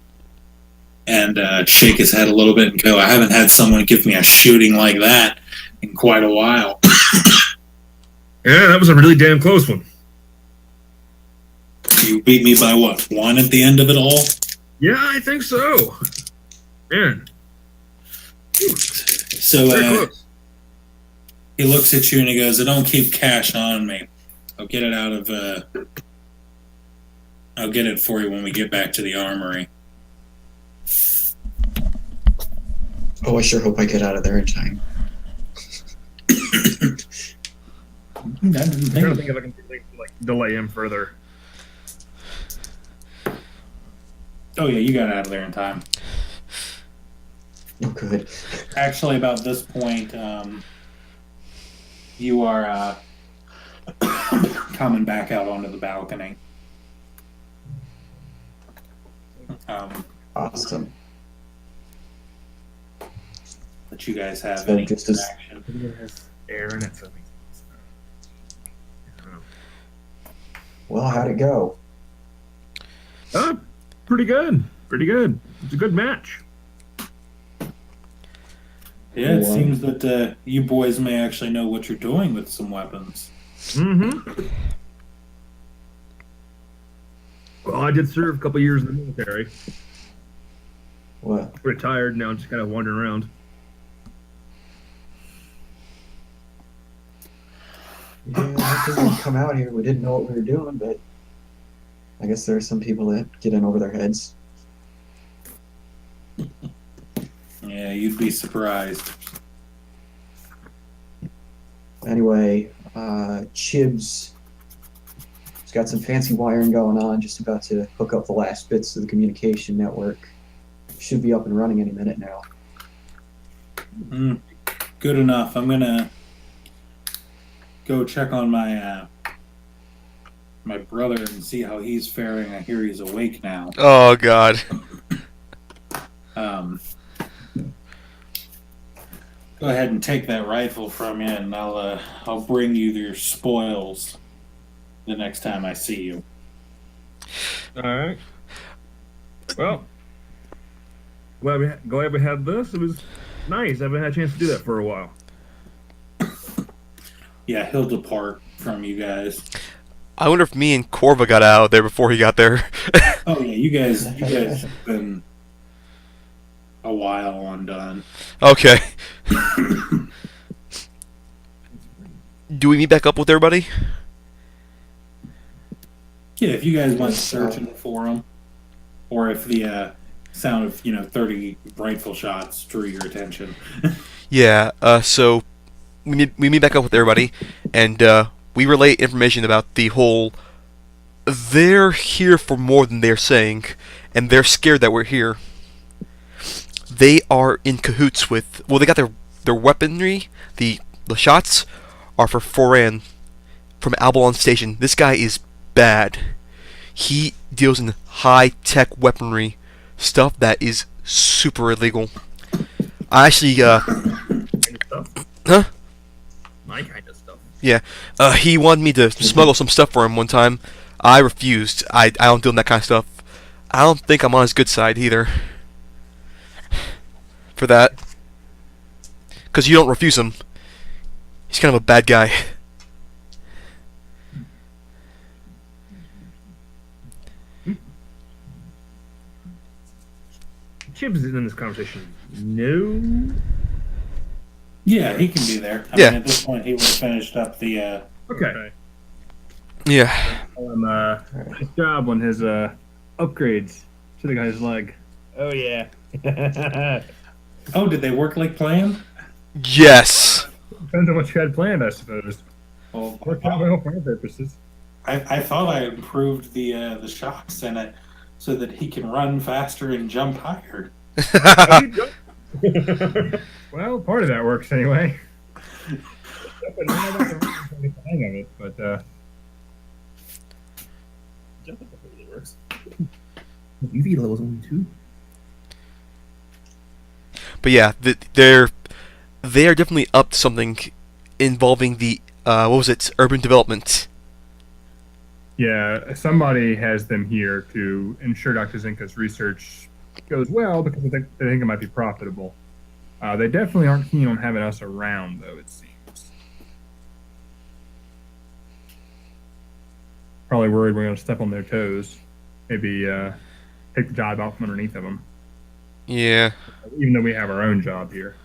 Speaker 7: and shake his head a little bit and go, "I haven't had someone give me a shooting like that in quite a while."
Speaker 5: Yeah, that was a really damn close one.
Speaker 7: You beat me by what, 1 at the end of it all?
Speaker 5: Yeah, I think so. Man.
Speaker 7: So
Speaker 5: Very close.
Speaker 7: he looks at you and he goes, "I don't keep cash on me. I'll get it out of I'll get it for you when we get back to the armory."
Speaker 4: Oh, I sure hope I get out of there in time.
Speaker 5: I'm trying to think if I can delay him further.
Speaker 7: Oh yeah, you got out of there in time.
Speaker 4: Oh, good.
Speaker 7: Actually, about this point, you are coming back out onto the balcony.
Speaker 4: Awesome.
Speaker 7: That you guys have
Speaker 4: So
Speaker 7: any
Speaker 4: just as-
Speaker 7: interaction.
Speaker 5: Air in it, so
Speaker 4: Well, how'd it go?
Speaker 5: pretty good. Pretty good. It's a good match.
Speaker 7: Yeah, it
Speaker 4: Wow.
Speaker 7: seems that you boys may actually know what you're doing with some weapons.
Speaker 5: Mm-hmm. Well, I did serve a couple years in the military.
Speaker 4: What?
Speaker 5: Retired, now I'm just kind of wandering around.
Speaker 4: before we come out here, we didn't know what we were doing, but I guess there are some people that get in over their heads.
Speaker 7: Yeah, you'd be surprised.
Speaker 4: Anyway, Chib's got some fancy wiring going on, just about to hook up the last bits of the communication network. Should be up and running any minute now.
Speaker 7: Good enough. I'm gonna go check on my my brother and see how he's faring. I hear he's awake now.
Speaker 1: Oh God.
Speaker 7: Go ahead and take that rifle from you, and I'll bring you your spoils the next time I see you.
Speaker 5: All right. Well, glad we had this. It was nice. I haven't had a chance to do that for a while.
Speaker 7: Yeah, he'll depart from you guys.
Speaker 1: I wonder if me and Corva got out of there before he got there.
Speaker 7: Oh yeah, you guys have been a while undone.
Speaker 1: Okay. Do we meet back up with everybody?
Speaker 7: Yeah, if you guys went searching for him, or if the sound of 30 rifle shots drew your attention.
Speaker 1: Yeah. So we meet back up with everybody, and we relay information about the whole. They're here for more than they're saying, and they're scared that we're here. They are in cahoots with. Well, they got their weaponry. The shots are for Foran from Albalon Station. This guy is bad. He deals in high-tech weaponry, stuff that is super illegal. I actually, huh?
Speaker 5: My kind of stuff.
Speaker 1: Yeah. He wanted me to smuggle some stuff for him one time. I refused. I don't deal in that kind of stuff. I don't think I'm on his good side either. For that. Because you don't refuse him. He's kind of a bad guy.
Speaker 5: Chibs is in this conversation. No.
Speaker 7: Yeah, he can be there. I
Speaker 1: Yeah.
Speaker 7: mean, at this point, he would have finished up the.
Speaker 5: Okay.
Speaker 1: Yeah.
Speaker 6: Nice job on his upgrades to the guy's leg. Oh yeah.
Speaker 7: Oh, did they work like planned?
Speaker 1: Yes.
Speaker 6: Depends on what you had planned, I suppose.
Speaker 7: Well,
Speaker 6: Worked out well for our purposes.
Speaker 7: I thought I improved the shocks in it so that he can run faster and jump higher.
Speaker 6: Well, part of that works anyway. But I don't know about the hang of it, but
Speaker 5: Jumping really works. UV level's only 2.
Speaker 1: But yeah, they are definitely up to something involving the what was it? Urban development.
Speaker 6: yeah, somebody has them here to ensure Dr. Zinka's research goes well because they think it might be profitable. They definitely aren't keen on having us around, though, it seems. Probably worried we're going to step on their toes. Maybe take the job out from underneath of them,
Speaker 1: Yeah.
Speaker 6: even though we have our own job here.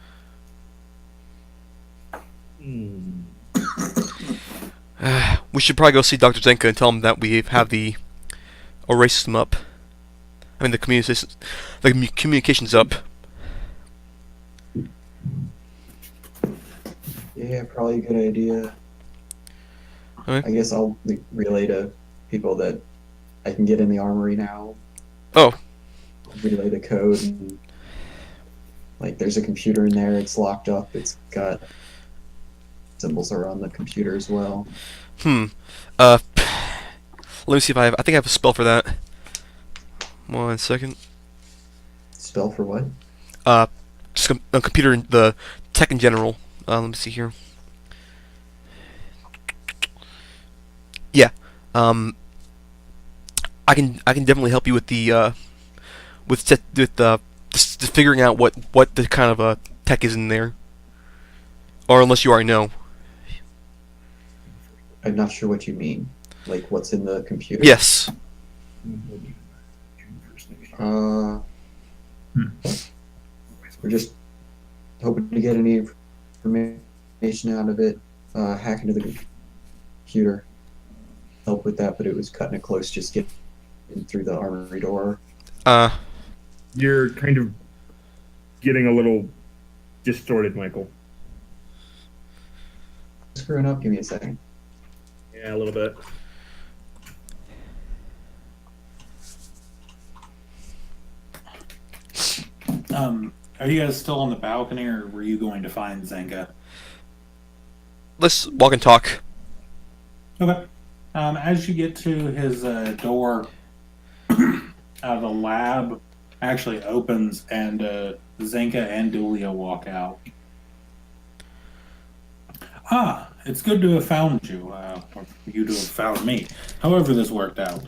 Speaker 1: We should probably go see Dr. Zenka and tell him that we have the array system up. I mean the communications up.
Speaker 4: Yeah, probably a good idea.
Speaker 1: Okay.
Speaker 4: I guess I'll relay to people that I can get in the armory now.
Speaker 1: Oh.
Speaker 4: Relay the code. And, like, there's a computer in there. It's locked up. It's got symbols around the computer as well.
Speaker 1: Let me see if I think I have a spell for that. 1 second.
Speaker 4: Spell for what?
Speaker 1: Just a computer, the tech in general. Let me see here. Yeah. I can definitely help you with the just figuring out what the kind of tech is in there. Or unless you already know.
Speaker 4: I'm not sure what you mean. Like, what's in the computer?
Speaker 1: Yes.
Speaker 4: We're just hoping to get any information out of it. Hack into the computer help with that, but it was cutting it close just getting through the armory door.
Speaker 3: You're kind of getting a little distorted, Michael.
Speaker 4: Screwing up, give me a second.
Speaker 3: Yeah, a little bit.
Speaker 7: Are you guys still on the balcony, or were you going to find Zenka?
Speaker 1: Let's walk and talk.
Speaker 7: Okay. As you get to his door, the lab actually opens, and Zenka and Dulia walk out. Ah, it's good to have found you, or for you to have found me. However this worked out.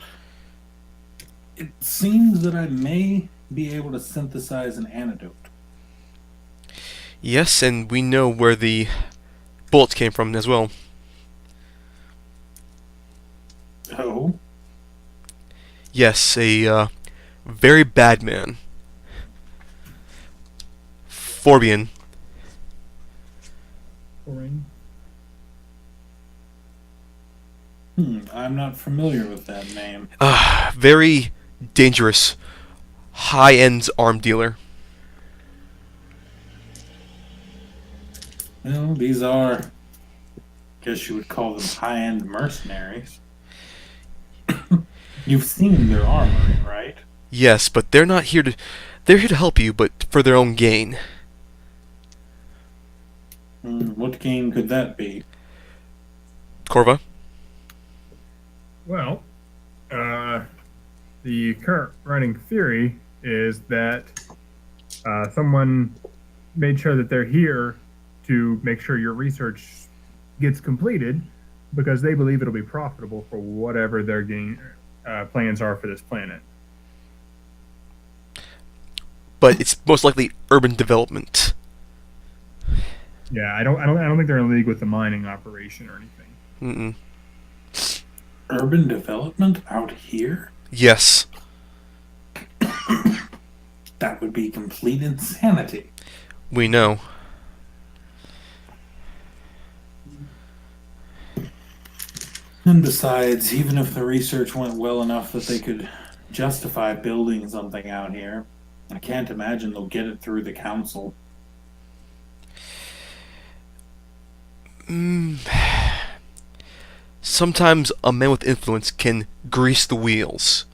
Speaker 7: It seems that I may be able to synthesize an antidote.
Speaker 1: Yes, and we know where the bullets came from as well.
Speaker 7: Oh?
Speaker 1: Yes, a very bad man. Forbian.
Speaker 7: I'm not familiar with that name.
Speaker 1: Very dangerous, high-end arm dealer.
Speaker 7: Well, these are, guess you would call them high-end mercenaries. You've seen their armory, right?
Speaker 1: Yes, but they're not here to... They're here to help you, but for their own gain.
Speaker 7: What gain could that be?
Speaker 1: Corva?
Speaker 3: Well, the current running theory is that someone made sure that they're here to make sure your research gets completed because they believe it'll be profitable for whatever their plans are for this planet.
Speaker 1: But it's most likely urban development.
Speaker 3: Yeah, I don't think they're in league with the mining operation or anything.
Speaker 7: Urban development out here?
Speaker 1: Yes.
Speaker 7: That would be complete insanity.
Speaker 1: We know.
Speaker 7: And besides, even if the research went well enough that they could justify building something out here, I can't imagine they'll get it through the council.
Speaker 1: Sometimes a man with influence can grease the wheels.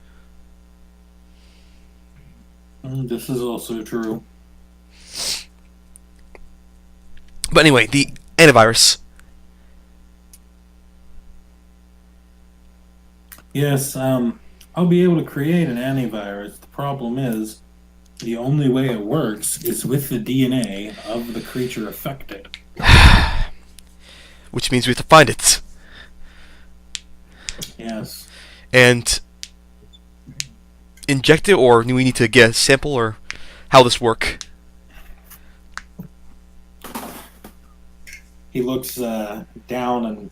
Speaker 7: This is also true.
Speaker 1: But anyway, the antivirus.
Speaker 7: Yes, I'll be able to create an antivirus. The problem is, the only way it works is with the DNA of the creature affected.
Speaker 1: Which means we have to find it.
Speaker 7: Yes.
Speaker 1: And inject it, or do we need to get a sample, or how this work?
Speaker 7: He looks down and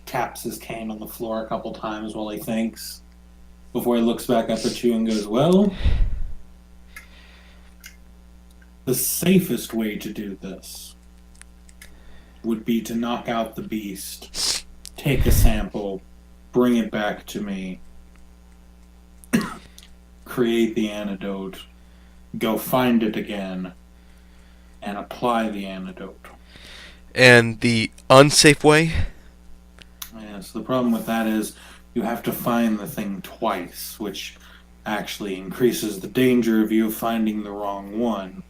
Speaker 7: taps his cane on the floor a couple times while he thinks, before he looks back up at you and goes, well, the safest way to do this would be to knock out the beast, take a sample, bring it back to me, create the antidote, go find it again, and apply the antidote.
Speaker 1: And the unsafe way?
Speaker 7: Yes, the problem with that is you have to find the thing twice, which actually increases the danger of you finding the wrong one.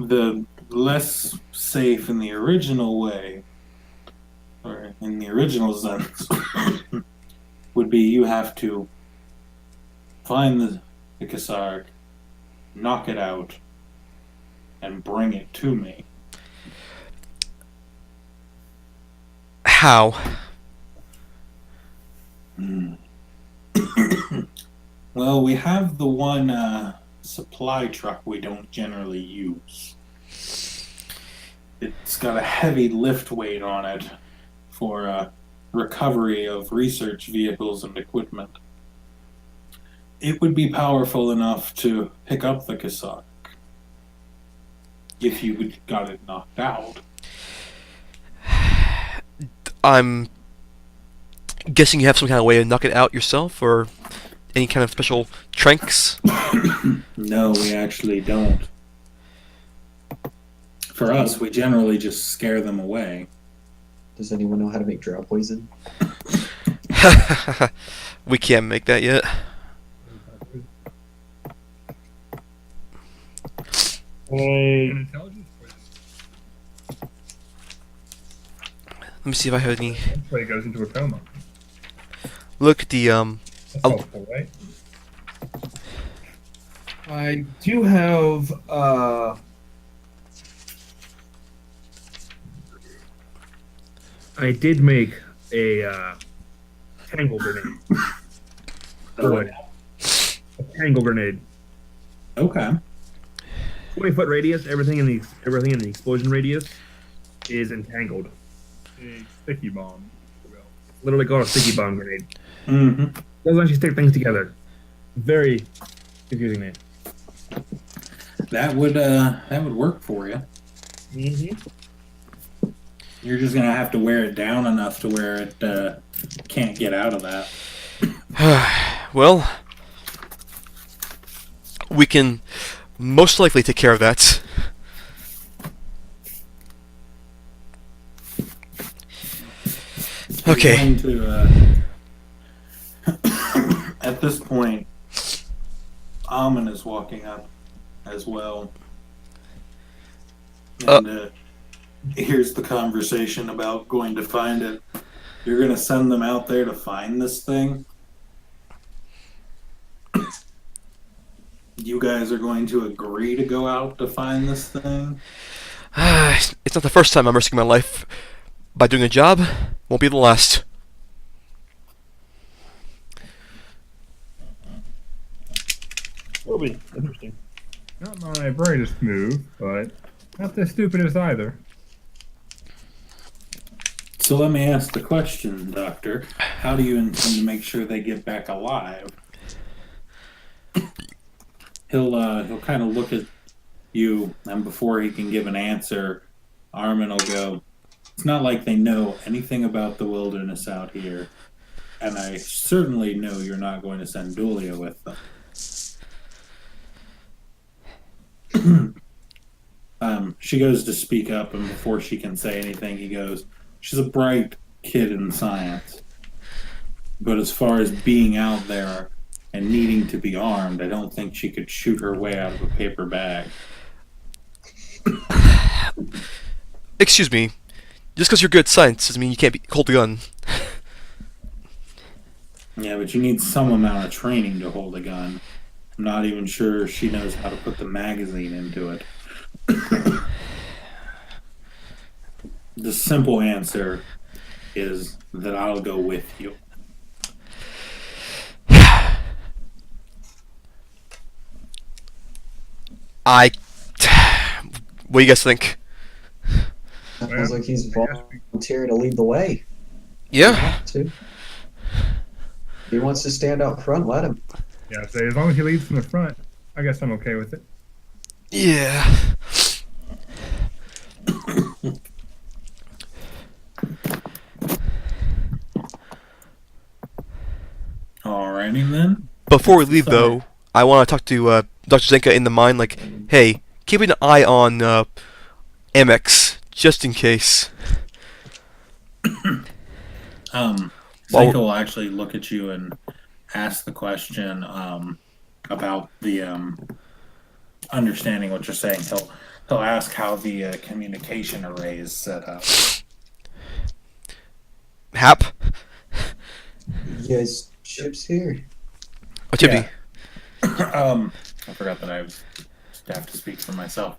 Speaker 7: The less safe in the original way, or in the original sense, would be you have to find the Kasark, knock it out, and bring it to me.
Speaker 1: How?
Speaker 7: Well, we have the one supply truck we don't generally use. It's got a heavy lift weight on it for recovery of research vehicles and equipment. It would be powerful enough to pick up the Kasark if you got it knocked out.
Speaker 1: I'm guessing you have some kind of way to knock it out yourself, or any kind of special tranks.
Speaker 7: No, we actually don't. For us, we generally just scare them away.
Speaker 4: Does anyone know how to make drow poison?
Speaker 1: We can't make that yet.
Speaker 6: An intelligence
Speaker 1: Let me see if I have any.
Speaker 6: play goes into a coma.
Speaker 1: Look at the
Speaker 6: That's
Speaker 1: Oh.
Speaker 6: helpful, right?
Speaker 5: I do have I did make a tangle grenade.
Speaker 7: Oh,
Speaker 5: A tangle grenade.
Speaker 7: okay.
Speaker 5: 20-foot radius. Everything in the explosion radius is entangled.
Speaker 6: A sticky bomb.
Speaker 5: Literally called a sticky bomb grenade.
Speaker 7: Mm-hmm.
Speaker 5: Doesn't actually stick things together. Very confusing name.
Speaker 7: That would work for you.
Speaker 5: Mm-hmm.
Speaker 7: You're just gonna have to wear it down enough to where it can't get out of that.
Speaker 1: well, we can most likely take care of that. Okay.
Speaker 7: Going to, at this point, Amon is walking up as well. And here's the conversation about going to find it. You're going to send them out there to find this thing? You guys are going to agree to go out to find this thing?
Speaker 1: It's not the first time I'm risking my life by doing a job. Won't be the last.
Speaker 5: Will be interesting.
Speaker 6: Not my brightest move, but not the stupidest either.
Speaker 7: So let me ask the question, Doctor. How do you intend to make sure they get back alive? He'll kind of look at you, and before he can give an answer, Armin will go, "It's not like they know anything about the wilderness out here, and I certainly know you're not going to send Dulia with them." She goes to speak up, and before she can say anything, he goes, "She's a bright kid in science, but as far as being out there and needing to be armed, I don't think she could shoot her way out of a paper bag."
Speaker 1: Excuse me. Just because you're good at science doesn't mean you can't hold a gun.
Speaker 7: Yeah, but you need some amount of training to hold a gun. I'm not even sure she knows how to put the magazine into it. The simple answer is that I'll go with you.
Speaker 1: What do you guys think?
Speaker 4: Sounds like he's volunteering to lead the way.
Speaker 1: Yeah.
Speaker 4: To. If he wants to stand out front, let him.
Speaker 6: Yeah, so as long as he leads from the front, I guess I'm okay with it.
Speaker 1: Yeah.
Speaker 7: Alrighty then.
Speaker 1: Before we leave, though, I want to talk to Dr. Zenka in the mine. Like, hey, keep an eye on Amex just in case.
Speaker 7: Zenka will actually look at you and ask the question about the understanding what you're saying. He'll ask how the communication array is set up.
Speaker 1: Hap?
Speaker 4: You guys, Chip's here.
Speaker 1: Oh, Chippy.
Speaker 7: I forgot that I have to speak for myself.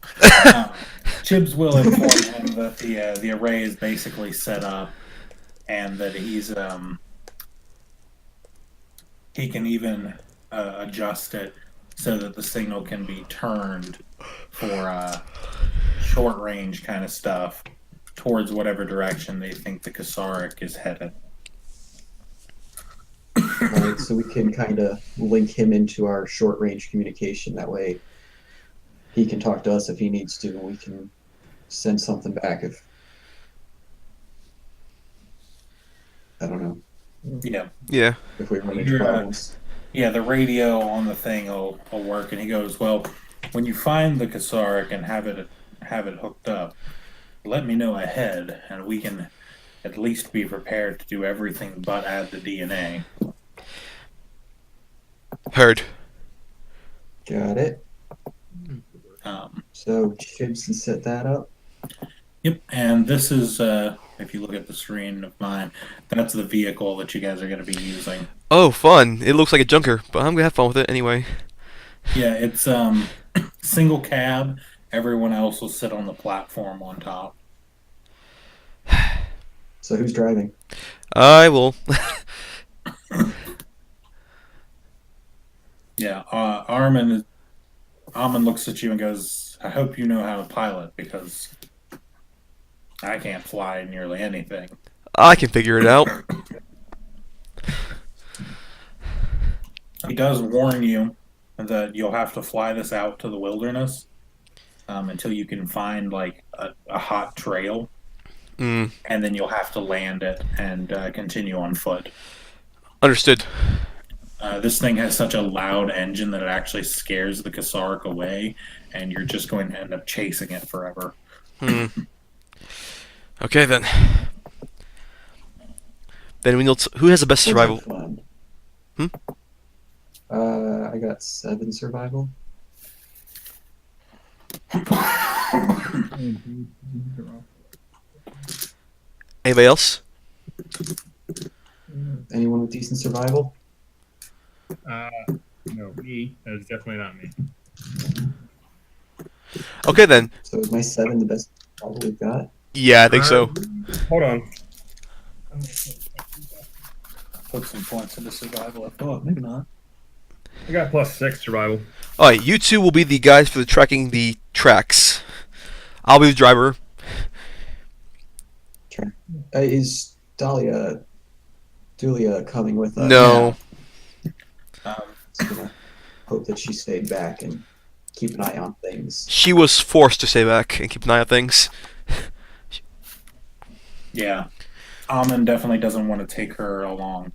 Speaker 7: Chibs will inform him that the array is basically set up, and that he can even adjust it so that the signal can be turned for short range kind of stuff towards whatever direction they think the Kasaric is headed.
Speaker 4: Right, so we can kind of link him into our short range communication. That way he can talk to us if he needs to, and we can send something back if I don't know
Speaker 2: Yeah.
Speaker 1: Yeah.
Speaker 4: if we run into
Speaker 2: You're,
Speaker 4: problems.
Speaker 2: yeah, the radio on the thing will work, and he goes, "Well, when you find the Kasaric and have it hooked up, let me know ahead, and we can at least be prepared to do everything but add the DNA."
Speaker 1: Heard.
Speaker 4: Got it.
Speaker 2: Um,
Speaker 4: So Chibs can set that up.
Speaker 2: yep, and this is if you look at the screen of mine, that's the vehicle that you guys are going to be using.
Speaker 1: Oh, fun. It looks like a junker, but I'm gonna have fun with it anyway.
Speaker 2: Yeah, it's single cab. Everyone else will sit on the platform on top.
Speaker 4: So who's driving?
Speaker 1: I will.
Speaker 2: Yeah, Armin looks at you and goes, "I hope you know how to pilot because I can't fly nearly anything."
Speaker 1: I can figure it out.
Speaker 2: He does warn you that you'll have to fly this out to the wilderness until you can find like a hot trail,
Speaker 1: Mm,
Speaker 2: and then you'll have to land it and continue on foot.
Speaker 1: understood.
Speaker 2: This thing has such a loud engine that it actually scares the Kasark away, and you're just going to end up chasing it forever.
Speaker 1: Hmm. Okay then. Then we know who has the best survival.
Speaker 4: Fun.
Speaker 1: Hmm?
Speaker 4: I got 7 survival.
Speaker 1: Anybody else?
Speaker 4: Anyone with decent survival?
Speaker 6: No, me. That's definitely not me.
Speaker 1: Okay then.
Speaker 4: So is my 7 the best survival we've got?
Speaker 1: Yeah, I think so.
Speaker 6: Hold on.
Speaker 2: Put some points into survival. I thought maybe not.
Speaker 6: I got +6 survival.
Speaker 1: All right, you two will be the guys for the tracking the tracks. I'll be the driver.
Speaker 4: Is Dulia coming with us?
Speaker 1: No.
Speaker 4: So I'm gonna hope that she stayed back and keep an eye on things.
Speaker 1: She was forced to stay back and keep an eye on things.
Speaker 2: Yeah. Amon definitely doesn't want to take her along.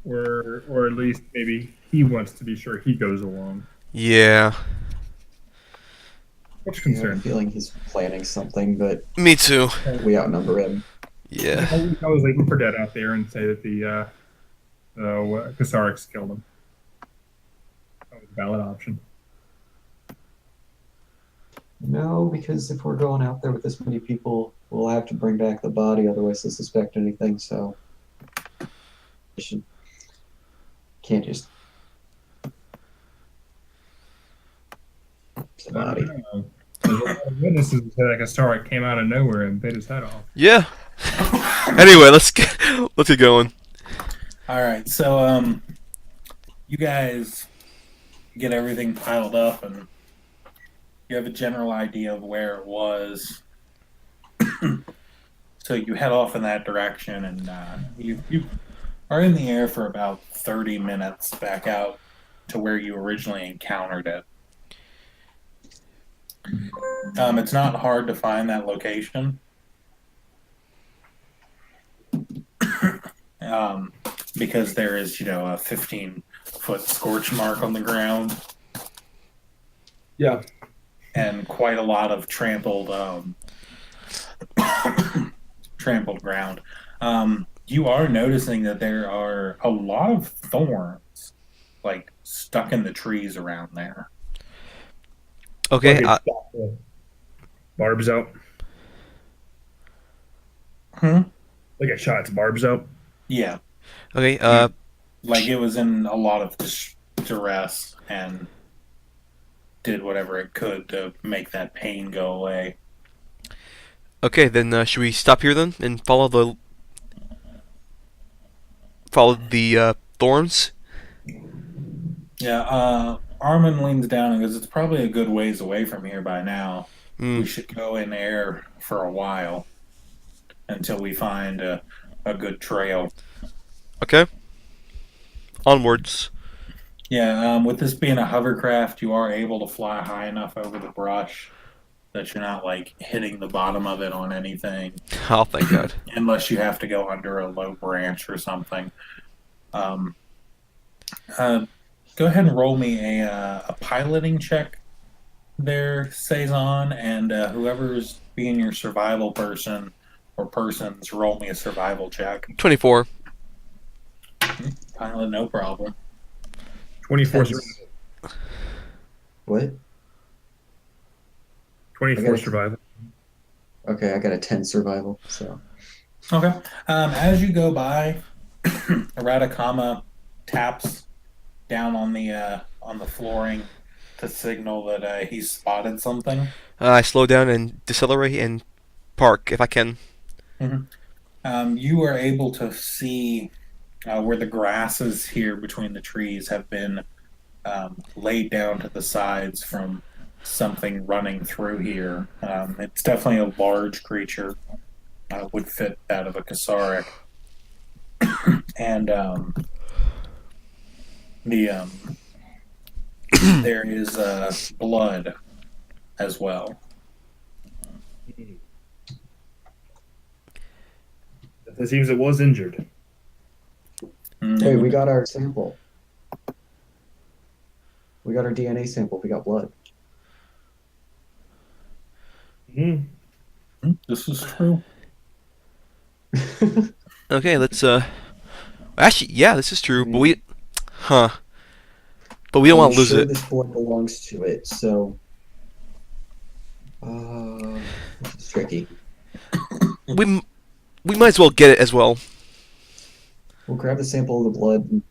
Speaker 6: Or at least maybe he wants to be sure he goes along.
Speaker 1: Yeah.
Speaker 6: What's
Speaker 4: I have a
Speaker 6: concerned?
Speaker 4: feeling he's planning something, but
Speaker 1: Me too.
Speaker 4: we outnumber him.
Speaker 1: Yeah.
Speaker 6: I was leaving for dead out there and say that the Kasariks killed him. That was a valid option.
Speaker 4: No, because if we're going out there with this many people, we'll have to bring back the body, otherwise they'll suspect anything, so we can't just the body.
Speaker 6: There's a lot of witnesses that like a Kasarik came out of nowhere and bit his head off.
Speaker 1: Yeah. Anyway, let's get going.
Speaker 2: All right, so you guys get everything piled up, and you have a general idea of where it was. So you head off in that direction, and you are in the air for about 30 minutes back out to where you originally encountered it. It's not hard to find that location. Because there is, a 15-foot scorch mark on the ground.
Speaker 6: Yeah.
Speaker 2: And quite a lot of trampled trampled ground. You are noticing that there are a lot of thorns, like, stuck in the trees around there.
Speaker 1: Okay.
Speaker 6: Barbs out. Like I shot its barbs out.
Speaker 2: Yeah.
Speaker 1: Okay.
Speaker 2: Like it was in a lot of duress and did whatever it could to make that pain go away.
Speaker 1: Okay. Then should we stop here then and follow the thorns?
Speaker 2: Yeah. Armin leans down and goes, "It's probably a good ways away from here by now. We should go in air for a while until we find a good trail."
Speaker 1: Okay. Onwards.
Speaker 2: Yeah, with this being a hovercraft, you are able to fly high enough over the brush that you're not like hitting the bottom of it on anything,
Speaker 1: Oh, thank God.
Speaker 2: unless you have to go under a low branch or something. Um, uh, Go ahead and roll me a piloting check there, Saison, and whoever's being your survival person or persons, roll me a survival check.
Speaker 1: 24.
Speaker 2: Pilot, no problem.
Speaker 3: 24
Speaker 4: Tense. What?
Speaker 3: 24
Speaker 4: I got
Speaker 3: survival.
Speaker 4: Okay, I got a 10 survival, so.
Speaker 2: Okay. As you go by, Radakama taps down on the flooring to signal that he's spotted something.
Speaker 1: I slow down and decelerate and park if I can.
Speaker 2: You are able to see where the grasses here between the trees have been laid down to the sides from something running through here. It's definitely a large creature. Would fit that of a Kasaric. And there is blood as well.
Speaker 3: It seems it was injured.
Speaker 4: Hey, we got our sample. We got our DNA sample. We got blood.
Speaker 2: This is true.
Speaker 1: Okay, let's actually, yeah, this is true, but we don't want to lose
Speaker 4: sure
Speaker 1: it.
Speaker 4: This blood belongs to it, so this is tricky.
Speaker 1: We might as well get it as well.
Speaker 4: We'll grab the sample of the blood and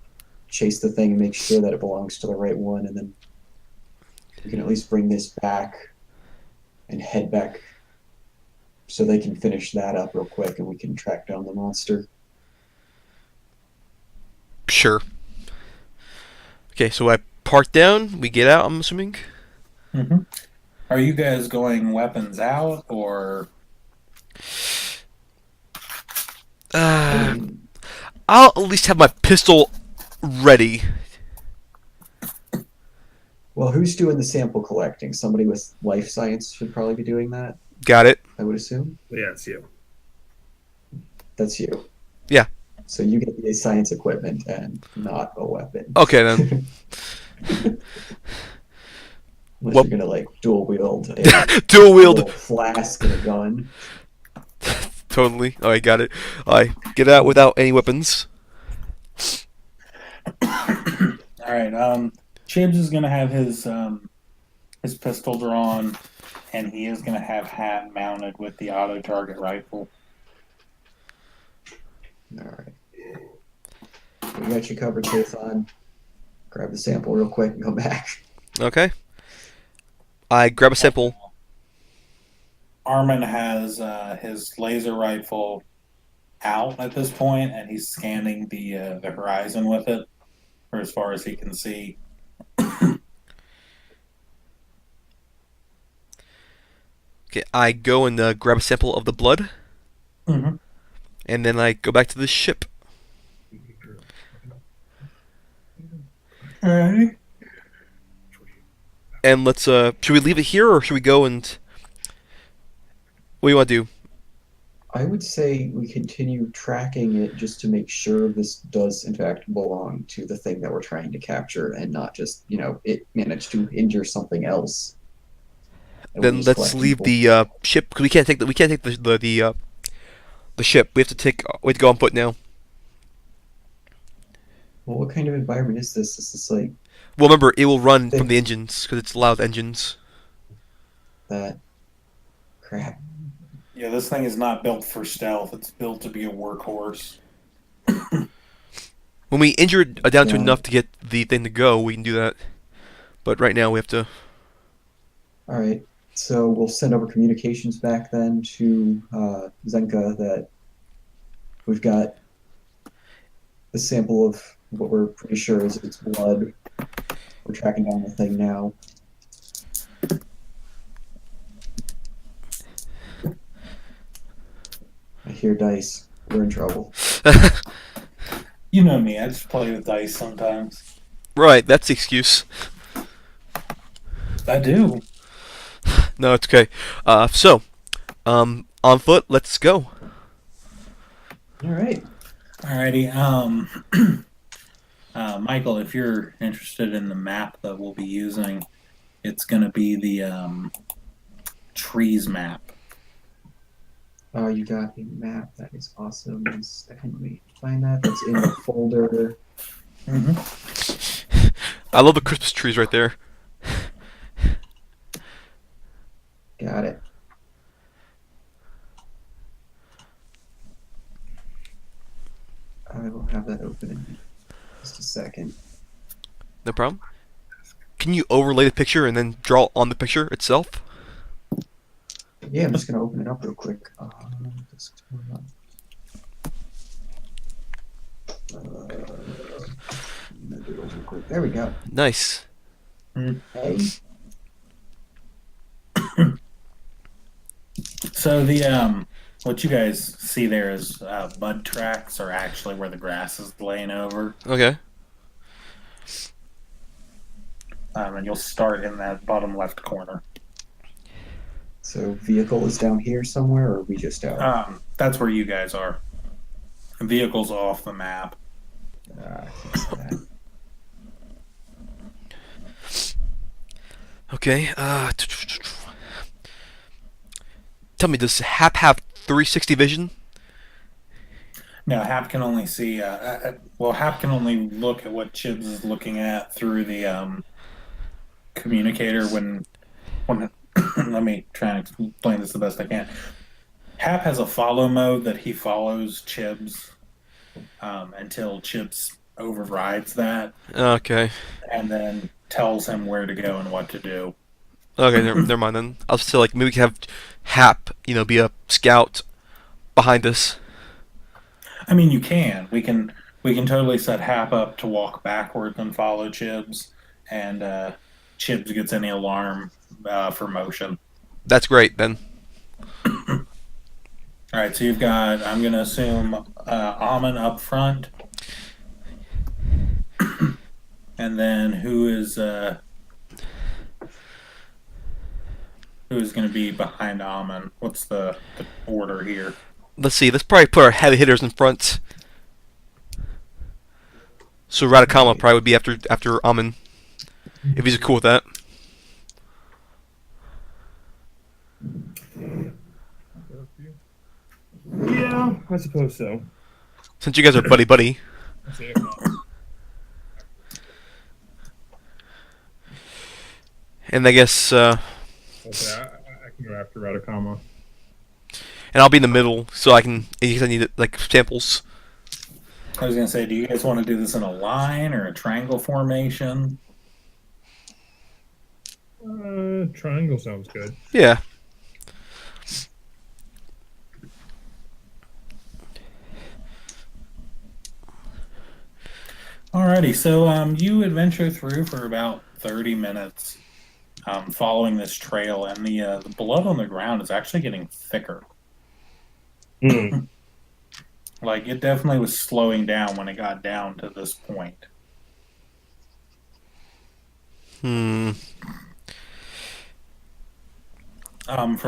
Speaker 4: chase the thing and make sure that it belongs to the right one, and then we can at least bring this back and head back so they can finish that up real quick and we can track down the monster.
Speaker 1: Sure. Okay, so I park down, we get out, I'm assuming?
Speaker 2: Mm-hmm. Are you guys going weapons out, or?
Speaker 1: I'll at least have my pistol ready.
Speaker 4: Well, who's doing the sample collecting? Somebody with life science should probably be doing that,
Speaker 1: Got it.
Speaker 4: I would assume.
Speaker 3: Yeah, it's you.
Speaker 4: That's you.
Speaker 1: Yeah.
Speaker 4: So you get the science equipment and not a weapon.
Speaker 1: Okay, then.
Speaker 4: Unless
Speaker 1: Well-
Speaker 4: you're gonna like dual wield a
Speaker 1: Dual wield.
Speaker 4: little flask and a gun.
Speaker 1: Totally. Alright, got it. I get out without any weapons.
Speaker 2: Alright, Chibs is gonna have his pistol drawn, and he is gonna have Hat mounted with the auto target rifle.
Speaker 4: Alright. We got you covered, Chazon. Grab the sample real quick and come back.
Speaker 1: Okay. I grab a sample.
Speaker 2: Armin has his laser rifle out at this point, and he's scanning the horizon with it for as far as he can see.
Speaker 1: Okay, I go and grab a sample of the blood,
Speaker 2: Mm-hmm.
Speaker 1: and then I go back to the ship.
Speaker 2: Alright.
Speaker 1: And let's, should we leave it here, or should we go and... What do you want to do?
Speaker 4: I would say we continue tracking it just to make sure this does in fact belong to the thing that we're trying to capture and not just, it managed to injure something else. And we
Speaker 1: Then
Speaker 4: just
Speaker 1: let's
Speaker 4: collect
Speaker 1: leave
Speaker 4: people.
Speaker 1: the ship, because we can't take the ship. We have to go on foot now.
Speaker 4: Well, what kind of environment is this? Is this like
Speaker 1: Well, remember, it will run from the engines, because it's loud engines.
Speaker 4: that? Crap.
Speaker 2: Yeah, this thing is not built for stealth. It's built to be a workhorse.
Speaker 1: When we injure it down to
Speaker 4: Yeah.
Speaker 1: enough to get the thing to go, we can do that. But right now, we have to...
Speaker 4: All right. So we'll send over communications back then to Zenka that we've got the sample of what we're pretty sure is its blood. We're tracking down the thing now. I hear dice. We're in trouble.
Speaker 2: You know me, I just play with dice sometimes.
Speaker 1: Right, that's the excuse.
Speaker 2: I do.
Speaker 1: No, it's okay. On foot, let's go.
Speaker 8: All right.
Speaker 2: Alrighty. Michael, if you're interested in the map that we'll be using, it's going to be the trees map.
Speaker 8: Oh, you got a map. That is awesome. 1 second. Let me find that. That's in the folder.
Speaker 1: I love the Christmas trees right there.
Speaker 8: Got it. I will have that open in just a second.
Speaker 1: No problem. Can you overlay the picture and then draw on the picture itself?
Speaker 8: Yeah, I'm just gonna open it up real quick. There we go.
Speaker 1: Nice.
Speaker 8: Hey.
Speaker 2: So the what you guys see there is mud tracks are actually where the grass is laying over,
Speaker 1: Okay.
Speaker 2: and you'll start in that bottom left corner.
Speaker 8: So vehicle is down here somewhere, or are we just out?
Speaker 2: That's where you guys are. Vehicles off the map.
Speaker 8: Fix that.
Speaker 1: Okay. Tell me, does Hap have 360 vision?
Speaker 2: No, Hap can only see. Hap can only look at what Chibs is looking at through the communicator. When let me try and explain this the best I can. Hap has a follow mode that he follows Chibs until Chibs overrides that,
Speaker 1: Okay.
Speaker 2: and then tells him where to go and what to do.
Speaker 1: Okay, never mind then. I'll still maybe we can have Hap, be a scout behind us.
Speaker 2: I mean, you can. We can totally set Hap up to walk backwards and follow Chibs, and Chibs gets any alarm for motion.
Speaker 1: That's great then.
Speaker 2: All right, so you've got. I'm going to assume Amon up front, and then who is going to be behind Amon? What's the order here?
Speaker 1: Let's see. Let's probably put our heavy hitters in front. So Radakama probably would be after Amon, if he's cool with that.
Speaker 5: Yeah, I suppose so.
Speaker 1: Since you guys are buddy. And I guess,
Speaker 3: Okay, I can go after Radakama.
Speaker 1: and I'll be in the middle, so in case I need samples.
Speaker 2: I was going to say, do you guys want to do this in a line or a triangle formation?
Speaker 3: Triangle sounds good.
Speaker 1: Yeah.
Speaker 2: Alrighty, so you adventure through for about 30 minutes, following this trail, and the blood on the ground is actually getting thicker. Like, it definitely was slowing down when it got down to this point. From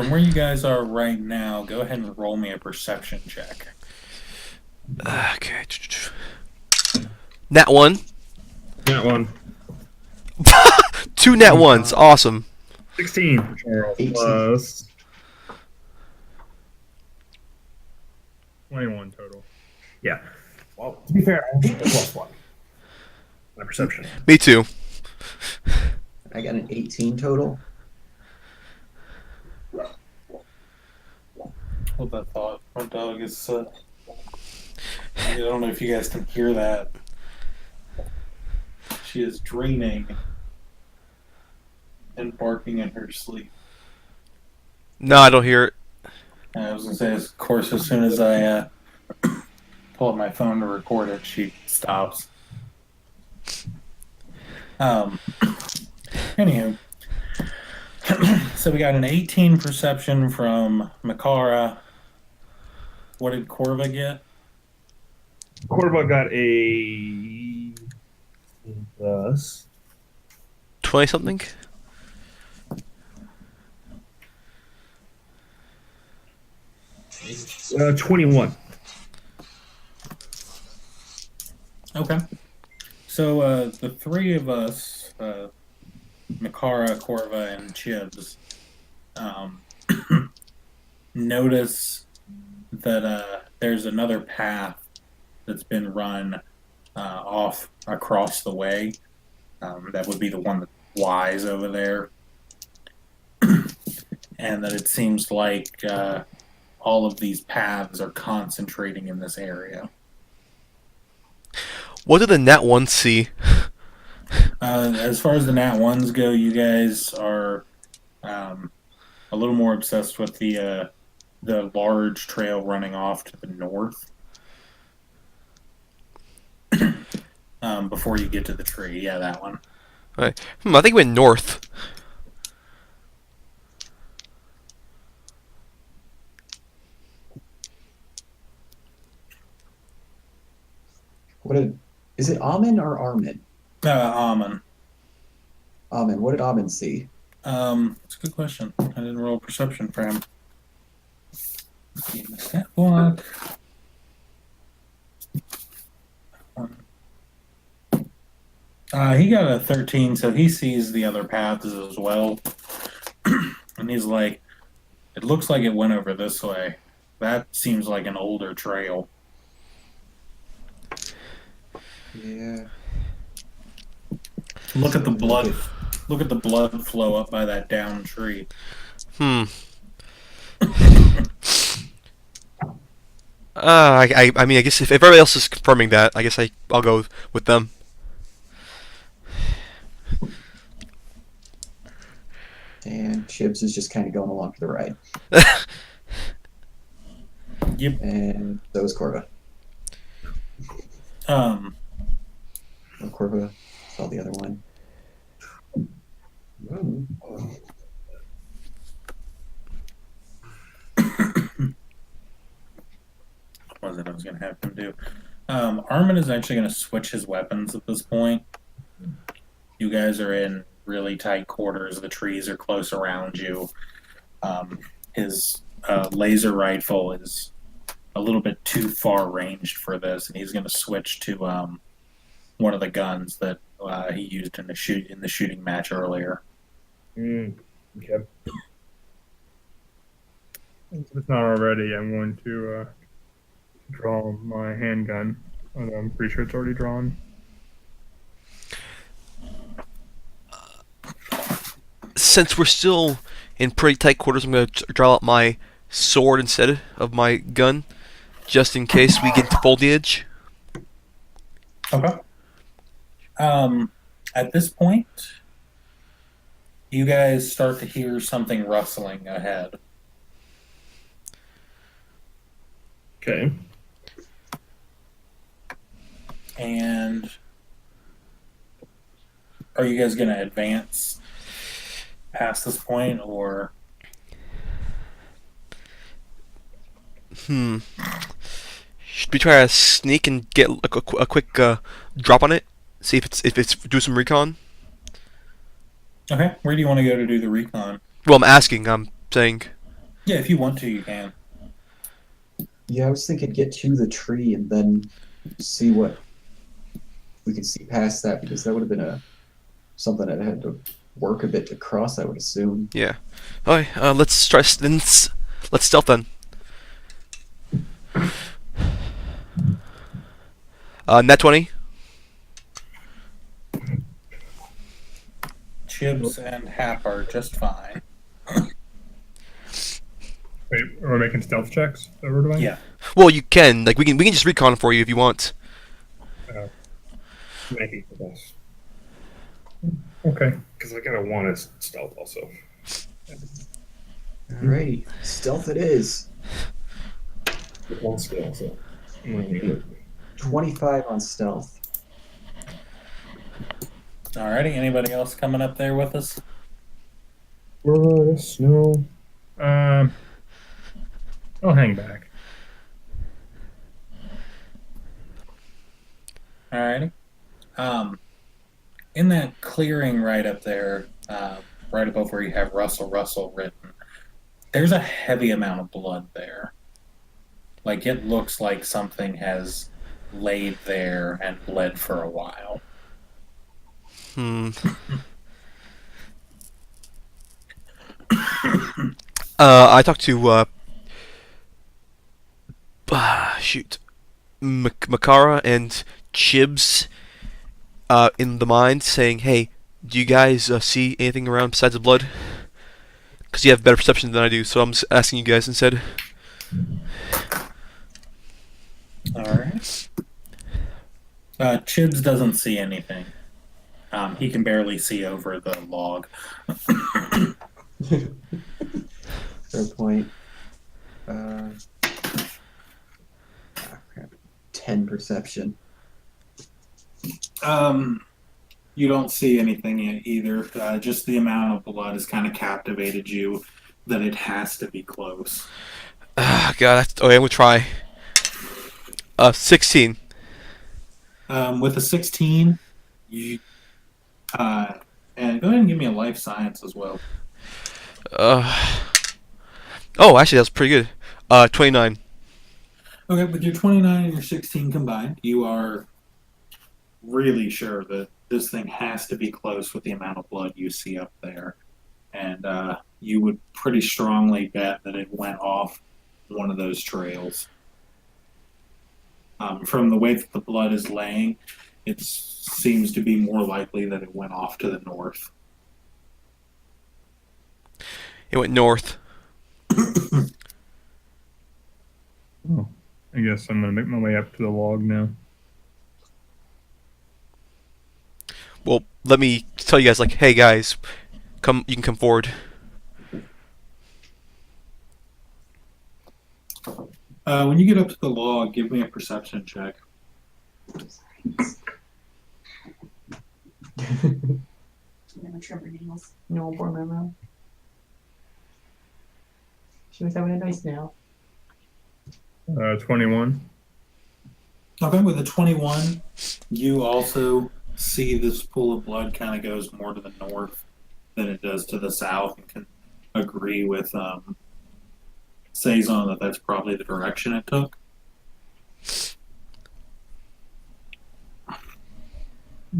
Speaker 2: where you guys are right now, go ahead and roll me a perception check.
Speaker 1: Okay. Nat 1.
Speaker 3: That one.
Speaker 1: 2 nat 1s. Awesome.
Speaker 3: 16 for Charles
Speaker 8: 18.
Speaker 3: plus 21 total. Yeah. Well, to be fair, I have a +1. My perception.
Speaker 1: Me too.
Speaker 8: I got an 18 total.
Speaker 2: What that thought? My dog is. I don't know if you guys can hear that. She is dreaming and barking in her sleep.
Speaker 1: No, I don't hear it.
Speaker 2: I was gonna say, of course, as soon as I pull up my phone to record it, she stops. Anywho, so we got an 18 perception from Makara. What did Corva get?
Speaker 5: Corva got a plus.
Speaker 1: 20 something?
Speaker 5: 21.
Speaker 7: Okay. So the three of us, Makara, Corva, and Chibs, um, notice that there's another path that's been run off across the way. That would be the one that lies over there, and that it seems like all of these paths are concentrating in this area.
Speaker 1: What did the Nat 1 see?
Speaker 7: As far as the Nat ones go, you guys are um, a little more obsessed with the large trail running off to the north. Before you get to the tree, yeah, that one.
Speaker 1: I think it went north.
Speaker 4: What did is it Amen or Armin?
Speaker 7: Almond.
Speaker 4: Amen. What did Amen see?
Speaker 7: It's a good question. I didn't roll perception for him. Give me a stat block. He got a 13, so he sees the other paths as well. And he's like, it looks like it went over this way. That seems like an older trail.
Speaker 4: Yeah.
Speaker 7: Look at the blood. Look at the blood flow up by that down tree.
Speaker 1: I mean, I guess if everybody else is confirming that, I guess I'll go with them.
Speaker 4: And Chibs is just kind of going along for the ride.
Speaker 7: Yep.
Speaker 4: And so is Corva.
Speaker 7: Um,
Speaker 4: Oh, Corva saw the other one. Ooh.
Speaker 7: what was it I was going to have him do? Armin is actually going to switch his weapons at this point. You guys are in really tight quarters. The trees are close around you. His laser rifle is a little bit too far ranged for this, and he's going to switch to one of the guns that he used in the shooting match earlier.
Speaker 3: Okay. If it's not already, I'm going to draw my handgun. Although I'm pretty sure it's already drawn.
Speaker 1: Since we're still in pretty tight quarters, I'm going to draw out my sword instead of my gun, just in case we get to foliage.
Speaker 7: Okay. At this point, you guys start to hear something rustling ahead.
Speaker 5: Okay.
Speaker 7: And are you guys going to advance past this point, or?
Speaker 1: Should we try to sneak and get a quick drop on it? See if it's do some recon.
Speaker 7: Okay, where do you want to go to do the recon?
Speaker 1: Well, I'm asking. I'm saying.
Speaker 7: Yeah, if you want to, you can.
Speaker 4: Yeah, I was thinking get to the tree and then see what we can see past that, because that would have been something that had to work a bit to cross, I would assume.
Speaker 1: Yeah. All right. Let's try. Let's stealth then. Net 20.
Speaker 7: Chibs and Hap are just fine.
Speaker 3: Wait, are we making stealth checks? Is that what we're doing?
Speaker 7: Yeah.
Speaker 1: Well, you can. Like we can just recon for you if you want.
Speaker 3: Making for this. Okay. Because I kind of want his stealth also.
Speaker 4: Alrighty, stealth it is.
Speaker 3: One skill, so.
Speaker 4: 25 on stealth.
Speaker 7: Alrighty, anybody else coming up there with us?
Speaker 3: No. I'll hang back.
Speaker 7: Alrighty. In that clearing right up there, right above where you have Russell written, there's a heavy amount of blood there.
Speaker 2: Like it looks like something has laid there and bled for a while.
Speaker 1: Hmm. I talked to shoot, Makara and Chibs in the mine, saying, "Hey, do you guys see anything around besides the blood? Because you have better perception than I do, so I'm just asking you guys instead."
Speaker 2: All right. Chibs doesn't see anything. He can barely see over the log.
Speaker 8: Fair point. Crap. 10 perception.
Speaker 2: You don't see anything yet either. Just the amount of blood has kind of captivated you that it has to be close.
Speaker 1: God, okay, I'm gonna try. 16.
Speaker 2: With a 16, you and go ahead and give me a life science as well.
Speaker 1: Oh, actually, that's pretty good. 29.
Speaker 2: Okay, with your 29 and your 16 combined, you are really sure that this thing has to be close with the amount of blood you see up there. And you would pretty strongly bet that it went off one of those trails. From the way that the blood is laying, it seems to be more likely that it went off to the north.
Speaker 1: It went north.
Speaker 3: Oh, I guess I'm gonna make my way up to the log now.
Speaker 1: Well, let me tell you guys, like, hey guys, come. You can come forward.
Speaker 2: When you get up to the log, give me a perception check.
Speaker 9: No, poor Memo. She was having a nice nail.
Speaker 3: 21.
Speaker 2: Okay, with a 21, you also see this pool of blood kind of goes more to the north than it does to the south, and can agree with Saison that that's probably the direction it took.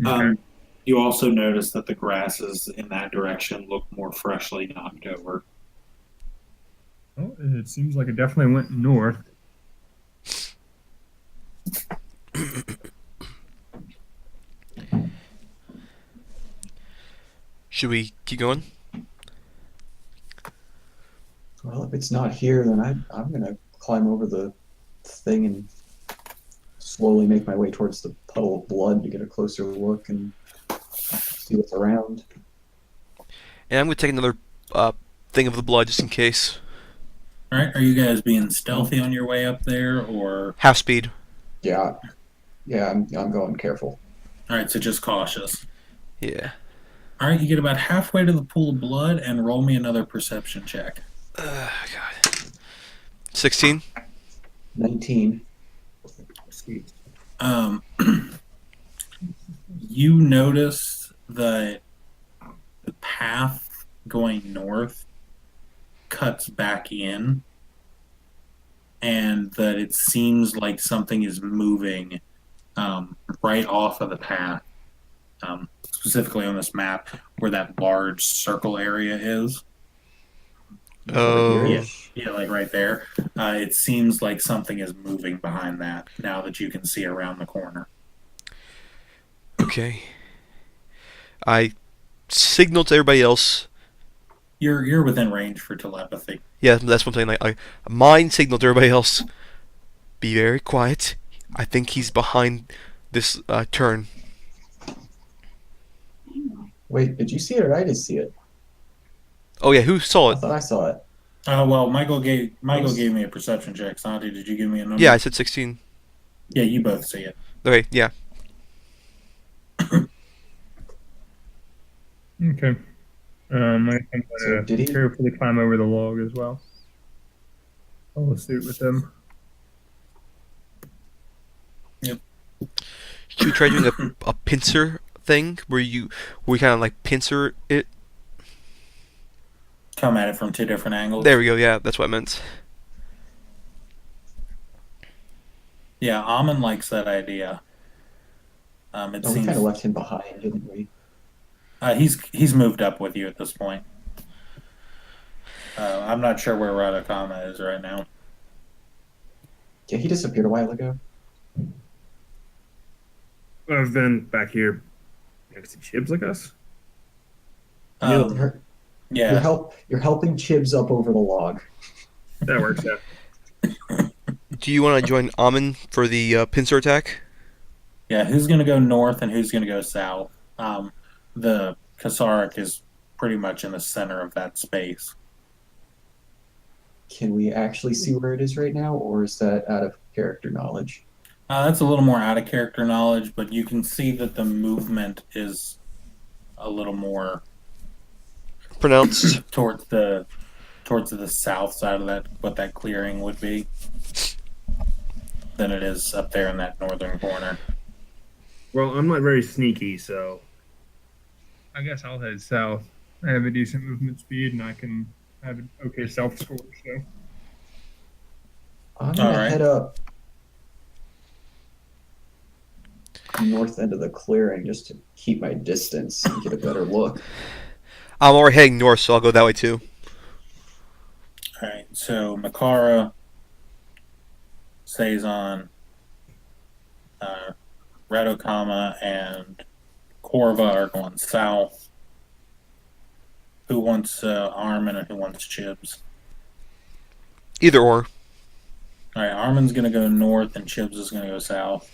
Speaker 3: Okay.
Speaker 2: You also notice that the grasses in that direction look more freshly knocked over.
Speaker 3: Well, it seems like it definitely went north.
Speaker 1: Should we keep going?
Speaker 8: Well, if it's not here, then I'm going to climb over the thing and slowly make my way towards the puddle of blood to get a closer look and see what's around.
Speaker 1: And I'm gonna take another thing of the blood just in case.
Speaker 2: All right, are you guys being stealthy on your way up there, or
Speaker 1: Half speed.
Speaker 8: Yeah, I'm going careful.
Speaker 2: all right? So just cautious.
Speaker 1: Yeah.
Speaker 2: All right, you get about halfway to the pool of blood, and roll me another perception check.
Speaker 1: God. 16.
Speaker 8: 19.
Speaker 2: You notice that the path going north cuts back in, and that it seems like something is moving right off of the path, specifically on this map where that large circle area is.
Speaker 1: Oh.
Speaker 2: Yeah, like right there. It seems like something is moving behind that now that you can see around the corner.
Speaker 1: Okay. I signal to everybody else.
Speaker 2: You're within range for telepathy.
Speaker 1: Yeah, that's one thing. Like, I mind signal to everybody else. Be very quiet. I think he's behind this turn.
Speaker 8: Wait, did you see it or I just see it?
Speaker 1: Oh yeah, who saw
Speaker 8: I
Speaker 1: it?
Speaker 8: thought I saw it.
Speaker 2: Well, Michael gave me a perception check. Santi, did you give me a number?
Speaker 1: Yeah, I said 16.
Speaker 2: Yeah, you both see it.
Speaker 1: Okay, yeah.
Speaker 3: Okay. I'm
Speaker 8: So
Speaker 3: gonna
Speaker 8: did he?
Speaker 3: carefully climb over the log as well. Follow suit with them.
Speaker 1: Should we try doing a pincer thing where we kind of like pincer it?
Speaker 2: Come at it from two different angles.
Speaker 1: There we go. Yeah, that's what I meant.
Speaker 7: Yeah, Amon likes that idea. It
Speaker 8: Oh, we kind of
Speaker 7: seems
Speaker 8: left him behind, didn't we?
Speaker 7: he's moved up with you at this point. I'm not sure where Radakama is right now.
Speaker 8: Yeah, he disappeared a while ago.
Speaker 5: I've been back here next to Chibs, I guess.
Speaker 8: You're,
Speaker 7: Yeah,
Speaker 8: you're helping Chibs up over the log.
Speaker 5: That works out.
Speaker 1: Do you want to join Amon for the pincer attack?
Speaker 7: yeah. Who's gonna go north and who's gonna go south? The Kasark is pretty much in the center of that space.
Speaker 8: Can we actually see where it is right now, or is that out of character knowledge?
Speaker 7: That's a little more out of character knowledge, but you can see that the movement is a little more
Speaker 1: Pronounced.
Speaker 7: towards the south side of that what that clearing would be than it is up there in that northern corner.
Speaker 5: Well, I'm not very sneaky, so
Speaker 6: I guess I'll head south. I have a decent movement speed, and I can have an okay self score. So
Speaker 8: I'm gonna
Speaker 7: All right.
Speaker 8: head up north end of the clearing just to keep my distance and get a better look.
Speaker 1: I'm already heading north, so I'll go that way too.
Speaker 7: All right, so Makara, Saison, Radokama, and Korva are going south. Who wants Armin and who wants Chibs?
Speaker 1: Either or.
Speaker 7: All right, Armin's going to go north and Chibs is going to go south.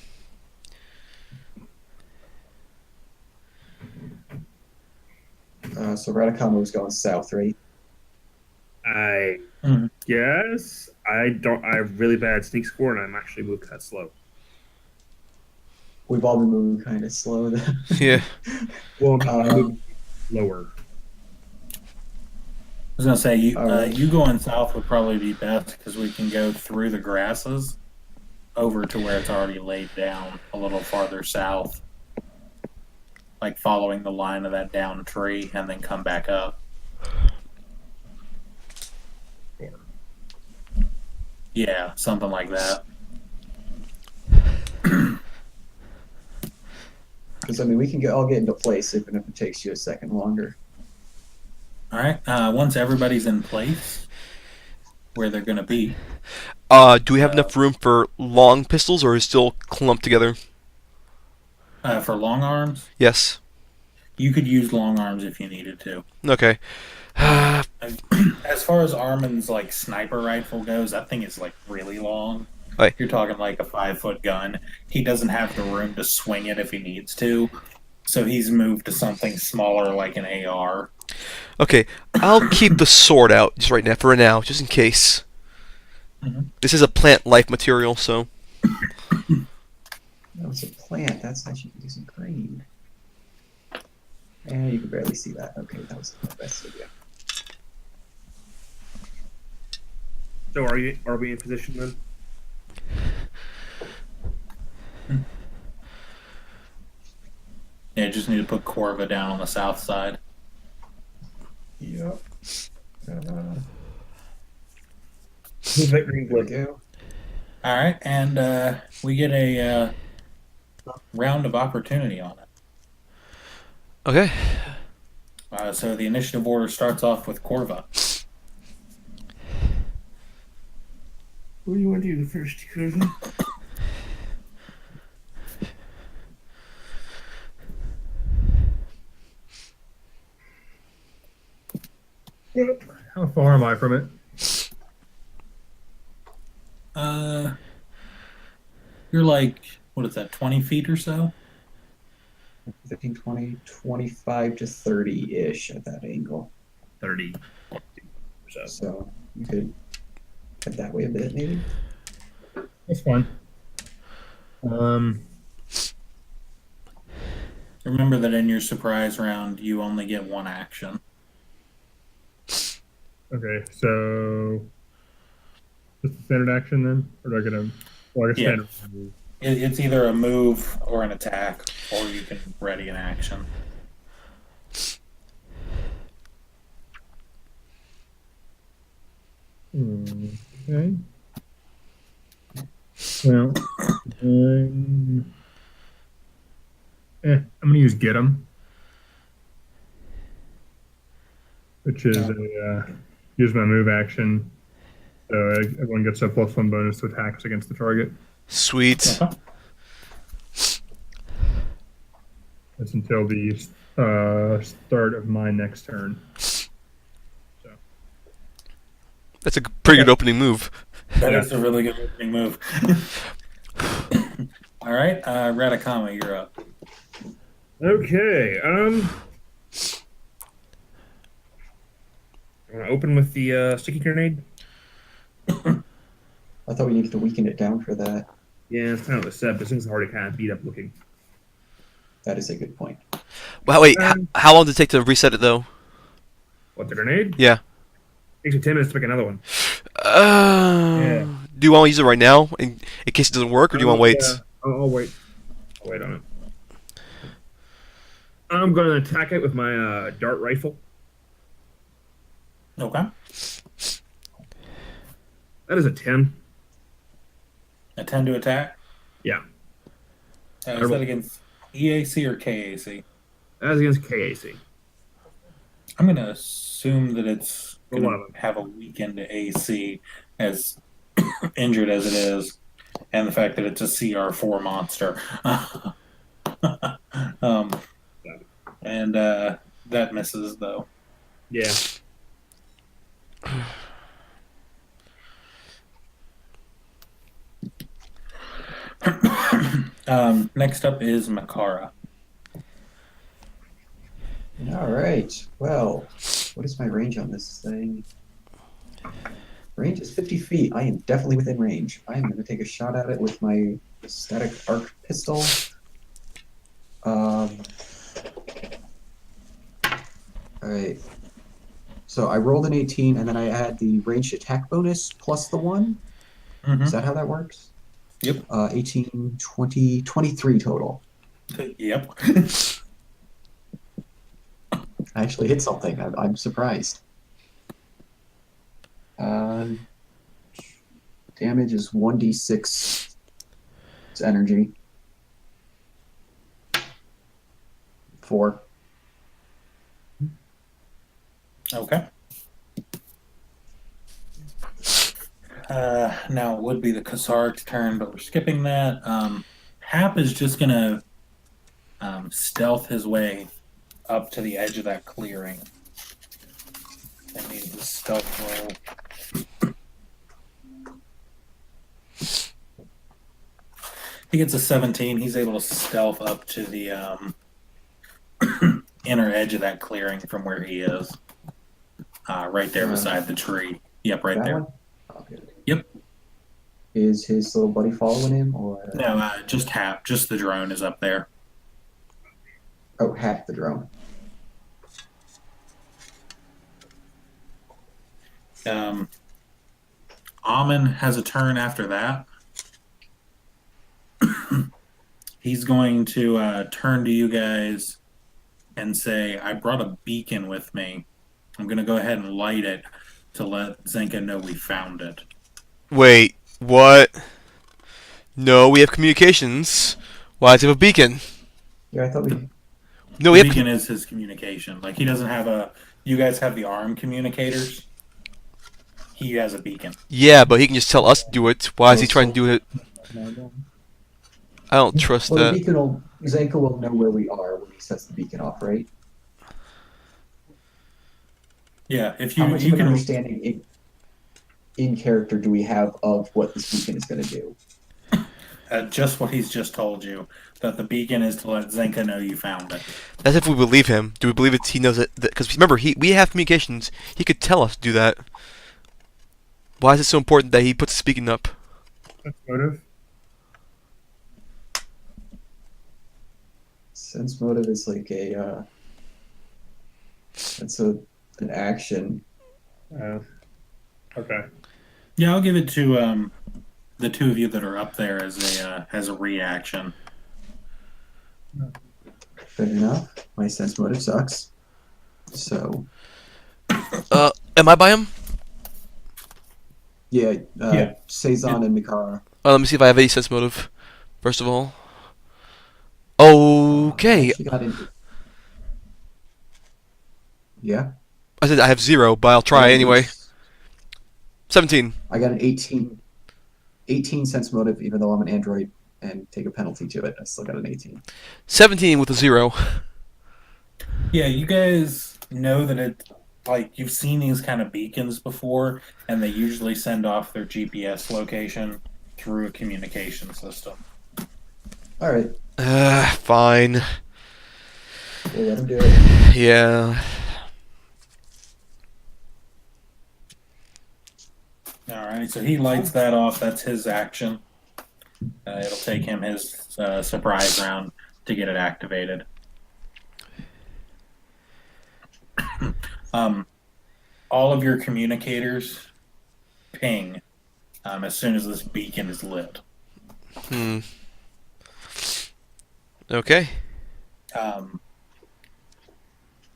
Speaker 8: So Radakama was going south, right?
Speaker 5: I
Speaker 7: Mhm.
Speaker 5: guess I don't. I have really bad sneak score, and I'm actually moved that slow.
Speaker 8: We've all been moving kind of slow.
Speaker 1: Yeah.
Speaker 5: Well, I
Speaker 8: Um,
Speaker 5: moved lower.
Speaker 7: I was going to say,
Speaker 8: All right.
Speaker 7: you going south would probably be best because we can go through the grasses over to where it's already laid down a little farther south. Like following the line of that down tree and then come back up. Yeah, something like that.
Speaker 8: Because I mean, we can all get into place even if it takes you a second longer.
Speaker 7: All right. Once everybody's in place, where they're going to be.
Speaker 1: Do we have enough room for long pistols, or is it still clumped together?
Speaker 7: For long arms,
Speaker 1: Yes.
Speaker 7: you could use long arms if you needed to.
Speaker 1: Okay.
Speaker 7: As far as Armin's like sniper rifle goes, that thing is like really long.
Speaker 1: Right.
Speaker 7: You're talking like a 5-foot gun. He doesn't have the room to swing it if he needs to, so he's moved to something smaller like an AR.
Speaker 1: Okay. I'll keep the sword out just right now for now, just in case.
Speaker 7: Mhm.
Speaker 1: This is a plant life material, so.
Speaker 8: That was a plant. That's actually using green. And you can barely see that. Okay, that was the best idea.
Speaker 5: So are we in position then?
Speaker 7: Yeah, just need to put Corva down on the south side.
Speaker 8: Yep.
Speaker 5: Who's that green
Speaker 8: There we
Speaker 5: blip?
Speaker 8: go.
Speaker 7: All right, and we get a round of opportunity on it.
Speaker 1: Okay.
Speaker 7: So the initiative order starts off with Corva.
Speaker 5: Who do you want to do the first, Susan?
Speaker 6: how far am I from it?
Speaker 7: You're like, what is that, 20 feet or so?
Speaker 8: 15, 20, 25 to 30-ish at that angle.
Speaker 5: 30. So
Speaker 8: So you could head that way a bit, maybe.
Speaker 6: That's fine.
Speaker 7: Remember that in your surprise round, you only get one action.
Speaker 6: Okay, so just a standard action then, or do I get a? Well, I guess
Speaker 7: Yeah.
Speaker 6: standard. move.
Speaker 7: It's either a move or an attack, or you can ready an action.
Speaker 6: Okay.
Speaker 3: Well, I'm gonna use get 'em, which is use my move action. So everyone gets a +1 bonus to attacks against the target.
Speaker 1: Sweet.
Speaker 2: Okay.
Speaker 3: That's until the start of my next turn.
Speaker 1: That's a pretty good
Speaker 2: Okay.
Speaker 1: opening move.
Speaker 2: That
Speaker 3: Yeah.
Speaker 2: is a really good opening move. All right, Radakama, you're up.
Speaker 5: Okay. I'm gonna open with the sticky grenade.
Speaker 8: I thought we needed to weaken it down for that.
Speaker 5: Yeah, it's kind of a set, but this thing's already kind of beat up looking.
Speaker 8: That is a good point.
Speaker 1: Well, wait, how long did it take to reset it though?
Speaker 5: What, the grenade?
Speaker 1: Yeah.
Speaker 5: Takes you 10 minutes to make another one.
Speaker 1: Yeah. Do you want to use it right now in case it doesn't work, or do you want to wait?
Speaker 5: Yeah. I'll wait. I'll wait on it. I'm going to attack it with my dart rifle.
Speaker 2: Okay.
Speaker 5: That is a 10.
Speaker 2: A 10 to attack?
Speaker 5: Yeah.
Speaker 2: Is that against EAC or KAC?
Speaker 5: That is against KAC.
Speaker 2: I'm going to assume that it's going
Speaker 5: 11.
Speaker 2: to have a weakened AC, as injured as it is, and the fact that it's a CR4 monster. And that misses, though.
Speaker 5: Yeah.
Speaker 2: Next up is Makara.
Speaker 8: All right. Well, what is my range on this thing? Range is 50 feet. I am definitely within range. I am going to take a shot at it with my static arc pistol. All right. So I rolled an 18, and then I add the ranged attack bonus plus the 1.
Speaker 2: Mm-hmm.
Speaker 8: Is that how that works?
Speaker 2: Yep.
Speaker 8: 18, 20, 23 total.
Speaker 2: Yep.
Speaker 8: I actually hit something. I'm surprised. Damage is 1d6. It's energy. 4.
Speaker 2: Okay. Now it would be the Khazar's turn, but we're skipping that. Hap is just going to stealth his way up to the edge of that clearing. That means the stealth roll. He gets a 17. He's able to stealth up to the inner edge of that clearing from where he is. Right there beside the tree. Yep, right there.
Speaker 8: One? Oh, good.
Speaker 2: Yep.
Speaker 8: Is his little buddy following him, or
Speaker 2: No, just Hap. Just the drone is up there.
Speaker 8: oh, Hap the drone?
Speaker 2: Amon has a turn after that. He's going to turn to you guys and say, I brought a beacon with me. I'm going to go ahead and light it to let Zenka know we found it.
Speaker 1: Wait, what? No, we have communications. Why does he have a beacon?
Speaker 8: Yeah, I thought we.
Speaker 1: No,
Speaker 2: The
Speaker 1: we have.
Speaker 2: beacon is his communication. Like, he doesn't have a... You guys have the arm communicators. He has a beacon.
Speaker 1: Yeah, but he can just tell us to do it. Why is he trying to do it? I don't trust
Speaker 8: Well, the
Speaker 1: that.
Speaker 8: beacon will. Zenka will know where we are when he sets the beacon off, right?
Speaker 2: Yeah, if
Speaker 8: How
Speaker 2: you
Speaker 8: much
Speaker 2: you
Speaker 8: of an
Speaker 2: can
Speaker 8: understanding in character do we have of what this beacon is going to do?
Speaker 2: just what he's just told you, that the beacon is to let Zenka know you found it.
Speaker 1: That's if we believe him. Do we believe it? He knows it. Because remember, we have communications. He could tell us to do that. Why is it so important that he puts the speaking up?
Speaker 3: That's motive.
Speaker 8: Sense motive is like a. It's an action.
Speaker 3: Okay.
Speaker 2: Yeah, I'll give it to the two of you that are up there as a reaction.
Speaker 8: Fair enough. My sense motive sucks. So
Speaker 1: Am I by him?
Speaker 8: yeah, Sazon and Mikara.
Speaker 1: Let me see if I have any sense motive. First of all.
Speaker 8: I
Speaker 1: Okay.
Speaker 8: actually got an. Yeah,
Speaker 1: I said I have 0, but I'll
Speaker 8: I got
Speaker 1: try
Speaker 8: an
Speaker 1: anyway. 17.
Speaker 8: I got an 18 cents motive, even though I'm an android and take a penalty to it. I still got an 18.
Speaker 1: 17 with a 0.
Speaker 7: Yeah, you guys know that you've seen these kind of beacons before, and they usually send off their GPS location through a communication system.
Speaker 8: All right,
Speaker 1: Fine.
Speaker 8: we'll let him do it.
Speaker 1: Yeah.
Speaker 7: Alright, so he lights that off. That's his action. It'll take him his surprise round to get it activated. All of your communicators ping as soon as this beacon is lit.
Speaker 1: Okay.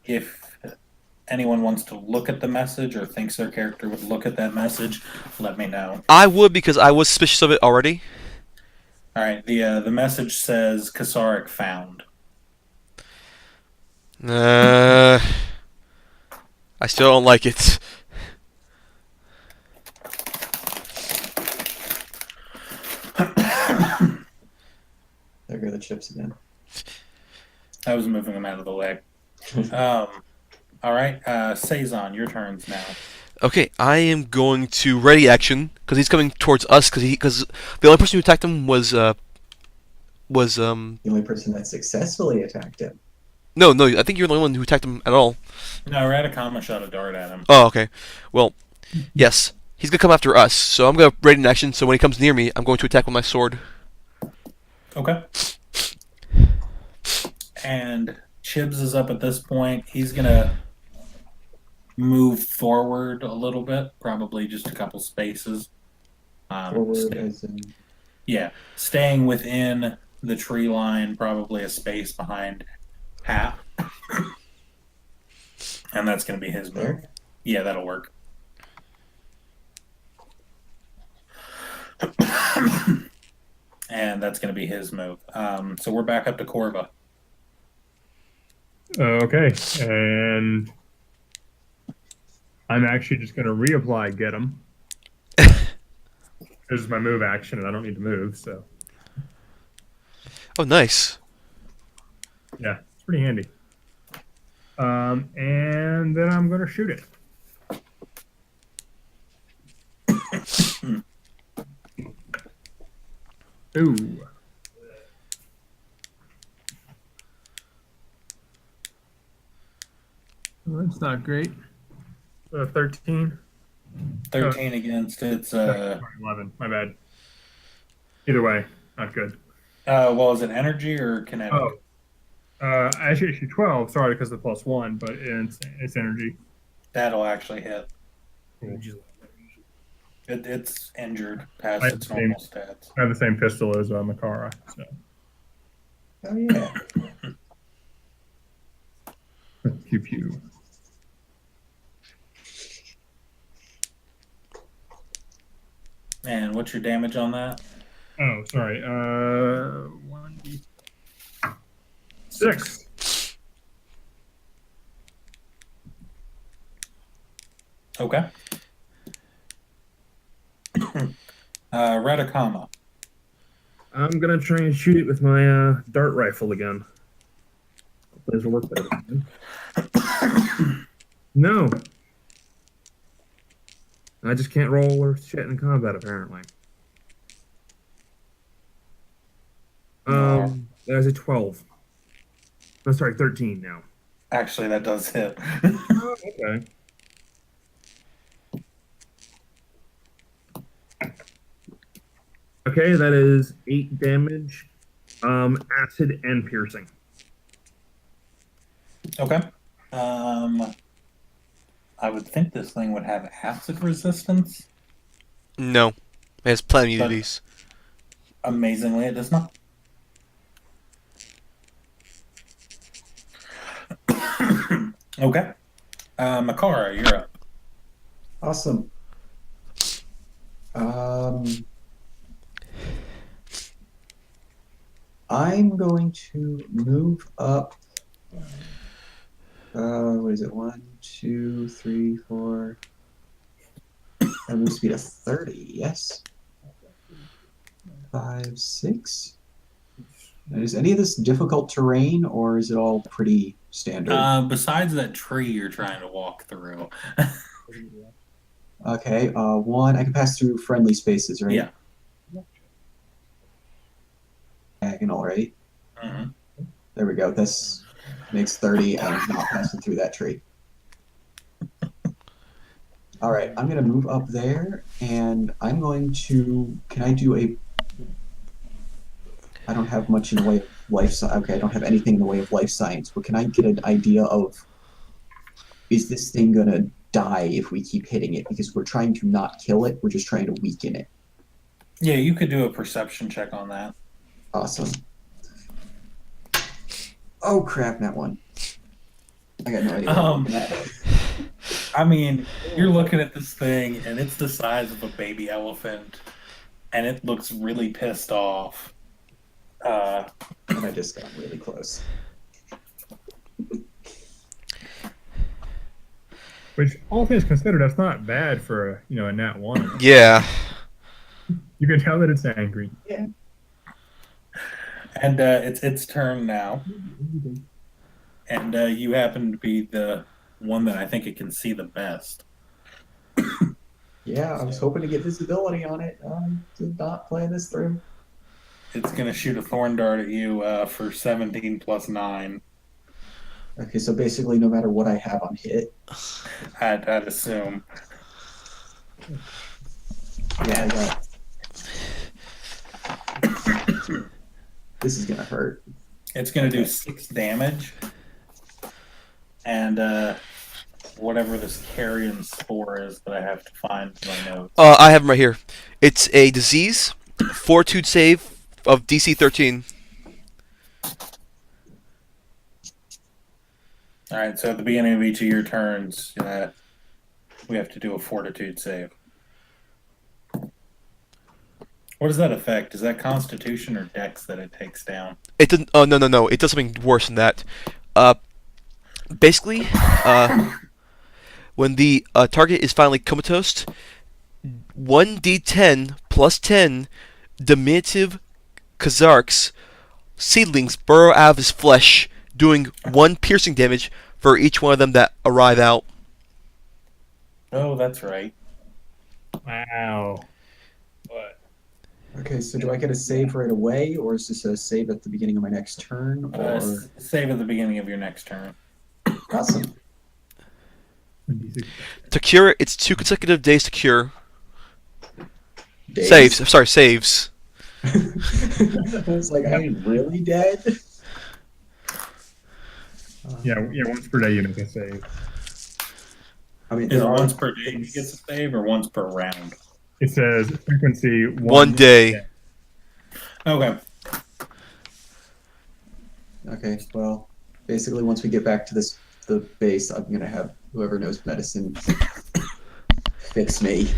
Speaker 7: If anyone wants to look at the message or thinks their character would look at that message, let me know.
Speaker 1: I would, because I was suspicious of it already.
Speaker 7: All right. The message says Kasaric found.
Speaker 1: I still don't like it.
Speaker 8: There go the chips again.
Speaker 7: I was moving them out of the way. All right, Saison, your turn's now.
Speaker 1: Okay, I am going to ready action because he's coming towards us. Because the only person who attacked him was
Speaker 8: The only person that successfully attacked him.
Speaker 1: No, I think you're the only one who attacked him at all.
Speaker 7: No, Radakama shot a dart at him.
Speaker 1: Oh, okay. Well, yes, he's gonna come after us. So I'm gonna ready in action. So when he comes near me, I'm going to attack with my sword.
Speaker 7: Okay. And Chibs is up at this point. He's gonna move forward a little bit, probably just a couple spaces.
Speaker 8: Forward as in.
Speaker 7: Yeah, staying within the tree line, probably a space behind Hap. And that's going to be his move.
Speaker 8: There?
Speaker 7: Yeah, that'll work. And that's going to be his move. So we're back up to Corva.
Speaker 3: Okay, and I'm actually just going to reapply Get 'em. This is my move action, and I don't need to move, so
Speaker 1: Oh, nice.
Speaker 3: yeah, it's pretty handy. And then I'm going to shoot it. Ooh. Well, that's not great. 13.
Speaker 7: 13 against it's
Speaker 3: 11. My bad. Either way, not good.
Speaker 7: well, is it energy or kinetic?
Speaker 3: Oh. Actually 12. Sorry, because of the +1, but it's energy.
Speaker 7: That'll actually hit.
Speaker 3: Cool.
Speaker 7: It's injured past
Speaker 3: I
Speaker 7: its normal stats.
Speaker 3: I have the same pistol as Makara. So.
Speaker 8: Oh yeah.
Speaker 3: Pew pew.
Speaker 7: And what's your damage on that?
Speaker 3: Oh, sorry. 1d6.
Speaker 7: Okay. Radakama.
Speaker 5: I'm gonna try and shoot it with my dart rifle again. Hopefully this will work better. No. I just can't roll or shit in combat, apparently. There's a 12. No, sorry, 13 now.
Speaker 7: Actually, that does hit.
Speaker 5: Oh, okay. Okay, that is 8 damage. Acid and piercing.
Speaker 7: Okay. I would think this thing would have acid resistance.
Speaker 1: No, it has plenty
Speaker 7: But-
Speaker 1: of these.
Speaker 7: Amazingly, it does not. Okay. Makara, you're up.
Speaker 8: Awesome. I'm going to move up. What is it? 1, 2, 3, 4. I move speed of 30. Yes. 5, 6. Is any of this difficult terrain, or is it all pretty standard?
Speaker 7: Besides that tree you're trying to walk through.
Speaker 8: Okay. 1. I can pass through friendly spaces, right?
Speaker 7: Yeah.
Speaker 8: Diagonal, right?
Speaker 7: hmm
Speaker 8: There we go. This makes 30 and not passing through that tree. All right, I'm gonna move up there, and I'm going to. Can I do a? I don't have much in the way of life science. Okay, I don't have anything in the way of life science, but can I get an idea of? Is this thing gonna die if we keep hitting it? Because we're trying to not kill it. We're just trying to weaken it.
Speaker 7: Yeah, you could do a perception check on that.
Speaker 8: Awesome. Oh crap! That one. I got no idea. What I'm looking at.
Speaker 7: I mean, you're looking at this thing, and it's the size of a baby elephant, and it looks really pissed off.
Speaker 8: And I just got really close.
Speaker 6: Which, all things considered, that's not bad for a nat 1.
Speaker 1: Yeah.
Speaker 6: You can tell that it's angry.
Speaker 8: Yeah.
Speaker 7: And it's its turn now. And you happen to be the one that I think it can see the best.
Speaker 8: Yeah, I was hoping to get visibility on it. Did not play this through.
Speaker 7: It's going to shoot a thorn dart at you for 17 plus 9.
Speaker 8: Okay, so basically, no matter what I have on hit,
Speaker 7: I'd assume.
Speaker 8: yeah, I got. This is gonna hurt.
Speaker 7: It's going to do 6 damage. And whatever this carrion spore is that I have to find in my notes.
Speaker 1: I have them right here. It's a disease, fortitude save of DC 13.
Speaker 7: All right, so at the beginning of each of your turns, we have to do a fortitude save. What does that affect? Is that Constitution or Dex that it takes down?
Speaker 1: It doesn't. Oh no! It does something worse than that. Basically, when the target is finally comatose, 1d10 plus 10 diminutive Kazarks seedlings burrow out of his flesh, doing 1 piercing damage for each one of them that arrive out.
Speaker 7: Oh, that's right.
Speaker 6: Wow. What?
Speaker 8: Okay, so do I get a save right away, or is this a save at the beginning of my next turn? Or
Speaker 7: Save at the beginning of your next turn.
Speaker 8: awesome.
Speaker 1: To cure it, it's 2 consecutive days to cure.
Speaker 8: Days.
Speaker 1: Saves. Sorry, saves.
Speaker 8: I was like, I'm really dead.
Speaker 6: Yeah, once per day you make a save.
Speaker 8: I mean,
Speaker 7: Is it
Speaker 8: there are
Speaker 7: once per day you
Speaker 8: things-
Speaker 7: get a save or once per round?
Speaker 6: It says frequency
Speaker 1: 1 day.
Speaker 7: Okay.
Speaker 8: Okay, well, basically, once we get back to the base, I'm gonna have whoever knows medicine fix me.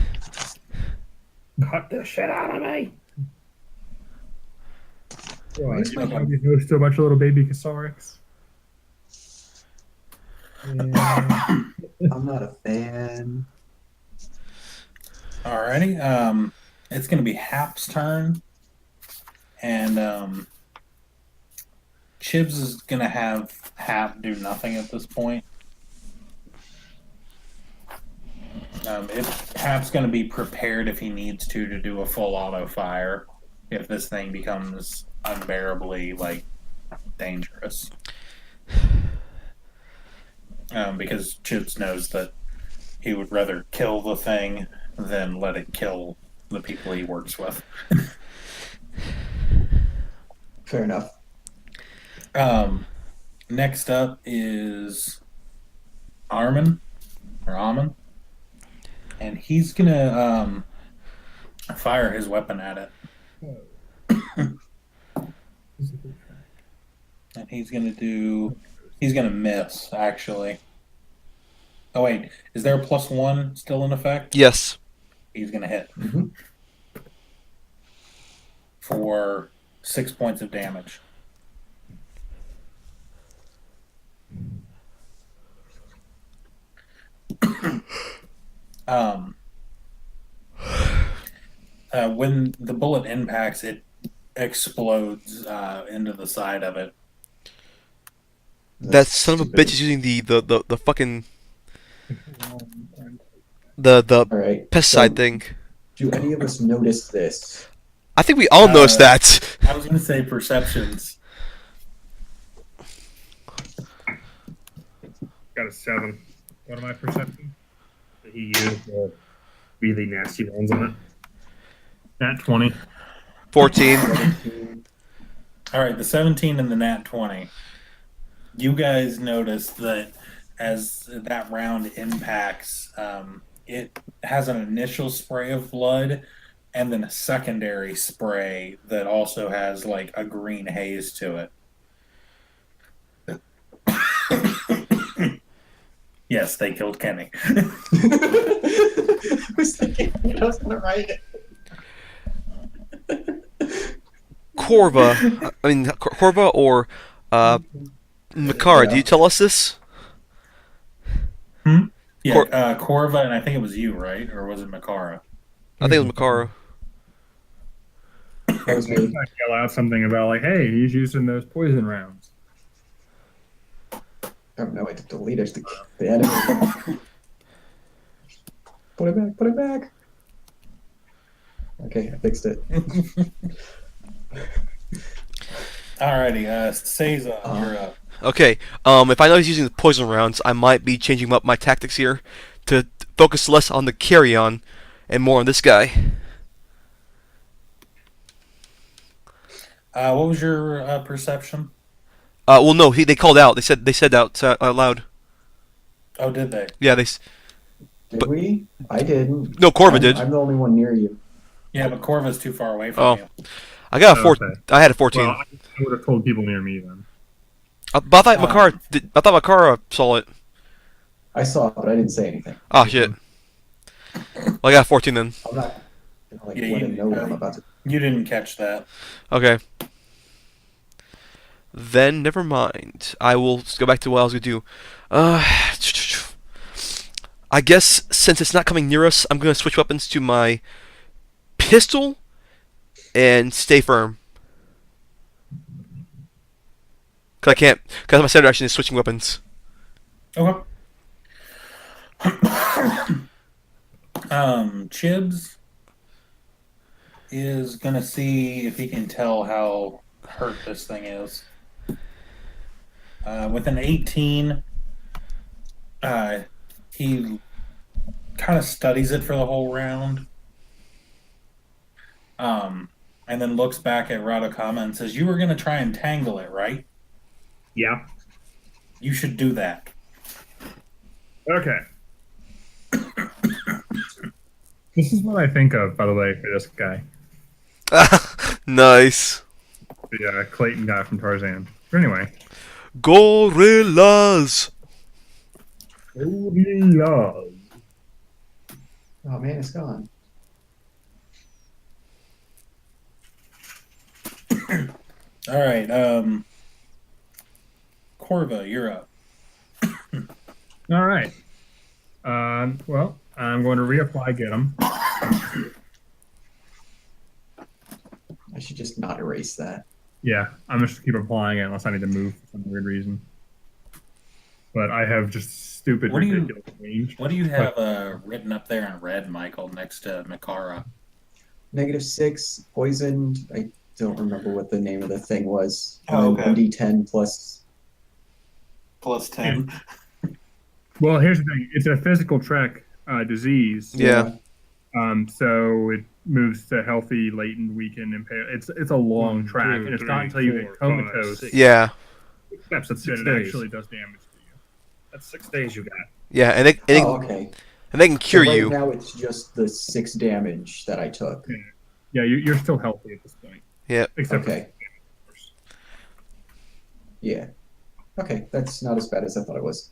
Speaker 6: Cut the shit out of me. Oh,
Speaker 8: Makes
Speaker 6: you
Speaker 8: my-
Speaker 6: know still a bunch of little baby Kasariks. Yeah.
Speaker 8: I'm not a fan.
Speaker 7: Alrighty. It's going to be Hap's turn. And Chibs is going to have Hap do nothing at this point. Hap's going to be prepared if he needs to do a full auto fire if this thing becomes unbearably dangerous. Because Chibs knows that he would rather kill the thing than let it kill the people he works with.
Speaker 8: Fair enough.
Speaker 7: Next up is Armin, and he's gonna fire his weapon at it, and he's gonna miss actually. Oh wait, is there a +1 still in effect?
Speaker 1: Yes.
Speaker 7: He's gonna hit
Speaker 8: Mhm.
Speaker 7: for
Speaker 2: 6 points of damage. um, when the bullet impacts, it explodes into the side of it.
Speaker 1: That
Speaker 8: That's
Speaker 1: son of a
Speaker 8: stupid.
Speaker 1: bitch is using the fucking the
Speaker 8: All right.
Speaker 1: pesticide
Speaker 8: So,
Speaker 1: thing.
Speaker 8: do any of us notice this?
Speaker 1: I think we all noticed that.
Speaker 2: I was going to say perceptions.
Speaker 3: Got a 7. What am I perception? He used really nasty ones on it. Nat 20.
Speaker 1: 14.
Speaker 8: 17.
Speaker 2: All right, the 17 and the nat 20. You guys notice that as that round impacts, it has an initial spray of blood and then a secondary spray that also has like a green haze to it. Yes, they killed Kenny.
Speaker 8: I was thinking I was gonna write it.
Speaker 1: Corva. I mean, Corva or Makara, do you tell us this?
Speaker 2: Yeah, Corva, and I think it was you, right? Or was it Makara?
Speaker 1: I think it was Makara.
Speaker 8: That was
Speaker 3: I
Speaker 8: me.
Speaker 3: yell out something about like, "Hey, he's using those poison rounds."
Speaker 8: Oh no, I deleted the enemy. Put it back, put it back. Okay, I fixed it.
Speaker 2: Alrighty, Seiza, you're up.
Speaker 1: Okay. If I know he's using the poison rounds, I might be changing up my tactics here to focus less on the carry-on and more on this guy.
Speaker 2: What was your perception?
Speaker 1: Well, no, they called out. They said out loud.
Speaker 2: Oh, did they?
Speaker 1: Yeah,
Speaker 8: Did we? I didn't.
Speaker 1: No, Corva did.
Speaker 8: I'm the only one near you.
Speaker 2: Yeah, but Corva's too far away from
Speaker 1: Oh.
Speaker 2: you.
Speaker 1: I got a
Speaker 3: Oh,
Speaker 1: 4.
Speaker 3: okay.
Speaker 1: I had a 14.
Speaker 3: Well, I would have told people near me then.
Speaker 1: But I thought Makara saw it.
Speaker 8: I saw it, but I didn't say anything.
Speaker 1: Oh shit. Well, I got a 14 then.
Speaker 8: I'm not gonna like
Speaker 2: Yeah,
Speaker 8: let
Speaker 2: you-
Speaker 8: him know what I'm about to.
Speaker 2: You didn't catch that.
Speaker 1: Okay. Then never mind. I will go back to what I was gonna do. I guess since it's not coming near us, I'm gonna switch weapons to my pistol and stay firm. Cause I can't. Cause my standard action is switching weapons.
Speaker 2: Okay. Chibs is gonna see if he can tell how hurt this thing is. With an 18, he kind of studies it for the whole round. And then looks back at Radokama and says, "You were gonna try and tangle it, right?
Speaker 3: Yeah.
Speaker 2: You should do that."
Speaker 3: Okay. This is what I think of, by the way, for this guy.
Speaker 1: Nice.
Speaker 3: The Clayton guy from Tarzan. But anyway.
Speaker 1: Gorillas.
Speaker 3: Oh,
Speaker 8: Oh man, it's gone.
Speaker 2: All right, Corva, you're up.
Speaker 3: all right. Well, I'm going to reapply Get 'em.
Speaker 8: I should just not erase that.
Speaker 3: Yeah, I'm just gonna keep applying it unless I need to move for some weird reason. But I have just stupid,
Speaker 2: What do you-
Speaker 3: ridiculous range.
Speaker 2: What do you have written up there in red, Michael, next to Makara?
Speaker 8: -6, poisoned. I don't remember what the name of the thing was.
Speaker 2: Oh,
Speaker 8: And then
Speaker 2: okay.
Speaker 8: 1d10 plus.
Speaker 2: Plus 10.
Speaker 3: Well, here's the thing: it's a physical trek disease.
Speaker 1: Yeah.
Speaker 3: So it moves to healthy, latent, weakened, impaired. It's a long
Speaker 5: 1,
Speaker 3: track,
Speaker 5: 2,
Speaker 3: and it's
Speaker 5: 3,
Speaker 3: not until you get
Speaker 5: 4, 5,
Speaker 3: comatose
Speaker 5: 6.
Speaker 1: Yeah.
Speaker 3: steps that
Speaker 5: 6
Speaker 3: it
Speaker 5: days.
Speaker 3: actually does damage to you. That's 6 days you got.
Speaker 1: Yeah, and
Speaker 8: Oh, okay.
Speaker 1: they can cure
Speaker 8: so right
Speaker 1: you.
Speaker 8: now it's just the 6 damage that I took.
Speaker 3: Yeah, you're still healthy at this point.
Speaker 1: Yeah.
Speaker 3: Except
Speaker 8: Okay. Yeah. Okay, that's not as bad as I thought it was.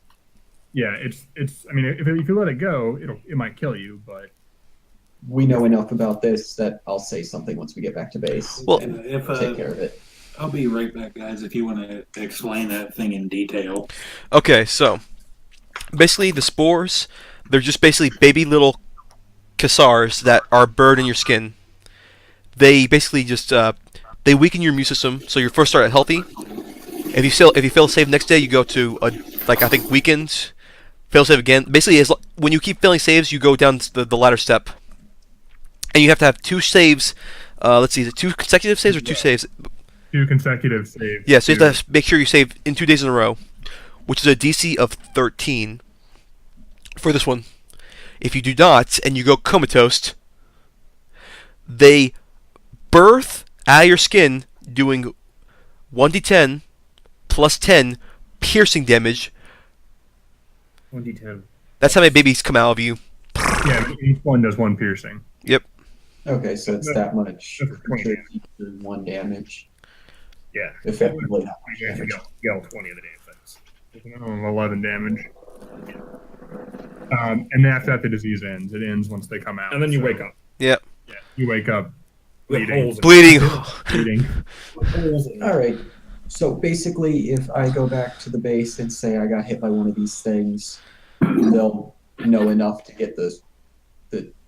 Speaker 3: yeah, it's. I mean, if you let it go, it might kill you, but
Speaker 8: we know enough about this that I'll say something once we get back to base
Speaker 1: Well-
Speaker 8: and
Speaker 7: if
Speaker 8: take care of it.
Speaker 7: I'll be right back, guys. If you want to explain that thing in detail.
Speaker 1: Okay, so basically the spores, they're just basically baby little cassars that are buried in your skin. They basically just they weaken your immune system, so you first start at healthy. If you fail save next day, you go to like I think weakened. Fail save again. Basically, when you keep failing saves, you go down the ladder step, and you have to have 2 saves. Let's see, is it 2 consecutive saves or 2 saves?
Speaker 3: 2 consecutive saves.
Speaker 1: Yeah, so you have to make sure you save in 2 days in a row, which is a DC of 13 for this one. If you do not, and you go comatose, they birth out of your skin doing 1d10 plus 10 piercing damage.
Speaker 5: 1d10.
Speaker 1: That's how many babies come out of you.
Speaker 3: Yeah, each one does 1 piercing.
Speaker 1: Yep.
Speaker 8: Okay, so it's that much
Speaker 3: That's 20 damage.
Speaker 8: 1 damage.
Speaker 3: Yeah.
Speaker 8: Effectively.
Speaker 3: Yeah, you go 20 of the damage. 11 damage. And after that, the disease ends. It ends once they come out.
Speaker 5: And then you
Speaker 3: so-
Speaker 5: wake up.
Speaker 1: Yep.
Speaker 3: Yeah, you wake up
Speaker 5: With
Speaker 3: bleeding.
Speaker 5: holes in
Speaker 1: Bleeding.
Speaker 3: bleeding.
Speaker 8: All right. So basically, if I go back to the base and say I got hit by one of these things, they'll know enough to get the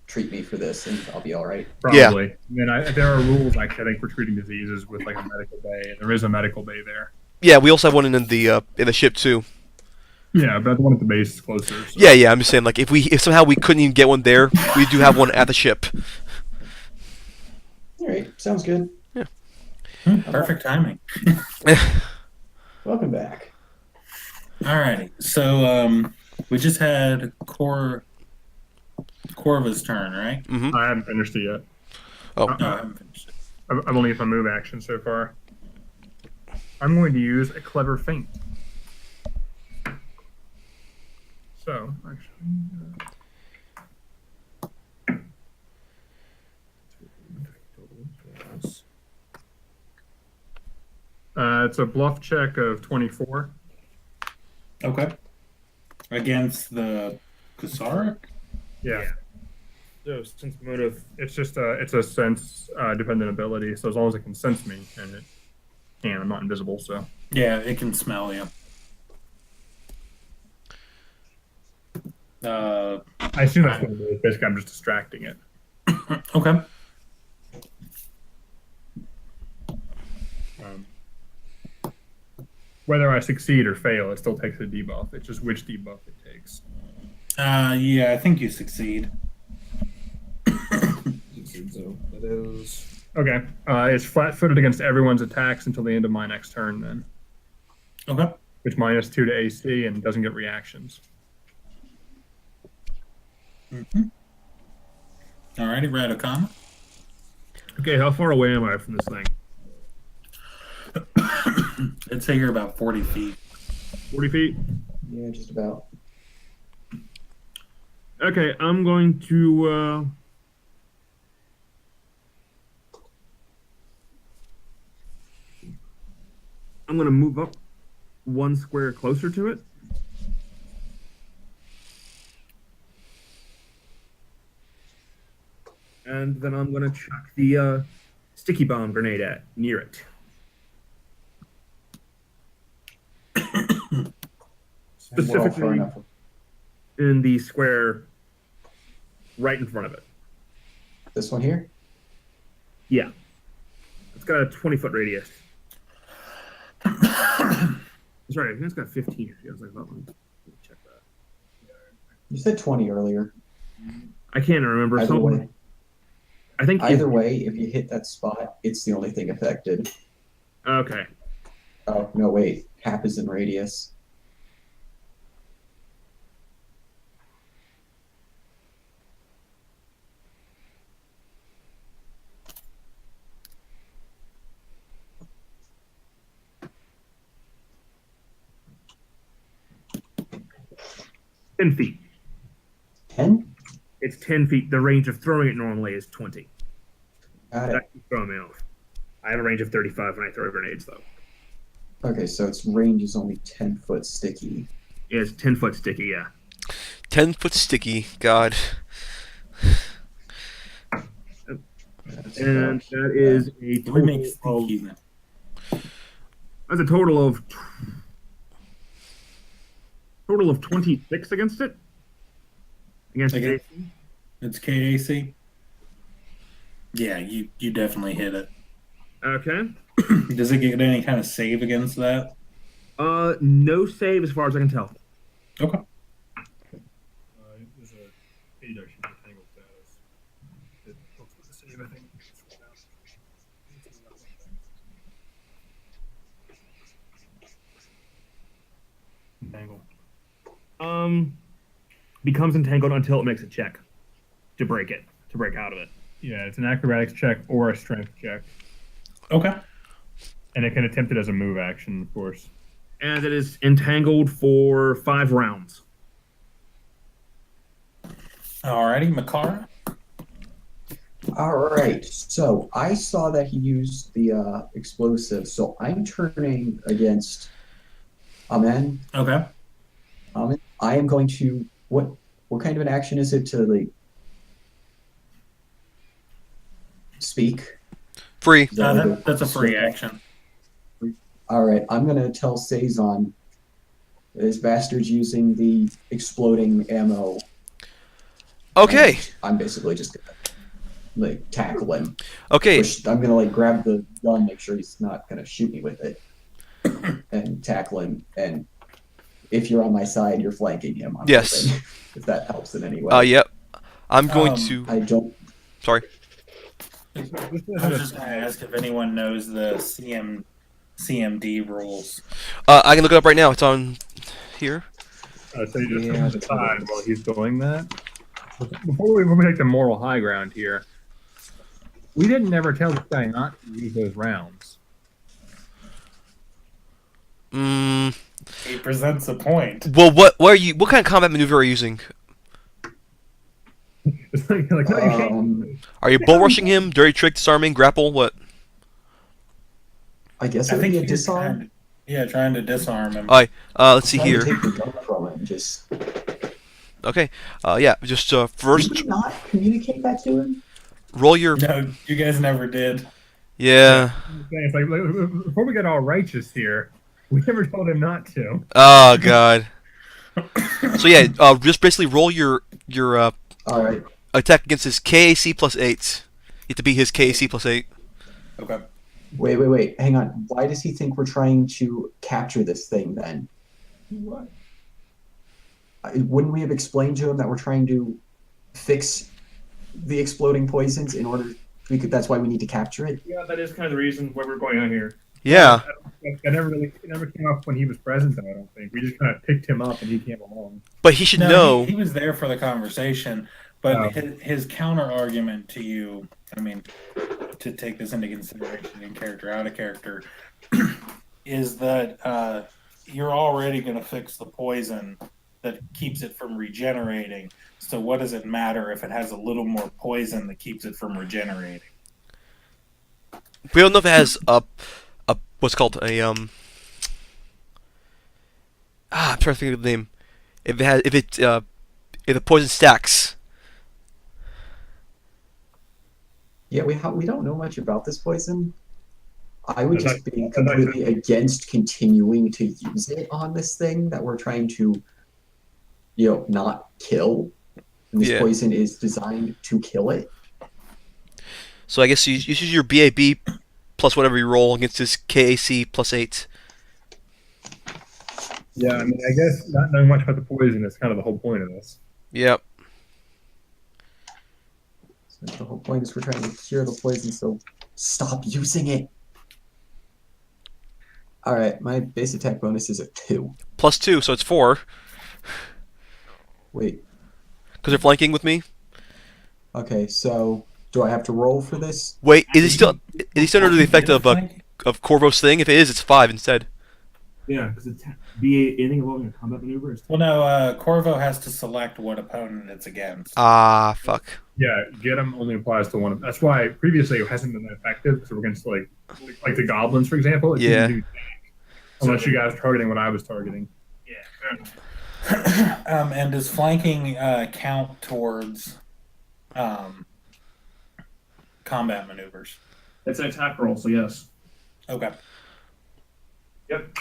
Speaker 8: treat me for this, and I'll be all right.
Speaker 3: Probably. And then there are rules, I think, for treating diseases with like a medical bay, and there is a medical bay there.
Speaker 1: Yeah, we also have one in the ship too.
Speaker 3: Yeah, but the one at the base is closer. So.
Speaker 1: Yeah. I'm just saying, like, if somehow we couldn't even get one there, we do have one at the ship.
Speaker 8: All right. Sounds good.
Speaker 7: Perfect timing.
Speaker 8: Welcome back.
Speaker 7: Alrighty. So we just had Corva's turn, right?
Speaker 3: I haven't finished it yet.
Speaker 1: Oh.
Speaker 7: No, I haven't finished it.
Speaker 3: I've only used my move action so far. I'm going to use a clever feint. So, actually. It's a bluff check of 24.
Speaker 7: Okay. Against the Kasark?
Speaker 3: Yeah. So sense motive, it's a sense dependent ability. So as long as it can sense me, and it can, I'm not invisible. So
Speaker 7: Yeah, it can smell you.
Speaker 3: I assume that's what it is. Basically, I'm just distracting it.
Speaker 7: Okay.
Speaker 3: Whether I succeed or fail, it still takes a debuff. It's just which debuff it takes.
Speaker 7: Yeah, I think you succeed.
Speaker 5: So that is.
Speaker 3: Okay. It's flat-footed against everyone's attacks until the end of my next turn. Then,
Speaker 7: Okay.
Speaker 3: which -2 to AC and doesn't get reactions.
Speaker 7: Alrighty, Radicama.
Speaker 5: Okay, how far away am I from this thing?
Speaker 7: I'd say you're about 40 feet.
Speaker 3: 40 feet.
Speaker 8: Yeah, just about.
Speaker 5: Okay, I'm going to. I'm going to move up 1 square closer to it. And then I'm going to chuck the sticky bomb grenade near it.
Speaker 8: And we're all far
Speaker 5: Specifically
Speaker 8: enough.
Speaker 5: in the square right in front of it.
Speaker 8: This one here?
Speaker 5: Yeah. It's got a 20-foot radius. Sorry, I think it's got 15. I was like, let me check that.
Speaker 8: You said 20 earlier.
Speaker 5: I can't remember.
Speaker 8: Either way,
Speaker 5: I think
Speaker 8: either way, if you hit that spot, it's the only thing affected.
Speaker 5: Okay.
Speaker 8: Oh, no, wait. Half is in radius.
Speaker 5: Ten feet.
Speaker 8: 10?
Speaker 5: It's 10 feet. The range of throwing it normally is 20.
Speaker 8: Got it.
Speaker 5: That keeps throwing me off. I have a range of 35 when I throw grenades, though.
Speaker 8: Okay, so its range is only 10 foot sticky.
Speaker 5: Yeah, it's 10-foot sticky, yeah.
Speaker 1: 10-foot sticky. God.
Speaker 5: And that is a
Speaker 7: Let me make
Speaker 5: total of,
Speaker 7: sneaky then.
Speaker 5: that's a total of 26 against it. Against
Speaker 7: Okay.
Speaker 5: AC.
Speaker 7: It's KAC. Yeah, you definitely hit it.
Speaker 5: Okay.
Speaker 7: Does it get any kind of save against that?
Speaker 5: No save as far as I can tell.
Speaker 7: Okay.
Speaker 3: There's a page actually for Tangled status. It looks like the save, I think. Tangled.
Speaker 5: Becomes entangled until it makes a check to break out of it.
Speaker 3: Yeah, it's an acrobatics check or a strength check.
Speaker 7: Okay.
Speaker 3: And it can attempt it as a move action, of course.
Speaker 5: And it is entangled for 5 rounds.
Speaker 7: Alrighty, Makara.
Speaker 8: All right. So I saw that he used the explosive. So I'm turning against Amen.
Speaker 7: Okay.
Speaker 8: I am going to what kind of an action is it to like speak?
Speaker 1: Free.
Speaker 8: Is that like
Speaker 7: That's a free
Speaker 8: swing?
Speaker 7: action.
Speaker 8: All right. I'm gonna tell Saison this bastard's using the exploding ammo.
Speaker 1: Okay.
Speaker 8: And I'm basically just gonna like tackle him.
Speaker 1: Okay.
Speaker 8: I'm gonna like grab the gun, make sure he's not gonna shoot me with it, and tackle him. And if you're on my side, you're flanking him. I'm
Speaker 1: Yes.
Speaker 8: hoping, if that helps in any way.
Speaker 1: Yep. I'm going
Speaker 7: Um,
Speaker 1: to.
Speaker 8: I don't.
Speaker 1: Sorry.
Speaker 7: I was just going to ask if anyone knows the CMD rules.
Speaker 1: I can look it up right now. It's on here.
Speaker 3: So you just
Speaker 8: Yeah,
Speaker 3: decide while he's doing that. Before we take the moral high ground here, we didn't ever tell this guy not to use those rounds.
Speaker 7: He presents a point.
Speaker 1: Well, what kind of combat maneuver are you using?
Speaker 3: It's like no, you can't.
Speaker 1: Are you bull rushing him? Dirty trick, disarming, grapple? What?
Speaker 8: I guess
Speaker 7: I
Speaker 8: it would
Speaker 7: think
Speaker 8: be a
Speaker 7: he's
Speaker 8: disarm.
Speaker 7: trying to disarm him.
Speaker 1: Alright. Let's see
Speaker 8: Trying to
Speaker 1: here.
Speaker 8: take the gun from him. Just
Speaker 1: Okay. Yeah. Just
Speaker 8: did
Speaker 1: first
Speaker 8: we not communicate that to him?
Speaker 1: roll your.
Speaker 7: No, you guys never did.
Speaker 1: Yeah.
Speaker 3: It's like before we get all righteous here, we never told him not to.
Speaker 1: Oh God. So yeah. Just basically roll your
Speaker 8: All right.
Speaker 1: attack against his KAC plus 8. You have to beat his KAC plus 8.
Speaker 7: Okay.
Speaker 8: Wait. Hang on. Why does he think we're trying to capture this thing then?
Speaker 3: What?
Speaker 8: Wouldn't we have explained to him that we're trying to fix the exploding poisons in order? That's why we need to capture it.
Speaker 3: Yeah, that is kind of the reason why we're going on here.
Speaker 1: Yeah.
Speaker 3: It never came up when he was present, though. I don't think we just kind of picked him up and he came along.
Speaker 1: But he should
Speaker 7: No,
Speaker 1: know.
Speaker 7: he was there for the conversation, but
Speaker 3: Oh.
Speaker 7: his counter argument to you, I mean, to take this into consideration in character, out of character, is that you're already going to fix the poison that keeps it from regenerating. So what does it matter if it has a little more poison that keeps it from regenerating?
Speaker 1: We don't know if it has a what's called a I'm trying to think of the name. If the poison stacks.
Speaker 8: Yeah, we don't know much about this poison. I would
Speaker 3: That's
Speaker 8: just be completely against continuing to use it on this thing that we're trying to, not kill. And this
Speaker 1: Yeah.
Speaker 8: poison is designed to kill it.
Speaker 1: So I guess you use your BAB plus whatever you roll against his KAC plus 8.
Speaker 3: Yeah, I mean, I guess not knowing much about the poison is kind of the whole point of this.
Speaker 1: Yep.
Speaker 8: So the whole point is we're trying to cure the poison, so stop using it. All right, my base attack bonus is a 2.
Speaker 1: Plus 2, so it's 4.
Speaker 8: Wait,
Speaker 1: Because they're flanking with me.
Speaker 8: okay, so do I have to roll for this?
Speaker 1: Wait, is he still under the effect of Corvo's thing? If it is, it's 5 instead.
Speaker 5: Yeah, because it's anything involving a combat maneuver is.
Speaker 7: Well, no, Corvo has to select what opponent it's against.
Speaker 1: Ah, fuck.
Speaker 3: Yeah, get him only applies to one. That's why previously it hasn't been that effective. So we're against like the goblins, for example. It
Speaker 1: Yeah.
Speaker 3: didn't do that. Unless you guys are targeting what I was targeting.
Speaker 7: And does flanking count towards combat maneuvers?
Speaker 5: It's an attack roll, so yes.
Speaker 7: Okay.
Speaker 5: Yep.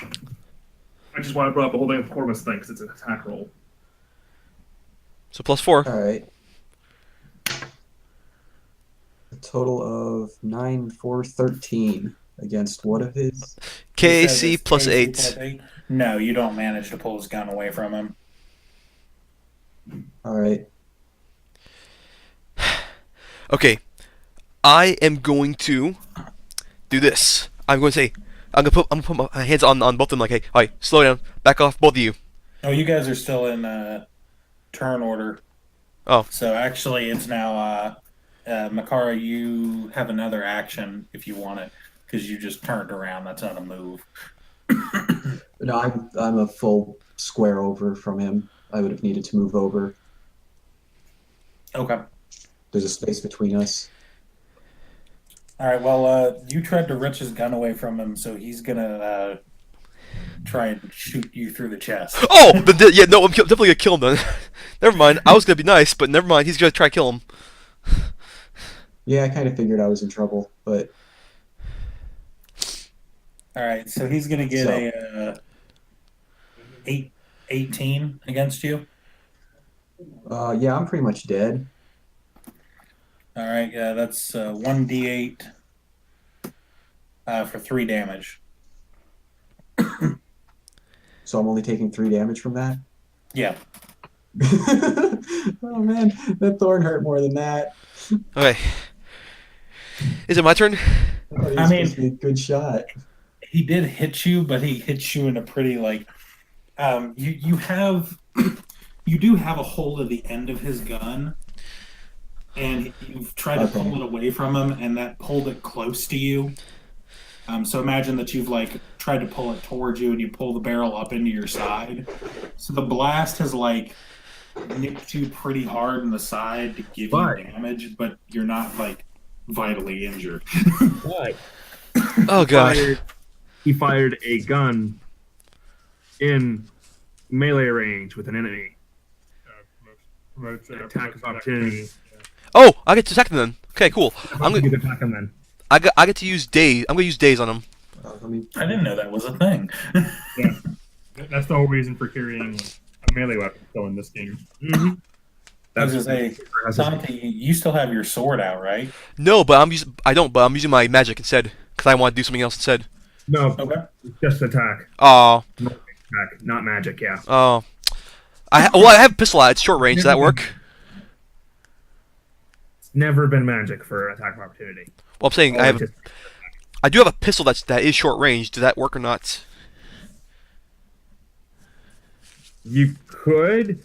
Speaker 5: I just want to bring up the whole thing of Corvus thing because it's an attack roll.
Speaker 1: So +4.
Speaker 4: All right. A total of 9, 4, 13 against what of his?
Speaker 7: You said
Speaker 1: KAC
Speaker 7: it's
Speaker 1: plus
Speaker 7: KC
Speaker 1: 8.
Speaker 7: plus 8? No, you don't manage to pull his gun away from him.
Speaker 4: All right.
Speaker 1: Okay, I am going to do this. I'm going to say, I'm gonna put my hands on both of them. Like, hey, all right, slow down, back off, both of you.
Speaker 7: Oh, you guys are still in turn order.
Speaker 1: Oh.
Speaker 7: So actually, it's now Makara. You have another action if you want it, because you just turned around. That's not a move.
Speaker 8: No, I'm a full square over from him. I would have needed to move over.
Speaker 7: Okay.
Speaker 8: There's a space between us.
Speaker 7: All right. Well, you tried to wrench his gun away from him, so he's gonna try and shoot you through the chest.
Speaker 1: Oh, yeah, no, I'm definitely gonna kill him then. Never mind. I was gonna be nice, but never mind. He's gonna try to kill him.
Speaker 8: Yeah, I kind of figured I was in trouble, but
Speaker 7: All right. So he's gonna get
Speaker 8: So-
Speaker 7: a 18 against you.
Speaker 8: yeah, I'm pretty much dead.
Speaker 7: All right. Yeah, that's 1d8 for 3 damage.
Speaker 8: So I'm only taking 3 damage from that.
Speaker 7: Yeah.
Speaker 8: Oh man, that thorn hurt more than that.
Speaker 1: Okay. Is it my turn?
Speaker 8: I thought he
Speaker 7: I
Speaker 8: was
Speaker 7: mean-
Speaker 8: supposed to be a good shot.
Speaker 7: He did hit you, but he hit you in a pretty you have you do have a hold of the end of his gun, and you've tried to pull it away from him, and that pulled it close to you. So imagine that you've tried to pull it towards you, and you pull the barrel up into your side. So the blast has nicked you pretty hard in the side to give you damage, but you're not vitally injured.
Speaker 5: Why?
Speaker 1: Oh god.
Speaker 5: He fired a gun in melee range with an enemy. Attack of opportunity.
Speaker 1: Oh, I get to attack them then. Okay, cool.
Speaker 5: I'm gonna attack him then.
Speaker 1: I get to use daze. I'm gonna use daze on him.
Speaker 7: I didn't know that was a thing.
Speaker 6: Yeah, that's the whole reason for carrying a melee weapon still in this game.
Speaker 5: Mm-hmm.
Speaker 7: I was gonna say, Santi, you still have your sword out, right?
Speaker 1: No, but I'm using my magic instead because I want to do something else instead.
Speaker 5: No,
Speaker 7: Okay.
Speaker 5: just attack.
Speaker 1: Oh.
Speaker 5: Attack, not magic. Yeah.
Speaker 1: Oh. I have a pistol out. It's short range. Does that work?
Speaker 5: It's never been magic for attack of opportunity.
Speaker 1: Well, I'm saying I do have a pistol that is short range. Does that work or not?
Speaker 5: You could,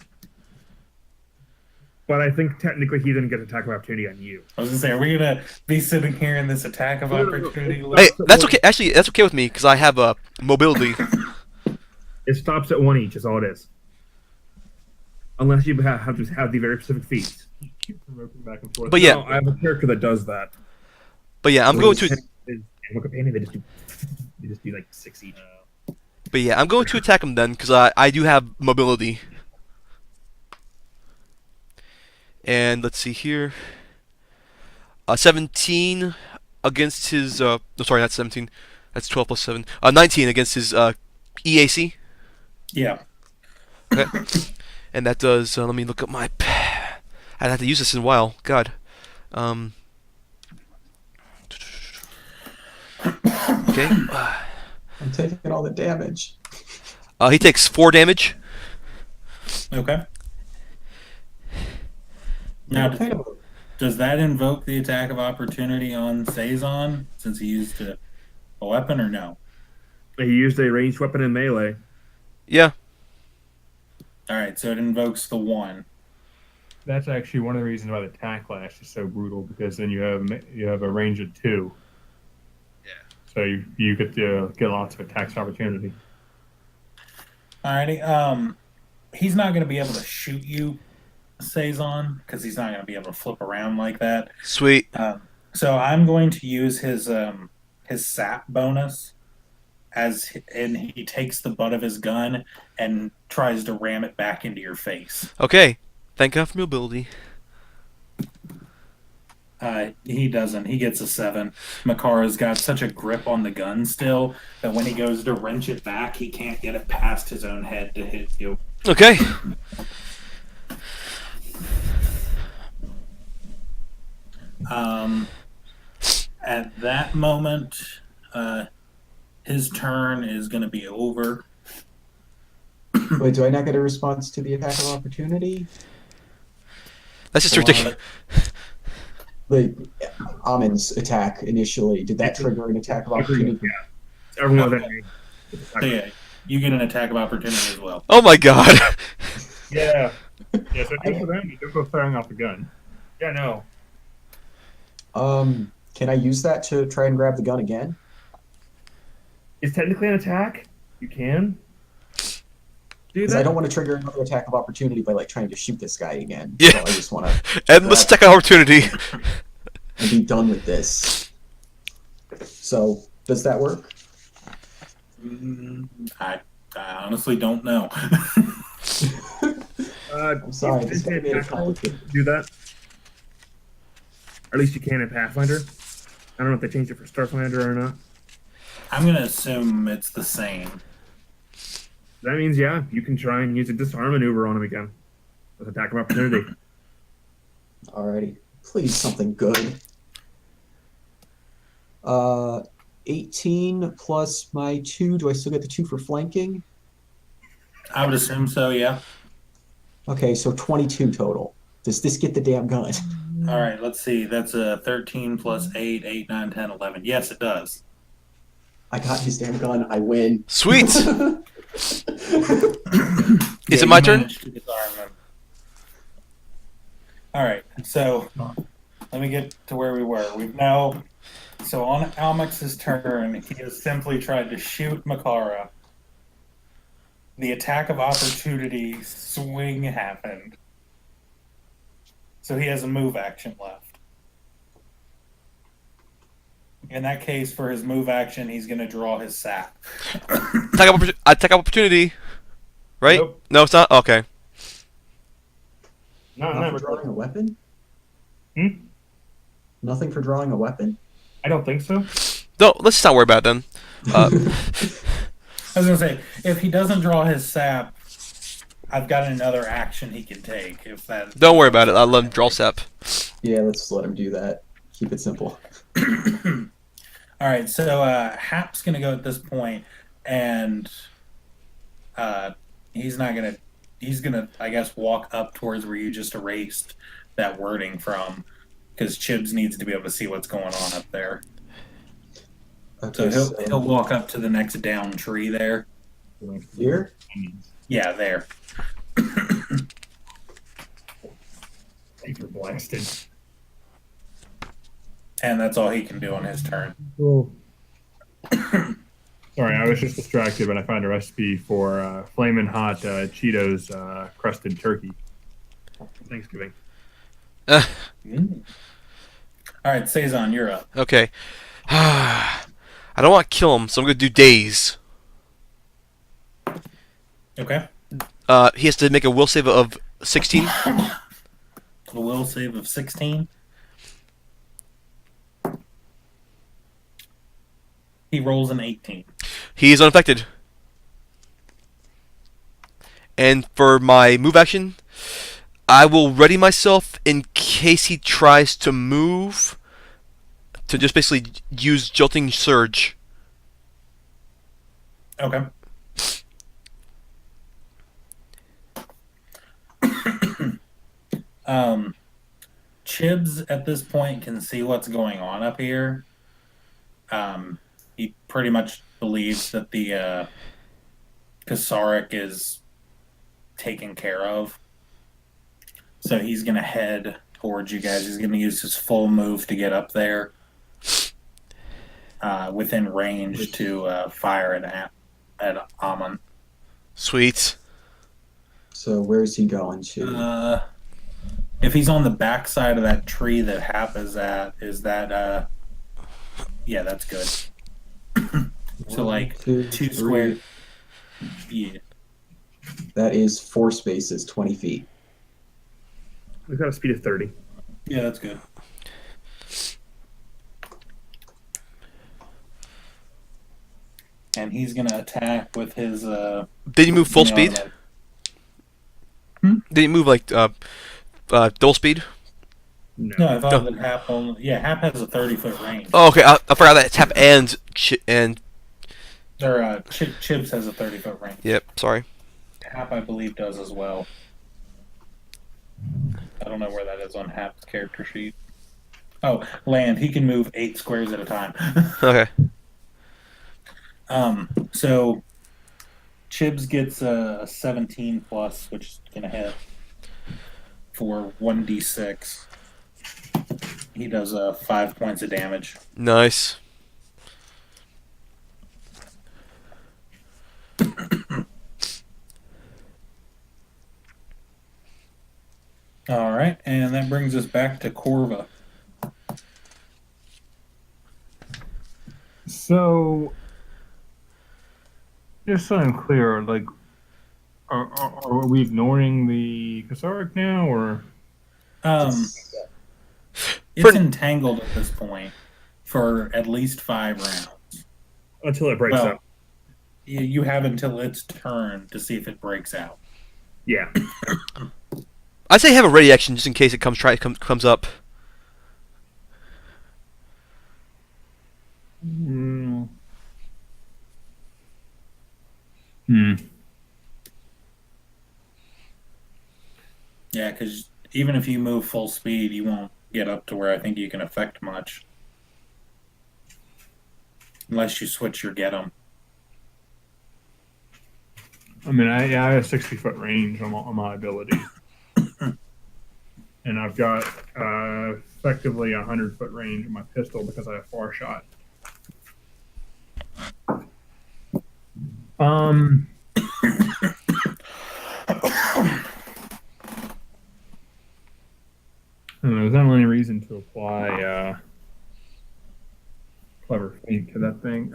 Speaker 5: but I think technically he didn't get attack of opportunity on you.
Speaker 7: I was gonna say, are we gonna be sitting here in this attack of opportunity?
Speaker 1: Hey, that's okay. Actually, that's okay with me because I have mobility.
Speaker 5: It stops at 1 each. Is all it is. Unless you have the very specific feats.
Speaker 6: Keep provoking back and forth.
Speaker 1: But yeah,
Speaker 5: No, I have a character that does that.
Speaker 1: but yeah, I'm going to.
Speaker 5: Animal companion. They just do like 6 each.
Speaker 1: But yeah, I'm going to attack him then because I do have mobility. And let's see here. 17 against his. No, sorry, not 17. That's 12 plus 7. 19 against his EAC.
Speaker 7: Yeah.
Speaker 1: Okay. And that does. Let me look up my. I'd have to use this in a while. God. Okay.
Speaker 8: I'm taking all the damage.
Speaker 1: He takes 4 damage.
Speaker 7: Okay. Now,
Speaker 8: Kind of
Speaker 7: does that invoke the attack of opportunity on Saison since he used a weapon, or no?
Speaker 5: He used a ranged weapon in melee.
Speaker 1: Yeah.
Speaker 7: All right, so it invokes the 1.
Speaker 6: That's actually one of the reasons why the attack lash is so brutal, because then you have a range of 2.
Speaker 1: Yeah.
Speaker 6: So you get to get lots of attacks opportunity.
Speaker 7: Alrighty. He's not going to be able to shoot you, Saison, because he's not going to be able to flip around like that.
Speaker 1: Sweet.
Speaker 7: So I'm going to use his sap bonus and he takes the butt of his gun and tries to ram it back into your face.
Speaker 1: Okay. Thank God for mobility.
Speaker 7: He doesn't. He gets a 7. Makara's got such a grip on the gun still that when he goes to wrench it back, he can't get it past his own head to hit you.
Speaker 1: Okay.
Speaker 7: At that moment, his turn is going to be over.
Speaker 8: Wait, do I not get a response to the attack of opportunity?
Speaker 1: That's just
Speaker 7: Well,
Speaker 1: ridiculous.
Speaker 8: Like Amin's attack initially, did that trigger an attack of opportunity?
Speaker 3: Yeah. Everyone within range.
Speaker 7: So yeah, you get an attack of opportunity as well.
Speaker 1: Oh my god.
Speaker 3: Yeah. Yeah, so do for them, you don't go firing off the gun. Yeah, no.
Speaker 8: Can I use that to try and grab the gun again?
Speaker 3: It's technically an attack. You can. Do
Speaker 8: Because
Speaker 3: that.
Speaker 8: I don't want to trigger another attack of opportunity by like trying to shoot this guy again.
Speaker 1: Yeah.
Speaker 8: So I just want to
Speaker 1: Endless attack opportunity.
Speaker 8: and be done with this. So does that work?
Speaker 7: I honestly don't know.
Speaker 8: I'm sorry, this guy made it complicated.
Speaker 3: Do that. Or at least you can in Pathfinder. I don't know if they changed it for Starfinder or not.
Speaker 7: I'm going to assume it's the same.
Speaker 3: That means, yeah, you can try and use a disarm maneuver on him again. With attack of opportunity.
Speaker 8: Alrighty. Please something good. 18 plus my 2. Do I still get the 2 for flanking?
Speaker 7: I would assume so, yeah.
Speaker 8: Okay, so 22 total. Does this get the damn gun?
Speaker 7: All right, let's see. That's a 13 plus 8, 8, 9, 10, 11. Yes, it does.
Speaker 8: I got his damn gun. I win.
Speaker 1: Sweet. Is
Speaker 7: Yeah,
Speaker 1: it my
Speaker 7: you
Speaker 1: turn?
Speaker 7: managed to disarm him. All right, so let me get to where we were. We've now, so on Almex's turn, he has simply tried to shoot Makara. The attack of opportunity swing happened. So he has a move action left. In that case, for his move action, he's going to draw his sap.
Speaker 1: Attack opportunity. Right?
Speaker 3: Nope.
Speaker 1: No, it's not? Okay.
Speaker 3: No,
Speaker 8: Not
Speaker 3: no.
Speaker 8: for drawing a weapon?
Speaker 3: Hmm?
Speaker 8: Nothing for drawing a weapon?
Speaker 3: I don't think so.
Speaker 1: No, let's just not worry about it then.
Speaker 7: I was going to say, if he doesn't draw his sap, I've got another action he can take. If that.
Speaker 1: Don't worry about it. I'll let him draw sap.
Speaker 8: Yeah, let's let him do that. Keep it simple.
Speaker 7: All right, so Hap's going to go at this point, and he's not going to. He's going to, I guess, walk up towards where you just erased that wording from, because Chibs needs to be able to see what's going on up there.
Speaker 8: Okay,
Speaker 7: So he'll walk up to the next down tree there.
Speaker 8: here?
Speaker 7: Yeah, there.
Speaker 3: Thanks for blasted.
Speaker 7: And that's all he can do on his turn.
Speaker 3: Cool. Sorry, I was just distracted when I found a recipe for flaming hot Cheetos crusted turkey for Thanksgiving.
Speaker 7: Mm. All right, Cezanne, you're up.
Speaker 1: Okay. I don't want to kill him, so I'm going to do daze.
Speaker 7: Okay.
Speaker 1: He has to make a will save of 16.
Speaker 7: A will save of 16. He rolls an 18.
Speaker 1: He is unaffected. And for my move action, I will ready myself in case he tries to move to just basically use Jolting Surge.
Speaker 7: Okay. Chibs at this point can see what's going on up here. He pretty much believes that the Kasaric is taken care of. So he's going to head towards you guys. He's going to use his full move to get up there within range to fire at Amon.
Speaker 1: Sweet.
Speaker 8: So where's he going to?
Speaker 7: If he's on the back side of that tree that Hap is at, is that yeah, that's good. So like
Speaker 8: 2
Speaker 7: square. Yeah.
Speaker 8: That is 4 spaces, 20 feet.
Speaker 3: We've got a speed of 30.
Speaker 7: Yeah, that's good.
Speaker 2: and he's gonna attack with his.
Speaker 1: Did he move full speed?
Speaker 2: semi-automatic.
Speaker 1: Did he move like double speed?
Speaker 2: No, I thought
Speaker 1: No.
Speaker 2: that Hap only. Yeah, Hap has a 30-foot range.
Speaker 1: Oh, okay. I forgot that tap and
Speaker 2: Or Chips has a 30-foot range.
Speaker 1: yep. Sorry.
Speaker 2: Hap, I believe, does as well. I don't know where that is on Hap's character sheet. Oh, land. He can move 8 squares at a time.
Speaker 1: Okay.
Speaker 2: So Chibs gets a 17 plus, which is gonna hit for 1d6. He does 5 points of damage.
Speaker 1: Nice.
Speaker 2: All right, and that brings us back to Corva.
Speaker 6: So, just so I'm clear, like, are we ignoring the Kasark now, or?
Speaker 2: It's
Speaker 1: For-
Speaker 2: entangled at this point for at least 5 rounds.
Speaker 3: Until it breaks
Speaker 2: Well,
Speaker 3: up.
Speaker 2: you have until its turn to see if it breaks out.
Speaker 3: Yeah.
Speaker 1: I'd say have a ready action just in case it comes up.
Speaker 6: Hmm.
Speaker 2: Yeah, because even if you move full speed, you won't get up to where I think you can affect much. Unless you switch your get 'em.
Speaker 6: I mean, I have 60-foot range on my ability, and I've got effectively 100-foot range on my pistol because I have far shot. There's not any reason to apply clever feint to that thing.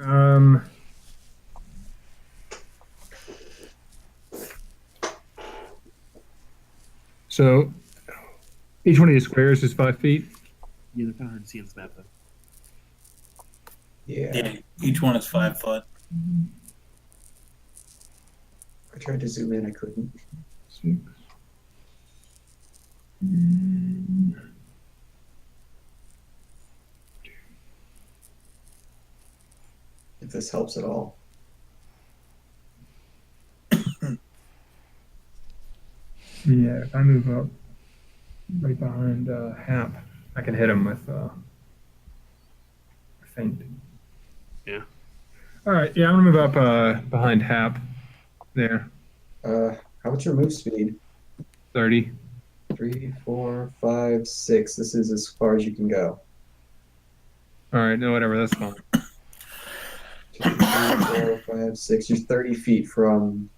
Speaker 6: So each one of these squares is 5 feet.
Speaker 5: Yeah, they're kind of hard to see on this map, though.
Speaker 8: Yeah.
Speaker 2: Yeah, each one is 5 foot.
Speaker 8: I tried to zoom in, I couldn't.
Speaker 6: 6.
Speaker 8: If this helps at all.
Speaker 6: Yeah, if I move up right behind Hap, I can hit him with feint.
Speaker 5: Yeah.
Speaker 6: All right, yeah, I'm gonna move up behind Hap there.
Speaker 8: How much your move speed?
Speaker 6: 30.
Speaker 8: 3, 4, 5, 6. This is as far as you can go.
Speaker 6: All right, no, whatever, that's fine.
Speaker 8: 2, 3, 4, 5, 6. You're 30 feet from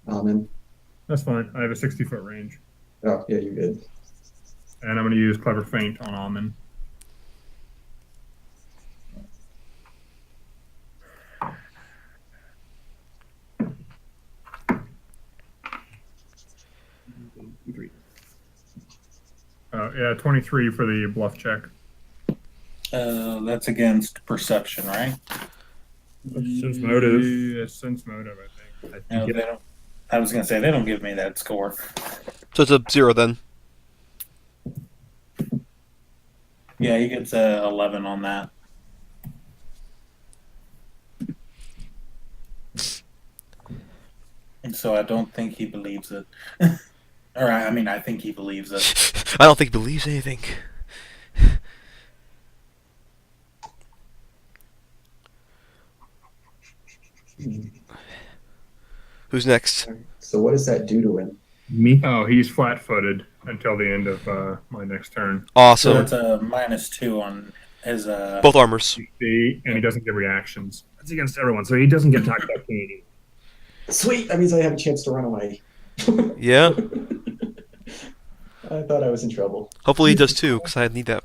Speaker 8: Almond.
Speaker 6: That's fine. I have a 60-foot range,
Speaker 8: Oh, yeah, you're good.
Speaker 6: and I'm gonna use clever feint on Almond. Yeah, 23 for the bluff check.
Speaker 2: That's against perception, right?
Speaker 3: Sense motive.
Speaker 6: Yeah, sense motive, I think.
Speaker 2: No, they don't. I was gonna say they don't give me that score.
Speaker 1: So it's a 0 then.
Speaker 2: Yeah, he gets 11 on that. And so I don't think he believes it. Or I mean, I think he believes it.
Speaker 1: I don't think he believes anything. Who's next?
Speaker 8: So what does that do to him?
Speaker 6: Me? Oh, he's flat-footed until the end of my next turn.
Speaker 2: So
Speaker 1: Awesome.
Speaker 2: that's a -2 on his.
Speaker 1: Both armors.
Speaker 6: See, and he doesn't get reactions.
Speaker 3: That's against everyone, so he doesn't get attacked by opportunity.
Speaker 8: Sweet! That means I have a chance to run away.
Speaker 1: Yeah.
Speaker 8: I thought I was in trouble.
Speaker 1: Hopefully he does too, because I need that.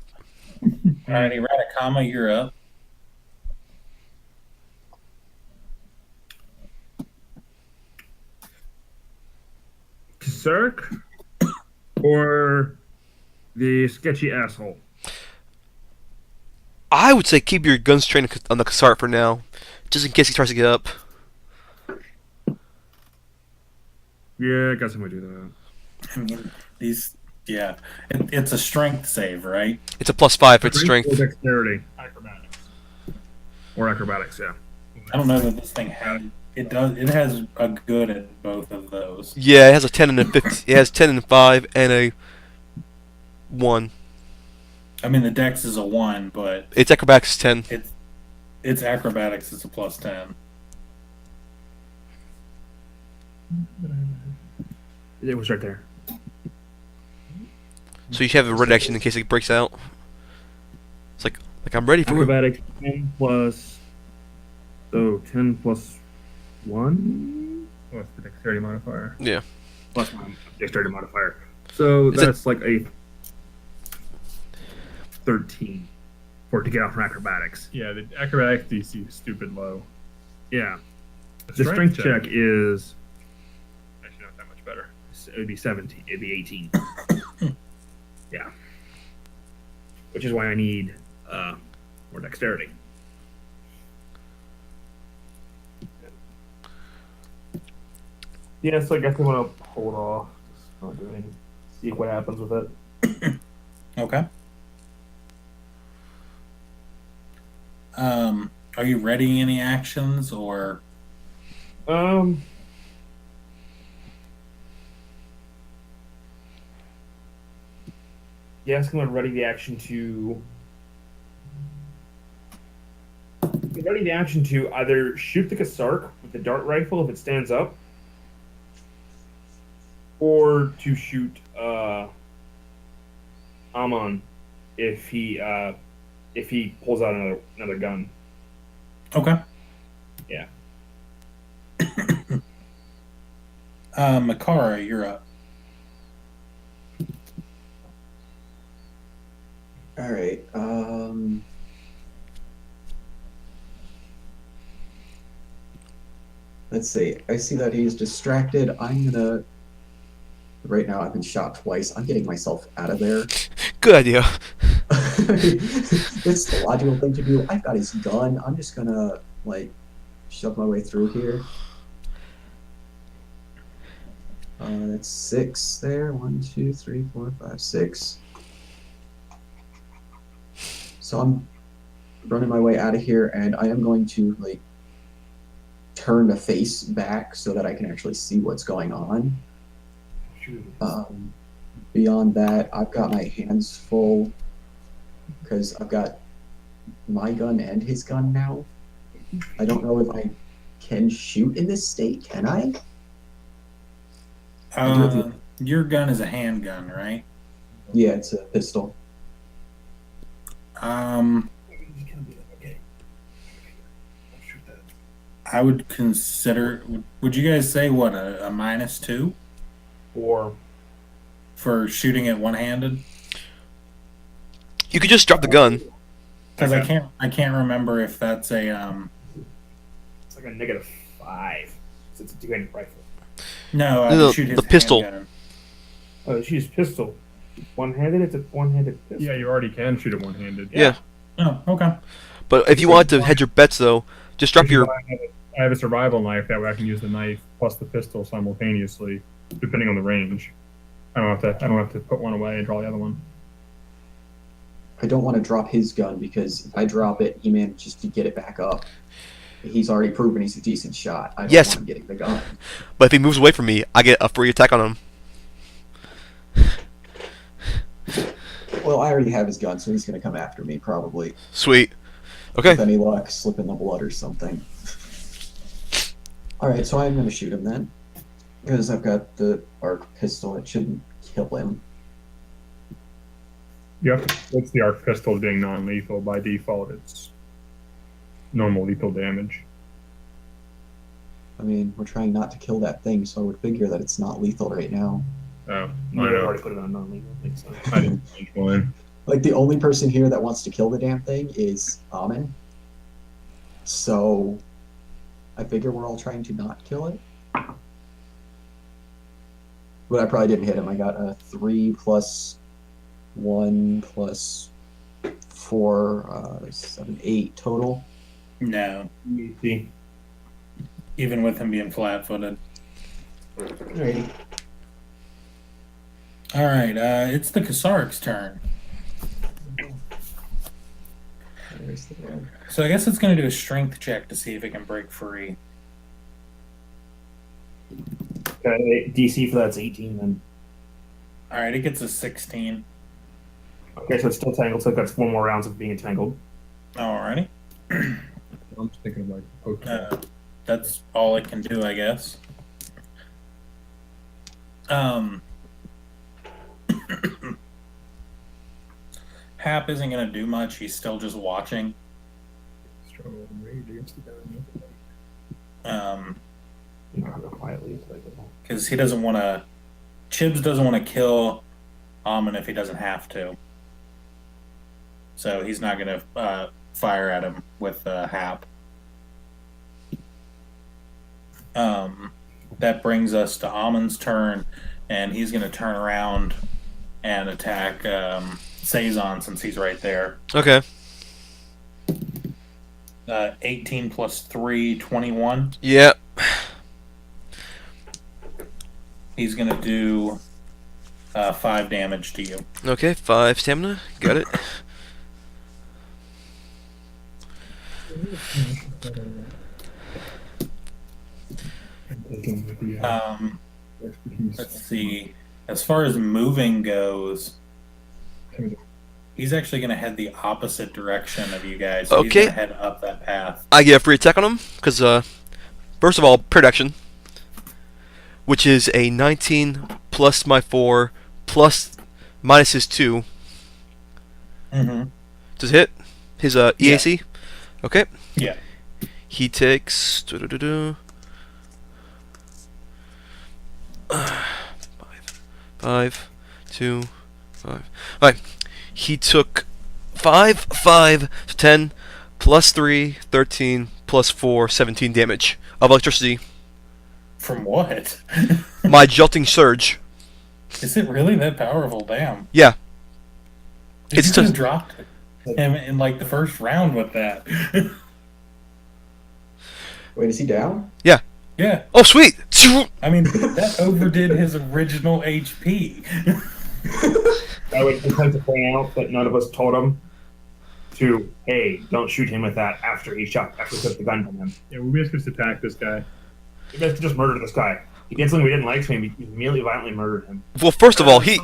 Speaker 2: Alrighty, Radakama, you're up.
Speaker 3: Berserk or the sketchy asshole?
Speaker 1: I would say keep your guns trained on the Cassart for now, just in case he tries to get up.
Speaker 5: Yeah, I guess I'm gonna do that.
Speaker 2: I mean, it's a strength save, right?
Speaker 1: It's a +5 for its strength.
Speaker 3: Or dexterity.
Speaker 6: Acrobatics.
Speaker 5: Or acrobatics, yeah.
Speaker 2: I don't know that this thing has. It does. It has a good at both of those.
Speaker 1: Yeah, it has a 10 and a 50. It has 10 and a 5 and a 1.
Speaker 2: I mean, the dex is a 1, but
Speaker 1: Its acrobatics is 10.
Speaker 2: its acrobatics is a +10.
Speaker 5: It was right there.
Speaker 1: So you should have a red action in case it breaks out. It's like I'm ready for it.
Speaker 5: Acrobatics 10 plus. So 10 plus 1?
Speaker 3: What's the dexterity modifier?
Speaker 1: Yeah.
Speaker 5: Plus my dexterity modifier. So
Speaker 1: Is it-
Speaker 5: that's like a 13 for it to get off from acrobatics.
Speaker 3: Yeah, the acrobatics DC is stupid low.
Speaker 5: Yeah. The strength check is.
Speaker 3: Actually, not that much better.
Speaker 5: It would be 17. It'd be 18. Yeah. Which is why I need more dexterity. Yeah, so I guess I want to hold off. Just not do anything. See what happens with it.
Speaker 2: Okay. Are you readying any actions or?
Speaker 5: Yeah, I'm going to ready the action to. Ready the action to either shoot the Kasark with the dart rifle if it stands up, or to shoot Amon if he pulls out another gun.
Speaker 2: Okay.
Speaker 5: Yeah.
Speaker 2: Makara, you're up.
Speaker 8: All right. Let's see. I see that he's distracted. I'm gonna. Right now, I've been shot twice. I'm getting myself out of there.
Speaker 1: Good idea.
Speaker 8: It's the logical thing to do. I've got his gun. I'm just gonna shove my way through here. That's 6 there. 1, 2, 3, 4, 5, 6. So I'm running my way out of here, and I am going to turn the face back so that I can actually see what's going on. Beyond that, I've got my hands full because I've got my gun and his gun now. I don't know if I can shoot in this state. Can I?
Speaker 2: Your gun is a handgun, right?
Speaker 8: Yeah, it's a pistol.
Speaker 2: I would consider. Would you guys say what a -2 for shooting it one-handed?
Speaker 1: You could just drop the gun.
Speaker 2: Because I can't remember if that's a
Speaker 5: It's like a -5. It's a two-handed rifle.
Speaker 2: No, I
Speaker 1: No,
Speaker 2: would shoot his
Speaker 1: the pistol.
Speaker 2: handgun.
Speaker 5: Oh, she's pistol. One-handed. It's a one-handed pistol.
Speaker 3: Yeah, you already can shoot it one-handed.
Speaker 1: Yeah.
Speaker 2: Oh, okay.
Speaker 1: But if you wanted to hedge your bets, though, just drop your.
Speaker 3: I have a survival knife. That way, I can use the knife plus the pistol simultaneously, depending on the range. I don't have to put one away and draw the other one.
Speaker 8: I don't want to drop his gun because if I drop it, he manages to get it back up. He's already proven he's a decent shot. I don't
Speaker 1: Yes.
Speaker 8: want him getting the gun.
Speaker 1: But if he moves away from me, I get a free attack on him.
Speaker 8: Well, I already have his gun, so he's going to come after me probably.
Speaker 1: Sweet. Okay.
Speaker 8: With any luck, slip in the blood or something. All right, so I'm going to shoot him then. Because I've got the arc pistol. It shouldn't kill him.
Speaker 3: Yep. What's the arc pistol being non-lethal by default? It's normal lethal damage.
Speaker 8: I mean, we're trying not to kill that thing, so I would figure that it's not lethal right now.
Speaker 3: Oh, I
Speaker 5: Yeah, I
Speaker 3: know.
Speaker 5: already put it on non-lethal. I think so.
Speaker 3: I didn't change mine.
Speaker 8: Like, the only person here that wants to kill the damn thing is Amen. So, I figure we're all trying to not kill it. But I probably didn't hit him. I got a 3 plus 1 plus 4, 7, 8 total.
Speaker 2: No,
Speaker 5: See.
Speaker 2: even with him being flat-footed.
Speaker 8: Alrighty.
Speaker 7: All right, it's the Kasark's turn.
Speaker 8: Where's the bag?
Speaker 7: So I guess it's going to do a strength check to see if it can break free.
Speaker 5: Okay, DC for that's 18 then.
Speaker 7: All right, it gets a 16.
Speaker 5: Okay, so it's still tangled, so that's 4 more rounds of being entangled.
Speaker 7: Alrighty.
Speaker 6: I'm just thinking of like Pokemon.
Speaker 7: That's all it can do, I guess. Hap isn't going to do much. He's still just watching.
Speaker 6: Struggle and rage against the down.
Speaker 5: You know, go quietly. So
Speaker 7: Because he doesn't want to. Chibs doesn't want to kill Amon if he doesn't have to. So he's not going to fire at him with Hap. That brings us to Amon's turn, and he's going to turn around and attack Saison since he's right there.
Speaker 1: Okay.
Speaker 7: 18 plus 3, 21.
Speaker 1: Yeah.
Speaker 7: He's going to do 5 damage to you.
Speaker 1: Okay, 5 stamina. Got it.
Speaker 7: Let's see. As far as moving goes, he's actually going to head the opposite direction of you guys. So
Speaker 1: Okay.
Speaker 7: He's going to head up that path.
Speaker 1: I get a free attack on him, because, first of all, protection, which is a 19 plus my 4 plus minus his 2.
Speaker 7: Mm-hmm.
Speaker 1: Does it hit? His EAC? Okay.
Speaker 7: Yeah.
Speaker 1: He takes... 5, 2, 5. Alright. He took 5, 5, 10, plus 3, 13, plus 4, 17 damage of electricity.
Speaker 7: From what?
Speaker 1: My jolting surge.
Speaker 7: Is it really that powerful? Damn.
Speaker 1: Yeah.
Speaker 7: You
Speaker 1: It's
Speaker 7: could have
Speaker 1: just-
Speaker 7: dropped him in like the first round with that.
Speaker 8: Wait, is he down?
Speaker 7: Yeah.
Speaker 1: Oh, sweet!
Speaker 7: I mean, that overdid his original HP.
Speaker 5: I would intend to point out that none of us told him to, hey, don't shoot him with that after he took the gun from him.
Speaker 6: Yeah, we basically just attacked this guy.
Speaker 5: We basically just murdered this guy. He did something we didn't like, so we immediately violently murdered him.
Speaker 1: Well, first of all, he...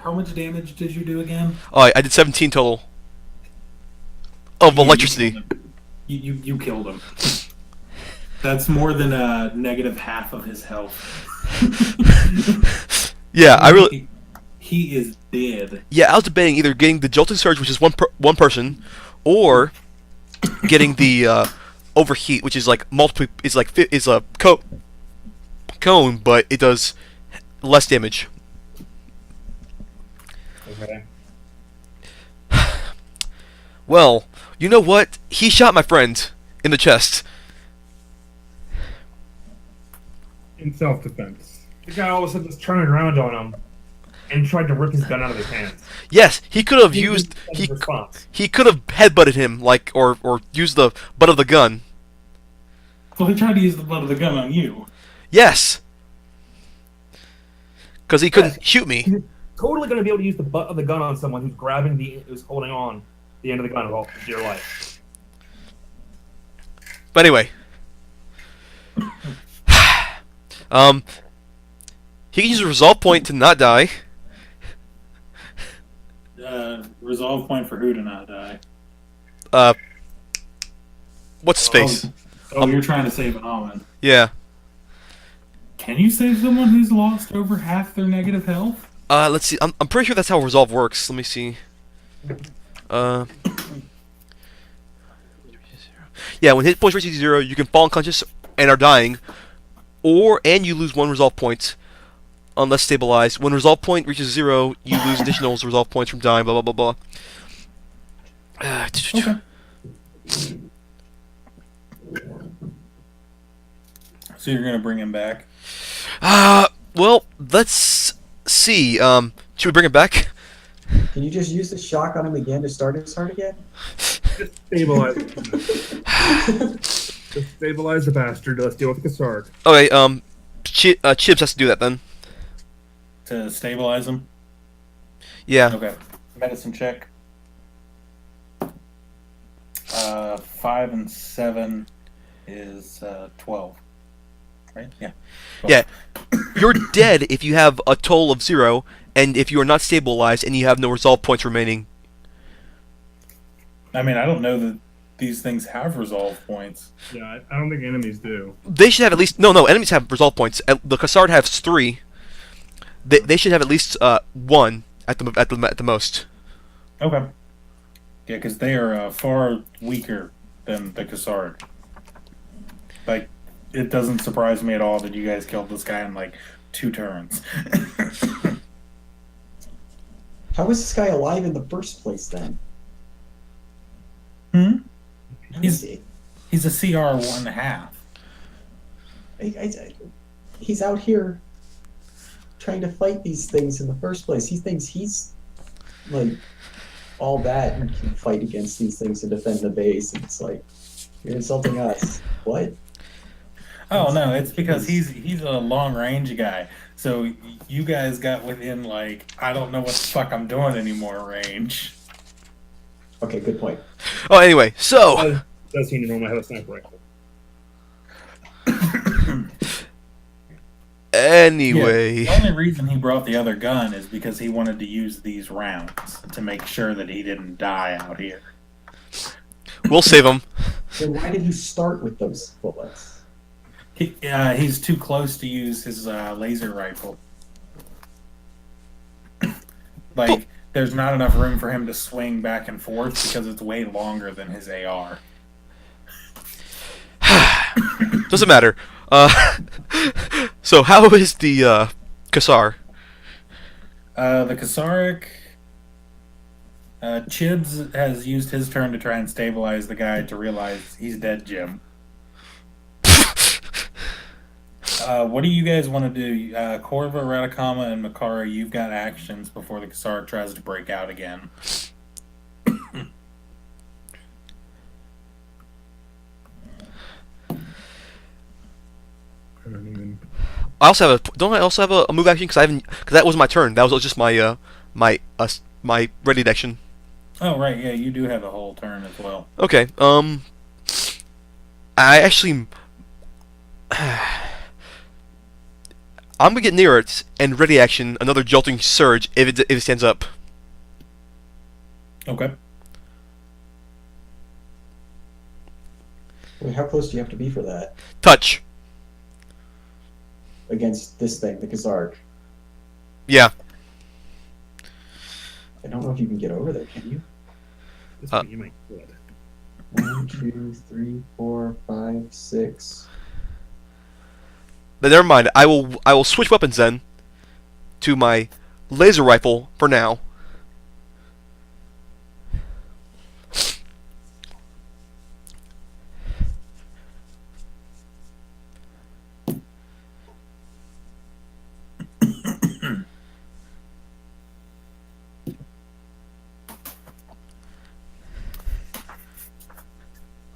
Speaker 7: How much damage did you do again?
Speaker 1: Oh, I did 17 total. Of electricity.
Speaker 7: You killed him. That's more than a negative half of his health.
Speaker 1: Yeah, I really...
Speaker 7: He is dead.
Speaker 1: Yeah, I was debating either getting the jolting surge, which is one person, or getting the overheat, which is like multiple... is a cone, but it does less damage.
Speaker 5: Okay.
Speaker 1: Well, you know what? He shot my friend in the chest.
Speaker 6: In self-defense.
Speaker 5: The guy all of a sudden just turned around on him and tried to rip his gun out of his hands.
Speaker 1: Yes, he could have used...
Speaker 5: His response.
Speaker 1: He could have headbutted him, like, or used the butt of the gun.
Speaker 7: So he tried to use the butt of the gun on you.
Speaker 1: Yes! Because he couldn't shoot me.
Speaker 5: Totally going to be able to use the butt of the gun on someone who's holding on the end of the gun of all dear life.
Speaker 1: But anyway. He can use a resolve point to not die.
Speaker 7: Resolve point for who to not die.
Speaker 1: What's his face?
Speaker 7: Oh, you're trying to save an Almond.
Speaker 1: Yeah.
Speaker 7: Can you save someone who's lost over half their negative health?
Speaker 1: Let's see. I'm pretty sure that's how resolve works. Let me see. Yeah, when hit points reach 0, you can fall unconscious and are dying, and you lose 1 resolve point unless stabilized. When resolve point reaches 0, you lose additional resolve points from dying. Blah blah blah blah.
Speaker 7: Okay. So you're gonna bring him back?
Speaker 1: Well, let's see. Should we bring it back?
Speaker 8: Can you just use the shock on him again to start his heart again?
Speaker 6: Just stabilize. Just stabilize the bastard. Let's deal with the Kasark.
Speaker 1: Okay. Chips has to do that then.
Speaker 2: To stabilize him.
Speaker 1: Yeah.
Speaker 2: Okay. Medicine check. 5 and 7 is 12. Right? Yeah. 12.
Speaker 1: Yeah. You're dead if you have a total of 0, and if you are not stabilized and you have no resolve points remaining.
Speaker 2: I mean, I don't know that these things have resolve points.
Speaker 3: Yeah, I don't think enemies do.
Speaker 1: They should have at least no. Enemies have resolve points. The Cassard has 3. They should have at least 1 at the most.
Speaker 2: Okay. Yeah, because they are far weaker than the Cassard. Like, it doesn't surprise me at all that you guys killed this guy in like 2 turns.
Speaker 8: How was this guy alive in the first place then?
Speaker 2: Hmm?
Speaker 8: How
Speaker 2: He's-
Speaker 8: is he-
Speaker 2: He's a CR 1.5.
Speaker 8: he's out here trying to fight these things in the first place. He thinks he's like all that and can fight against these things and defend the base. And it's like, you're insulting us. What?
Speaker 2: Oh no, it's because he's a long range guy. So you guys got within like I don't know what the fuck I'm doing anymore range.
Speaker 8: Okay, good point.
Speaker 1: Oh, anyway, so
Speaker 3: Does he normally have a sniper rifle?
Speaker 1: anyway,
Speaker 2: The only reason he brought the other gun is because he wanted to use these rounds to make sure that he didn't die out here.
Speaker 1: we'll save him.
Speaker 8: Then why did he start with those bullets?
Speaker 2: He's too close to use his laser rifle. Like, there's not enough room for him to swing back and forth because it's way longer than his AR.
Speaker 1: Doesn't matter. So how is the Cassar?
Speaker 2: The Kasaric, Chibs has used his turn to try and stabilize the guy to realize he's dead, Jim. What do you guys want to do? Corva, Radicama, and Makara, you've got actions before the Kasaric tries to break out again.
Speaker 1: I also have a. Don't I also have a move action? Because I haven't. Because that was my turn. That was just my my ready action.
Speaker 2: Oh, right, yeah, you do have a whole turn as well.
Speaker 1: Okay. I actually. I'm gonna get near it and ready action another jolting surge if it stands up.
Speaker 2: Okay.
Speaker 8: Wait, how close do you have to be for that?
Speaker 1: Touch.
Speaker 8: Against this thing, the Kazark.
Speaker 1: Yeah.
Speaker 8: I don't know if you can get over there, can you?
Speaker 3: This
Speaker 1: Uh,
Speaker 3: one you might could.
Speaker 8: 1, 2, 3, 4, 5, 6.
Speaker 1: But never mind. I will switch weapons then to my laser rifle for now.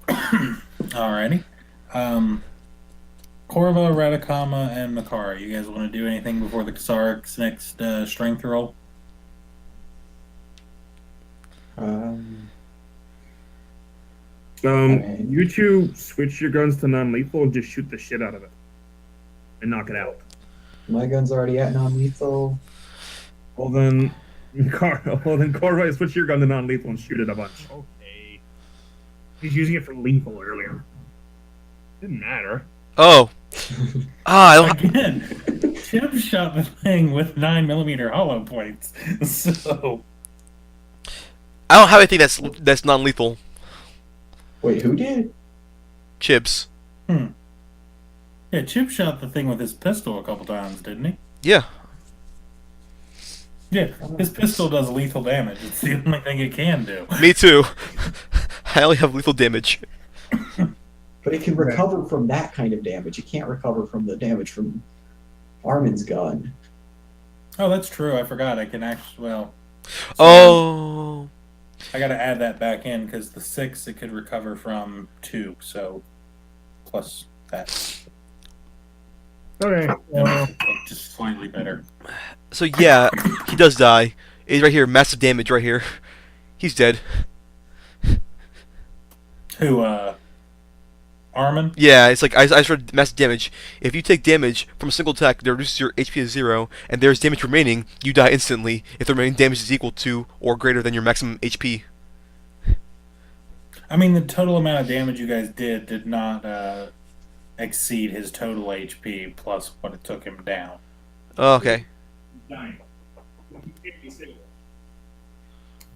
Speaker 2: Alrighty. Corva, Radicama, and Makara, you guys want to do anything before the Kasaric's next strength roll?
Speaker 8: Okay.
Speaker 5: You two switch your guns to non-lethal and just shoot the shit out of it and knock it out.
Speaker 8: My gun's already at non-lethal.
Speaker 5: Well then, Corva, switch your gun to non-lethal and shoot it a bunch.
Speaker 3: Okay. He's using it for lethal earlier. Didn't matter.
Speaker 1: Oh. I don't.
Speaker 2: Again, Chip shot the thing with 9mm hollow points. So,
Speaker 1: I don't have anything that's non-lethal.
Speaker 8: Wait, who did?
Speaker 1: Chibs.
Speaker 2: yeah, Chip shot the thing with his pistol a couple times, didn't he?
Speaker 1: Yeah.
Speaker 2: Yeah, his pistol does lethal damage. It's the only thing it can do.
Speaker 1: Me too. I only have lethal damage.
Speaker 8: But it can recover from that kind of damage. It can't recover from the damage from Armin's gun.
Speaker 2: Oh, that's true. I forgot. I can actually. Well.
Speaker 1: Oh.
Speaker 2: I gotta add that back in because the 6 it could recover from 2, so plus that.
Speaker 3: Okay. Well,
Speaker 7: Just slightly better.
Speaker 1: So yeah, he does die. He's right here, massive damage right here. He's dead.
Speaker 2: Who, Armin?
Speaker 1: Yeah, it's like I just read massive damage. If you take damage from a single attack that reduces your HP to 0, and there's damage remaining, you die instantly if the remaining damage is equal to or greater than your maximum HP.
Speaker 2: I mean, the total amount of damage you guys did not exceed his total HP plus what it took him down.
Speaker 1: Oh, okay.
Speaker 3: dying.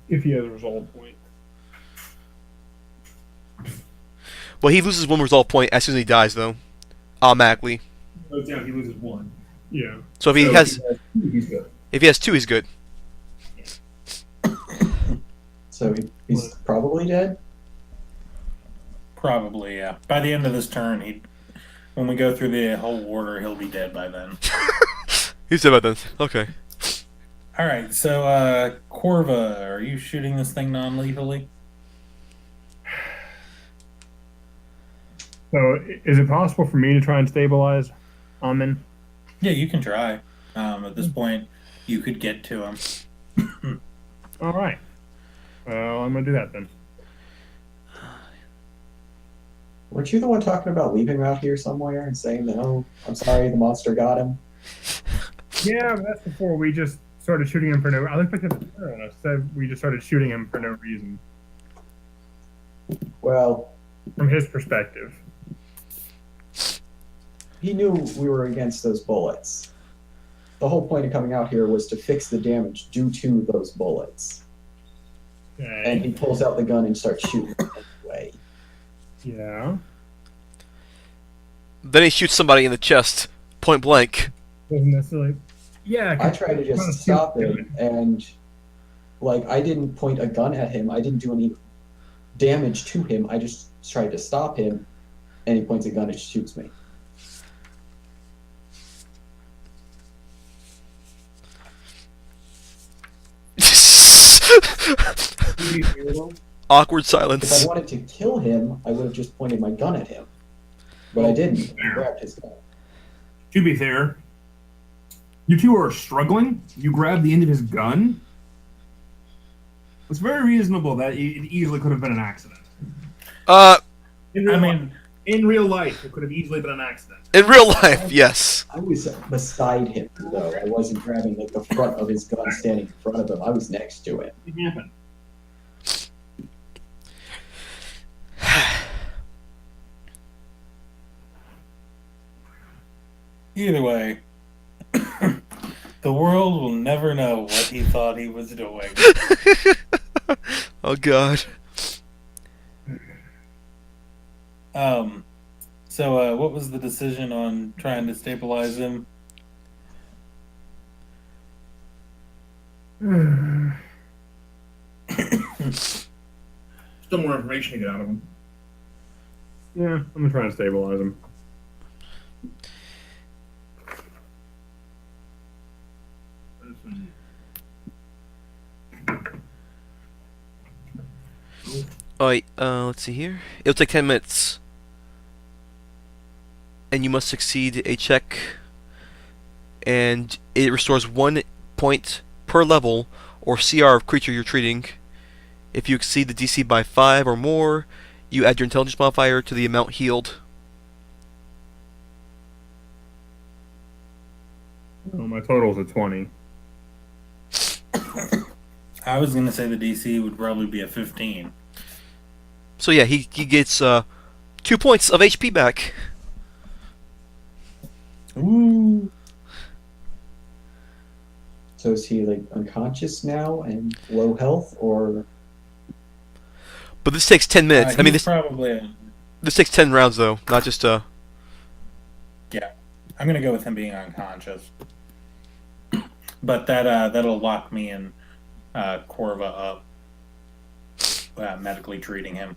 Speaker 3: If he has a resolve point.
Speaker 1: Well, he loses one resolve point as soon as he dies, though, automatically.
Speaker 3: Goes down, he loses one. Yeah.
Speaker 1: So if he has,
Speaker 3: he's good.
Speaker 1: if he has 2, he's good.
Speaker 8: So he's probably dead.
Speaker 2: Probably, yeah. By the end of this turn, when we go through the whole order, he'll be dead by then.
Speaker 1: He's dead by then. Okay.
Speaker 2: All right, so Corva, are you shooting this thing non-lethally?
Speaker 3: So, is it possible for me to try and stabilize Amin?
Speaker 2: Yeah, you can try. At this point, you could get to him.
Speaker 3: All right. Well, I'm gonna do that then.
Speaker 8: Weren't you the one talking about leaving him out here somewhere and saying that, oh, I'm sorry, the monster got him?
Speaker 3: Yeah, but that's before we just started shooting him for no. I looked back at the turn and I said we just started shooting him for no reason.
Speaker 8: Well,
Speaker 3: From his perspective.
Speaker 8: he knew we were against those bullets. The whole point of coming out here was to fix the damage due to those bullets.
Speaker 3: Okay.
Speaker 8: And he pulls out the gun and starts shooting anyway.
Speaker 3: Yeah.
Speaker 1: Then he shoots somebody in the chest, point blank.
Speaker 3: Wasn't necessarily. Yeah.
Speaker 8: I tried to just stop him, and I didn't point a gun at him. I didn't do any damage to him. I just tried to stop him, and he points a gun and shoots me.
Speaker 1: Awkward
Speaker 8: If I
Speaker 1: silence.
Speaker 8: wanted to kill him, I would have just pointed my gun at him. But I didn't. I grabbed his gun.
Speaker 5: To be fair, you two are struggling. You grab the end of his gun. It's very reasonable that it easily could have been an accident. In real life, it could have easily been an accident.
Speaker 1: In real life, yes.
Speaker 8: I was beside him, though. I wasn't grabbing the front of his gun standing in front of him. I was next to it.
Speaker 5: It happened.
Speaker 2: Either way, the world will never know what he thought he was doing.
Speaker 1: Oh god.
Speaker 2: So what was the decision on trying to stabilize him?
Speaker 5: Still more information to get out of him.
Speaker 3: Yeah, I'm gonna try and stabilize him.
Speaker 1: Alright, let's see here. It'll take 10 minutes. And you must succeed a check. And it restores 1 point per level or CR of creature you're treating. If you exceed the DC by 5 or more, you add your intelligence modifier to the amount healed.
Speaker 3: Oh, my total's a 20.
Speaker 2: I was going to say the DC would probably be a 15.
Speaker 1: So yeah, he gets 2 points of HP back.
Speaker 2: Ooh.
Speaker 8: So is he unconscious now and low health, or?
Speaker 1: But this takes 10 minutes. I mean,
Speaker 2: he's probably.
Speaker 1: This takes 10 rounds though, not just
Speaker 2: Yeah, I'm gonna go with him being unconscious. But that'll lock me and Corva up, medically treating him.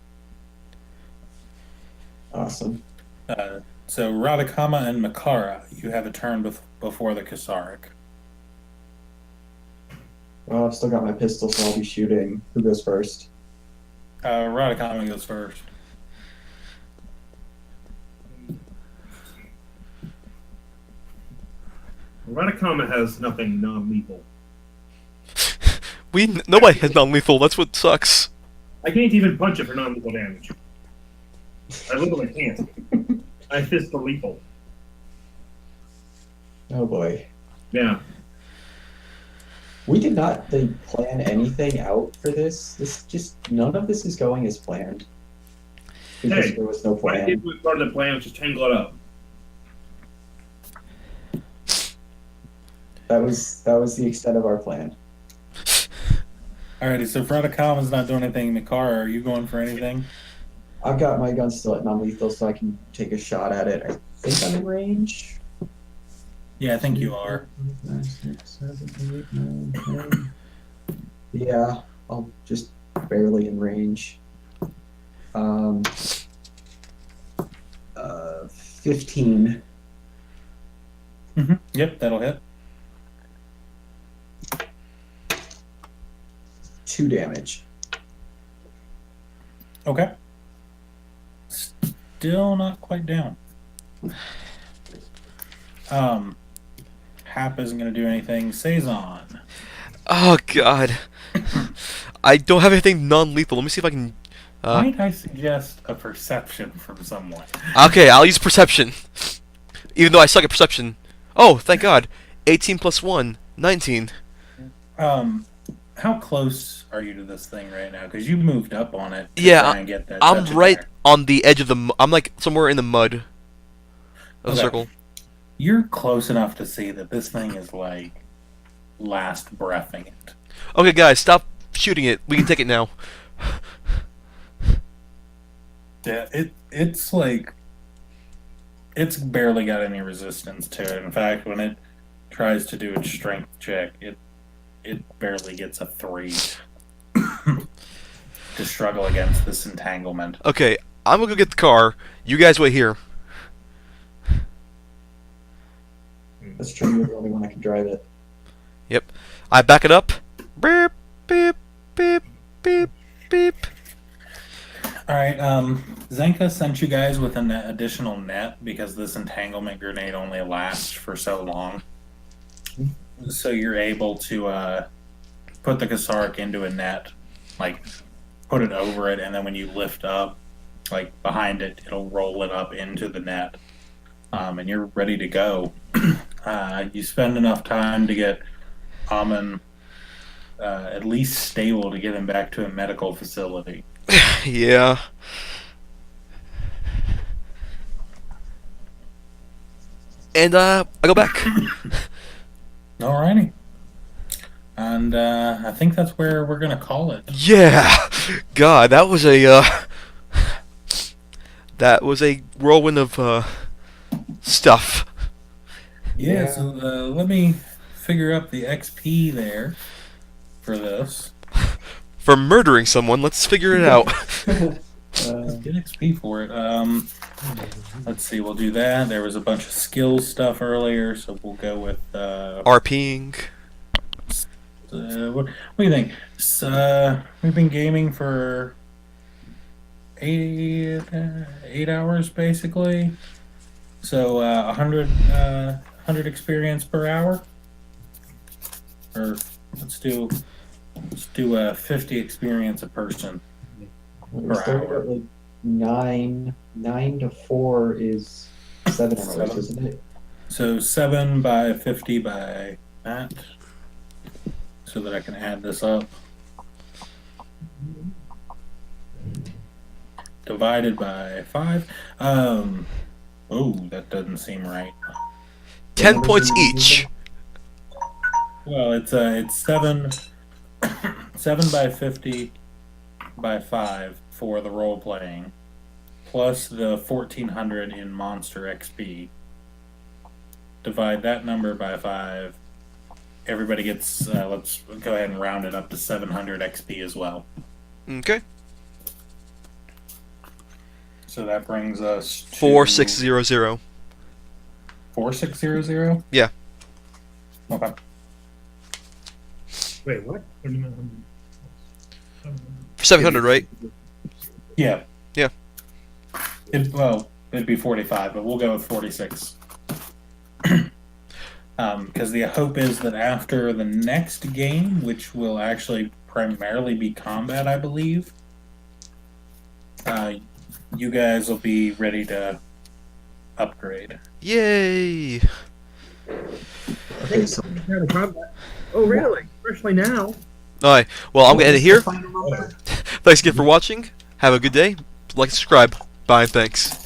Speaker 8: Awesome.
Speaker 2: So Radakama and Makara, you have a turn before the Kasaric.
Speaker 8: Well, I've still got my pistol, so I'll be shooting. Who goes first?
Speaker 2: Radakama goes first.
Speaker 5: Radicama has nothing non-lethal.
Speaker 1: Nobody has non-lethal. That's what sucks.
Speaker 5: I can't even punch it for non-lethal damage. I literally can't. I fist the lethal.
Speaker 8: Oh boy.
Speaker 5: Yeah.
Speaker 8: We did not plan anything out for this. None of this is going as planned. Because
Speaker 5: Hey,
Speaker 8: there was no
Speaker 5: what I
Speaker 8: plan.
Speaker 5: did was part of the plan was just tangle it up.
Speaker 8: That was the extent of our plan.
Speaker 10: Alrighty, so if Radicama's not doing anything, Mikara, are you going for anything?
Speaker 8: I've got my gun still at non-lethal, so I can take a shot at it. I think I'm in range.
Speaker 10: Yeah, I think you are.
Speaker 8: 5, 6, 7, 8, 9, 10. Yeah, I'll just barely in range. 15.
Speaker 10: Yep, that'll hit.
Speaker 8: 2 damage.
Speaker 10: Okay. Still not quite down. Hap isn't going to do anything. Saison.
Speaker 1: Oh god. I don't have anything non-lethal. Let me see if I can.
Speaker 10: Might I suggest a perception from someone?
Speaker 1: Okay, I'll use perception. Even though I suck at perception. Oh, thank God. 18 plus 1, 19.
Speaker 10: How close are you to this thing right now? Because you moved up on it to
Speaker 1: Yeah,
Speaker 10: try and get that.
Speaker 1: I'm
Speaker 10: touch
Speaker 1: right
Speaker 10: attack.
Speaker 1: on the edge of the. I'm like somewhere in the mud of the
Speaker 10: Okay.
Speaker 1: circle.
Speaker 10: You're close enough to see that this thing is like last breathing it.
Speaker 1: Okay, guys, stop shooting it. We can take it now.
Speaker 10: Yeah, it's like it's barely got any resistance to it. In fact, when it tries to do its strength check, it barely gets a 3 to struggle against this entanglement.
Speaker 1: Okay, I'm gonna go get the car. You guys wait here.
Speaker 8: That's true. You're the only one that can drive it.
Speaker 1: Yep. I back it up. Beep, beep, beep, beep, beep.
Speaker 10: All right, Zenka sent you guys with an additional net because this entanglement grenade only lasts for so long. So you're able to put the Kasark into a net, like put it over it, and then when you lift up, like behind it, it'll roll it up into the net, and you're ready to go. You spend enough time to get Amon at least stable to get him back to a medical facility.
Speaker 1: Yeah. And I go back.
Speaker 10: Alrighty. And I think that's where we're gonna call it.
Speaker 1: Yeah. God, that was a whirlwind of stuff.
Speaker 10: Yeah, so let me figure up the XP there for this.
Speaker 1: For murdering someone, let's figure it out.
Speaker 10: Let's get XP for it. Let's see, we'll do that. There was a bunch of skills stuff earlier, so we'll go with
Speaker 1: RPing.
Speaker 10: what do you think? We've been gaming for 8 hours basically. So 100 experience per hour. Or let's do 50 experience a person.
Speaker 8: We started at like 9. 9 to 4 is 7 hours,
Speaker 10: 7.
Speaker 8: isn't it?
Speaker 10: So 7 by 50 by that. So that I can add this up. Divided by 5. Oh, that doesn't seem right.
Speaker 1: 10 points each.
Speaker 10: Well, it's 7 by 50 by 5 for the role playing, plus the 1400 in monster XP. Divide that number by 5. Everybody gets. Let's go ahead and round it up to 700 XP as well.
Speaker 1: Okay.
Speaker 10: So that brings us to
Speaker 1: 4600.
Speaker 10: 4600.
Speaker 1: Yeah.
Speaker 10: Okay.
Speaker 3: Wait, what? 3900.
Speaker 1: For 700, right?
Speaker 10: Yeah.
Speaker 1: Yeah.
Speaker 10: It'd be 45, but we'll go with 46. Because the hope is that after the next game, which will actually primarily be combat, I believe, you guys will be ready to upgrade.
Speaker 1: Yay!
Speaker 8: Okay, so
Speaker 5: Oh, really? Especially now.
Speaker 1: Alright, well, I'm gonna end it here.
Speaker 8: Final number?
Speaker 1: Thanks again for watching. Have a good day. Like, subscribe. Bye, thanks.